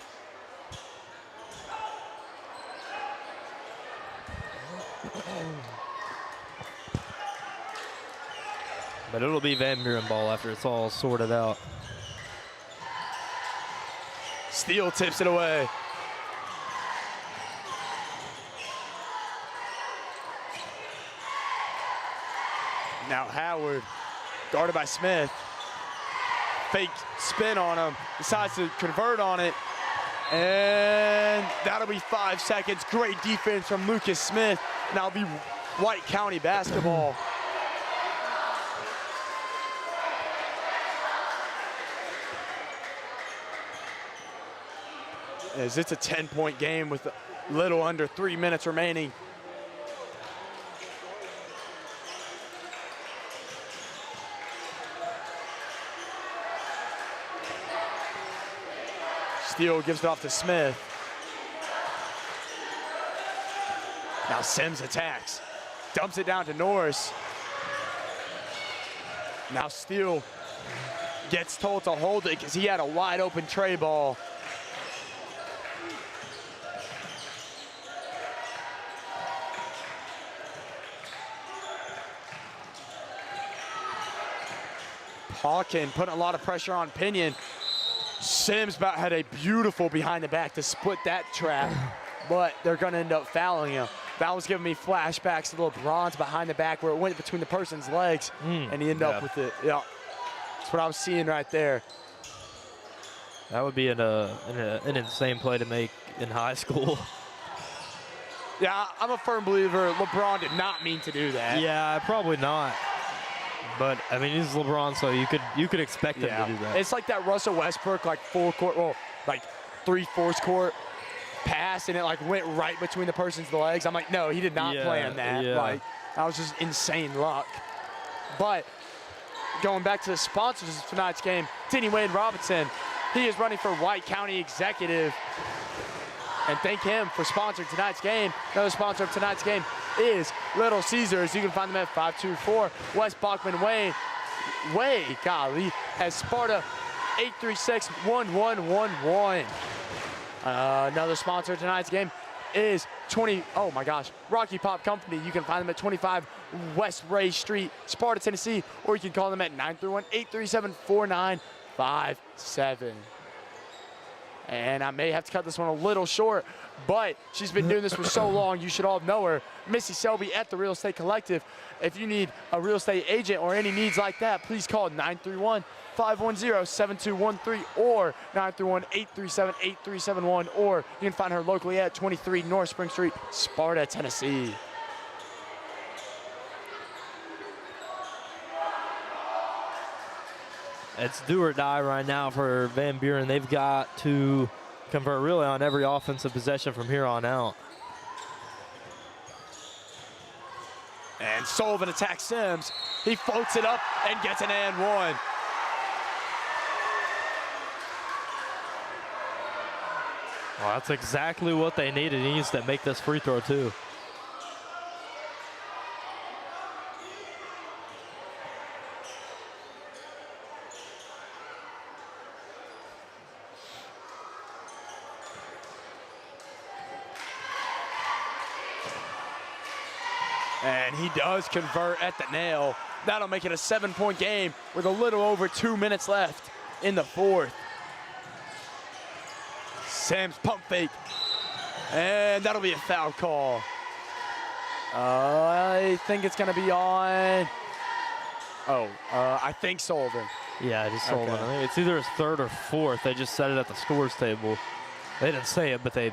But it'll be Van Buren ball after it's all sorted out. Steele tips it away. Now Howard, guarded by Smith. Fake spin on him, decides to convert on it. And that'll be 5 seconds. Great defense from Lucas Smith. Now it'll be White County basketball. As it's a 10-point game with a little under 3 minutes remaining. Steele gives it off to Smith. Now Sims attacks. Dumps it down to Norris. Now Steele gets told to hold it because he had a wide open tray ball. Hawkin putting a lot of pressure on Pinion. Sims had a beautiful behind the back to split that trap, but they're going to end up fouling him. That was giving me flashbacks to LeBron's behind the back where it went between the person's legs, and he ended up with it. Yeah, that's what I was seeing right there. That would be an insane play to make in high school. Yeah, I'm a firm believer LeBron did not mean to do that. Yeah, probably not. But I mean, he's LeBron, so you could expect him to do that. It's like that Russell Westbrook like full court, well, like 3/4 court pass, and it like went right between the person's legs. I'm like, no, he did not plan that. Yeah. Like, that was just insane luck. But going back to the sponsors of tonight's game, Tinny Wade Robinson, he is running for White County Executive. And thank him for sponsoring tonight's game. Another sponsor of tonight's game is Little Caesars. You can find them at 524 West Bachman Way, golly, as Sparta 836-1111. Another sponsor of tonight's game, is oh my gosh, Rocky Pop Company. You can find them at 25 West Ray Street, Sparta, Tennessee, or you can call them at 931-837-4957. And I may have to cut this one a little short, but she's been doing this for so long, you should all know her. Missy Selby at the Real Estate Collective. If you need a real estate agent or any needs like that, please call 931-510-7213 or 931-837-8371, or you can find her locally at 23 North Spring Street, Sparta, Tennessee. It's do or die right now for Van Buren. They've got to convert really on every offensive possession from here on out. And Sullivan attacks Sims. He floats it up and gets an and one. Well, that's exactly what they needed. He needs to make this free throw too. And he does convert at the nail. That'll make it a 7-point game with a little over 2 minutes left in the fourth. Sims pump fake. And that'll be a foul call. I think it's gonna be on, I think Sullivan. Yeah, just Sullivan. Okay. I think it's either his third or fourth. They just said it at the scores table. They didn't say it, but they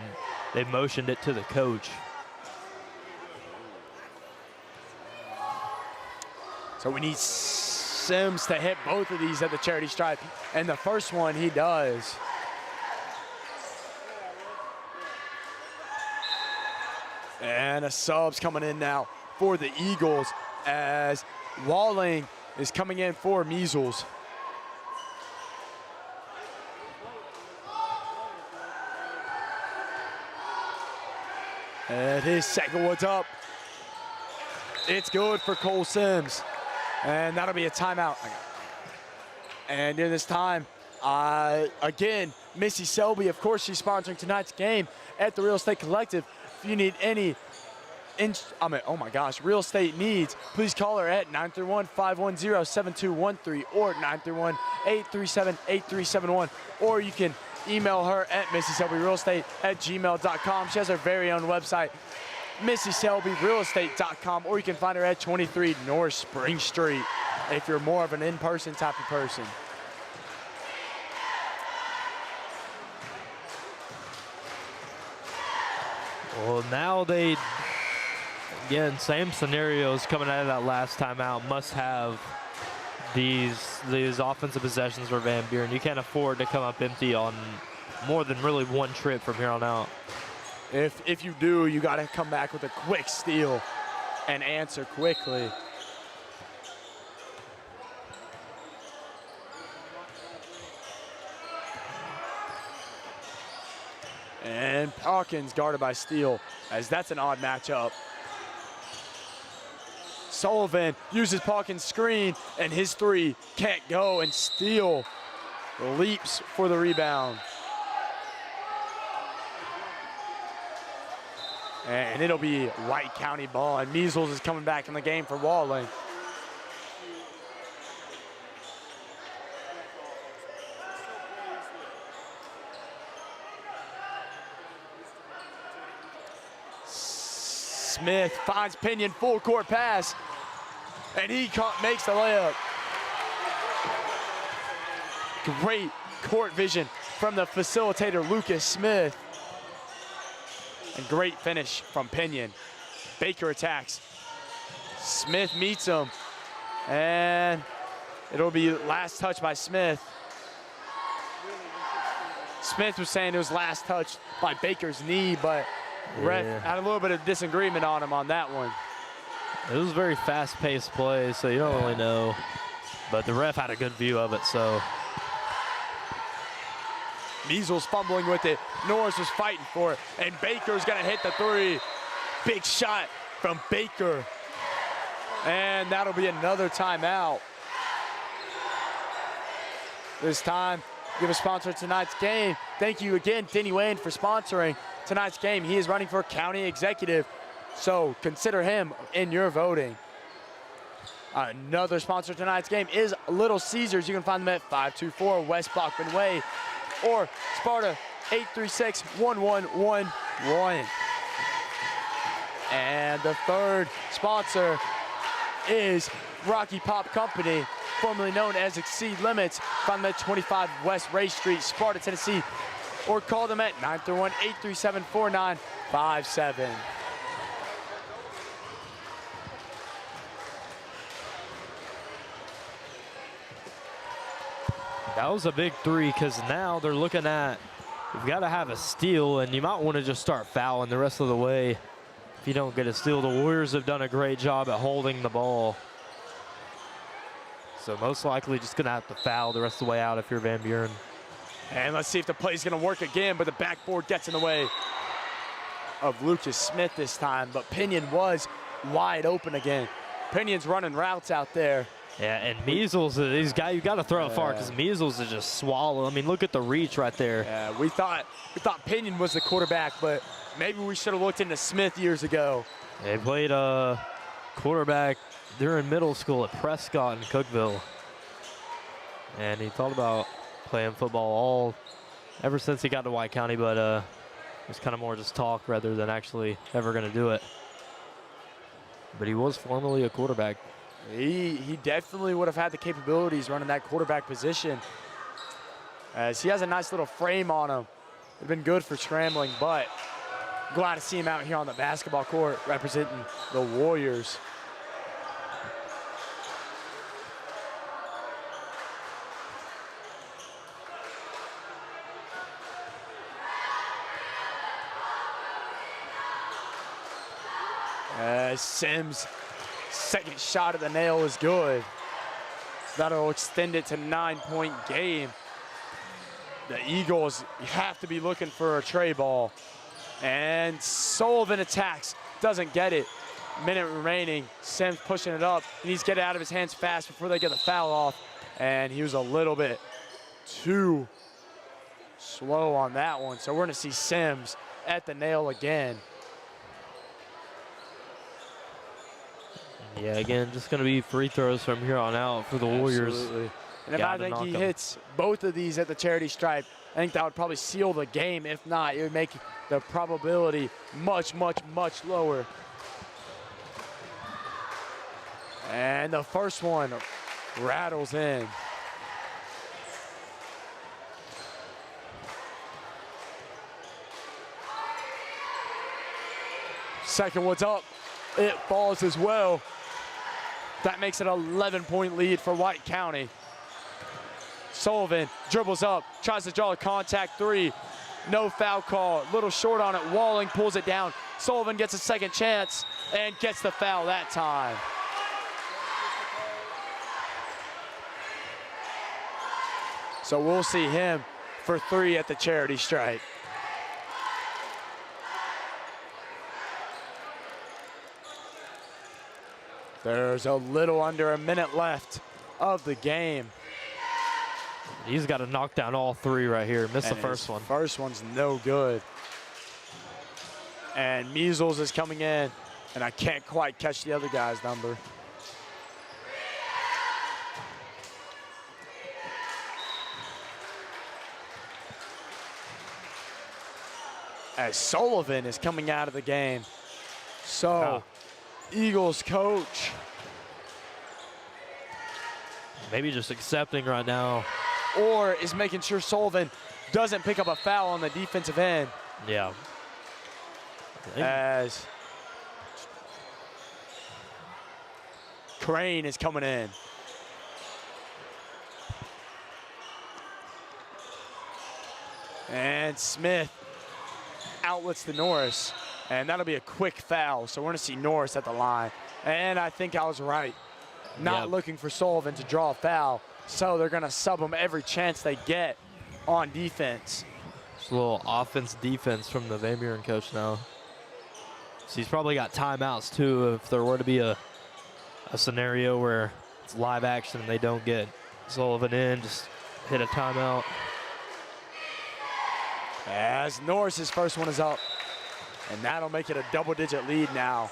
motioned it to the coach. So we need Sims to hit both of these at the charity stripe. And the first one he does. And a sub's coming in now for the Eagles as Walling is coming in for Measles. And his second one's up. It's good for Cole Sims. And that'll be a timeout. And in this time, again, Missy Selby, of course, she's sponsoring tonight's game at the Real Estate Collective. If you need any, oh my gosh, real estate needs, please call her at 931-510-7213 or 931-837-8371. Or you can email her at missyselbyrealestate@gmail.com. She has her very own website, MissySelbyRealestate.com, or you can find her at 23 North Spring Street if you're more of an in-person type of person. Well, now again, same scenarios coming out of that last timeout. Must have these offensive possessions for Van Buren. You can't afford to come up empty on more than really one trip from here on out. If you do, you got to come back with a quick steal and answer quickly. And Hawkins guarded by Steele, as that's an odd matchup. Sullivan uses Hawkins' screen, and his three can't go, and Steele leaps for the rebound. And it'll be White County ball, and Measles is coming back in the game for Walling. Smith finds Pinion, full court pass, and he makes the layup. Great court vision from the facilitator, Lucas Smith. And great finish from Pinion. Baker attacks. Smith meets him. And it'll be last touch by Smith. Smith was saying it was last touch by Baker's knee, but ref had a little bit of disagreement on him on that one. It was a very fast-paced play, so you don't really know. But the ref had a good view of it, so. Measles fumbling with it. Norris was fighting for it, and Baker's gonna hit the three. Big shot from Baker. And that'll be another timeout. This time, give a sponsor of tonight's game. Thank you again, Denny Wayne, for sponsoring tonight's game. He is running for county executive, so consider him in your voting. Another sponsor of tonight's game is Little Caesars. You can find them at 524 West Bachman Way or Sparta 836-1111. And the third sponsor is Rocky Pop Company, formerly known as Exceed Limits. Find them at 25 West Ray Street, Sparta, Tennessee, or call them at 931-837-4957. That was a big three, because now they're looking at, you've got to have a steal, and you might want to just start fouling the rest of the way if you don't get a steal. The Warriors have done a great job at holding the ball. So most likely just going to have to foul the rest of the way out if you're Van Buren. And let's see if the play's going to work again, but the backboard gets in the way of Lucas Smith this time. But Pinion was wide open again. Pinion's running routes out there. Yeah, and Measles, these guys, you got to throw it far, because Measles is just swallow. I mean, look at the reach right there. Yeah, we thought Pinion was the quarterback, but maybe we should have looked into Smith years ago. They played quarterback during middle school at Prescott in Cookeville. And he thought about playing football ever since he got to White County, but it was kind of more just talk rather than actually ever going to do it. But he was formerly a quarterback. He definitely would have had the capabilities running that quarterback position, as he has a nice little frame on him. It'd been good for scrambling, but glad to see him out here on the basketball court representing the Warriors. Sims' second shot at the nail is good. That'll extend it to 9-point game. The Eagles have to be looking for a tray ball. And Sullivan attacks, doesn't get it. Minute remaining, Sims pushing it up. He needs to get it out of his hands fast before they get the foul off. And he was a little bit too slow on that one. So we're gonna see Sims at the nail again. Yeah, again, just going to be free throws from here on out for the Warriors. Absolutely. And if I think he hits both of these at the charity stripe, I think that would probably seal the game. If not, it would make the probability much, much, much lower. And the first one rattles in. Second one's up. It falls as well. That makes it an 11-point lead for White County. Sullivan dribbles up, tries to draw a contact three. No foul call, little short on it. Walling pulls it down. Sullivan gets a second chance and gets the foul that time. So we'll see him for three at the charity stripe. There's a little under a minute left of the game. He's got to knock down all three right here. Missed the first one. First one's no good. And Measles is coming in, and I can't quite catch the other guy's number. As Sullivan is coming out of the game. So, Eagles coach. Maybe just accepting right now. Or is making sure Sullivan doesn't pick up a foul on the defensive end. Yeah. As Crane is coming in. And Smith outlets to Norris. And that'll be a quick foul. So we're gonna see Norris at the line. And I think I was right. Not looking for Sullivan to draw a foul. So they're gonna sub him every chance they get on defense. Just a little offense-defense from the Van Buren coach now. So he's probably got timeouts too if there were to be a scenario where it's live action and they don't get Sullivan in, just hit a timeout. As Norris's first one is up. And that'll make it a double-digit lead now.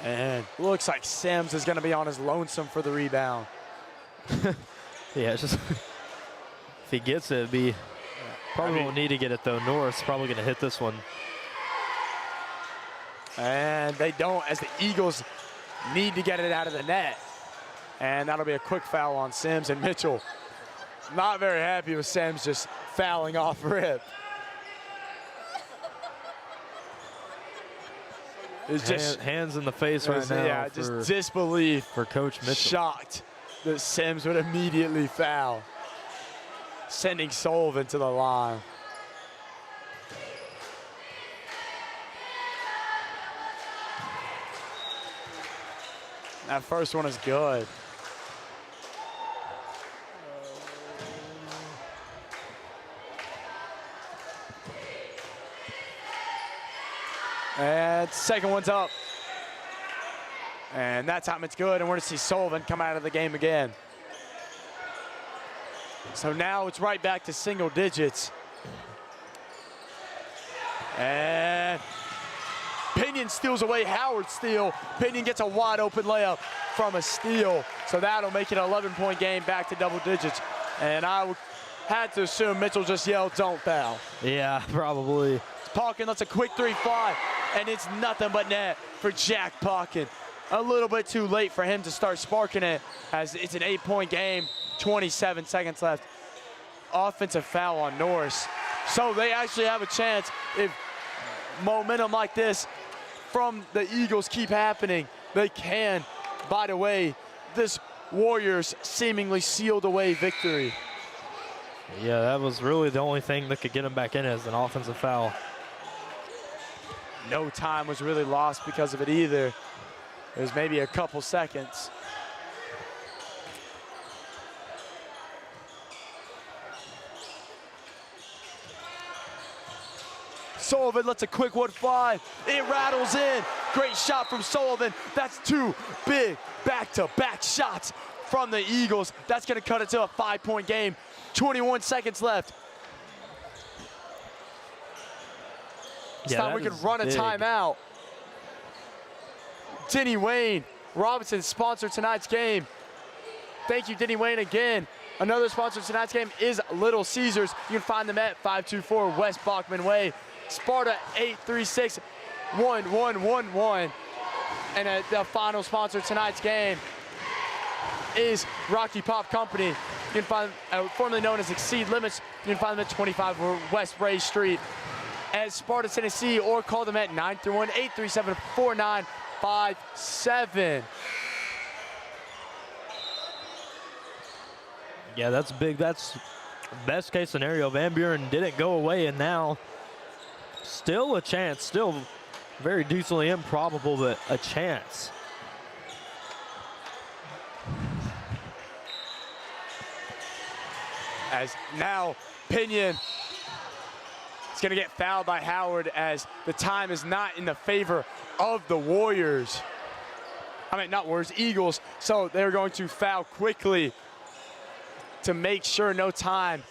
And looks like Sims is going to be on his lonesome for the rebound. Yeah, it's just if he gets it, it'd be probably won't need to get it though. Norris probably going to hit this one. And they don't, as the Eagles need to get it out of the net. And that'll be a quick foul on Sims, and Mitchell not very happy with Sims just fouling off rip. It's just hands in the face right now. Yeah, just disbelief for Coach Mitchell. Shocked that Sims would immediately foul, sending Sullivan to the line. That first one is good. And second one's up. And that time it's good, and we're going to see Sullivan come out of the game again. So now it's right back to single digits. And Pinion steals away Howard's steal. Pinion gets a wide open layup from a steal. So that'll make it an 11-point game, back to double digits. And I had to assume Mitchell just yelled, "Don't foul." Yeah, probably. Parkin lets a quick three fly, and it's nothing but net for Jack Parkin. A little bit too late for him to start sparking it, as it's an 8-point game, 27 seconds left. Offensive foul on Norris. So they actually have a chance if momentum like this from the Eagles keep happening. They can, by the way, this Warriors seemingly sealed away victory. Yeah, that was really the only thing that could get him back in as an offensive foul. No time was really lost because of it either. It was maybe a couple seconds. Sullivan lets a quick one fly. It rattles in. Great shot from Sullivan. That's two big back-to-back shots from the Eagles. That's going to cut it to a 5-point game. 21 seconds left. It's time we can run a timeout. Denny Wayne Robinson sponsored tonight's game. Thank you, Denny Wayne, again. Another sponsor of tonight's game is Little Caesars. You can find them at 524 West Bachman Way. Sparta 836-1111. And the final sponsor of tonight's game is Rocky Pop Company. You can find them, formerly known as Exceed Limits. You can find them at 25 West Ray Street at Sparta, Tennessee, or call them at 931-837-4957. Yeah, that's big. That's best case scenario. Van Buren didn't go away, and now still a chance. Still very decently improbable, but a chance. As now Pinion is going to get fouled by Howard, as the time is not in the favor of the Warriors. I mean, not Warriors, Eagles. So they're going to foul quickly to make sure no time.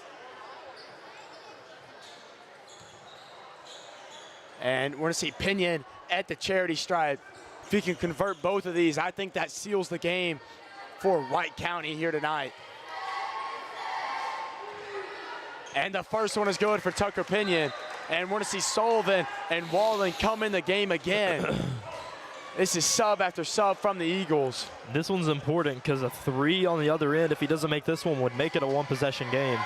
And we're going to see Pinion at the charity stripe. If he can convert both of these, I think that seals the game for White County here tonight. And the first one is good for Tucker Pinion. And we're going to see Sullivan and Walden come in the game again. This is sub after sub from the Eagles. This one's important because a three on the other end, if he doesn't make this one, would make it a one-possession game.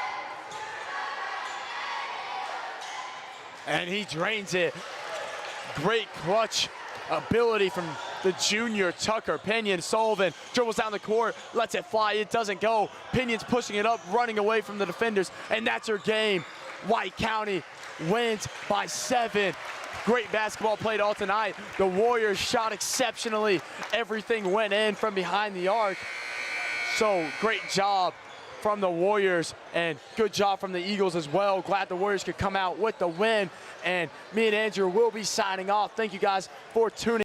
And he drains it. Great clutch ability from the junior Tucker Pinion. Sullivan dribbles down the court, lets it fly. It doesn't go. Pinion's pushing it up, running away from the defenders, and that's her game. White County wins by 7. Great basketball played all tonight. The Warriors shot exceptionally. Everything went in from behind the arc. So great job from the Warriors, and good job from the Eagles as well. Glad the Warriors could come out with the win. And me and Andrew will be signing off. Thank you guys for tuning in.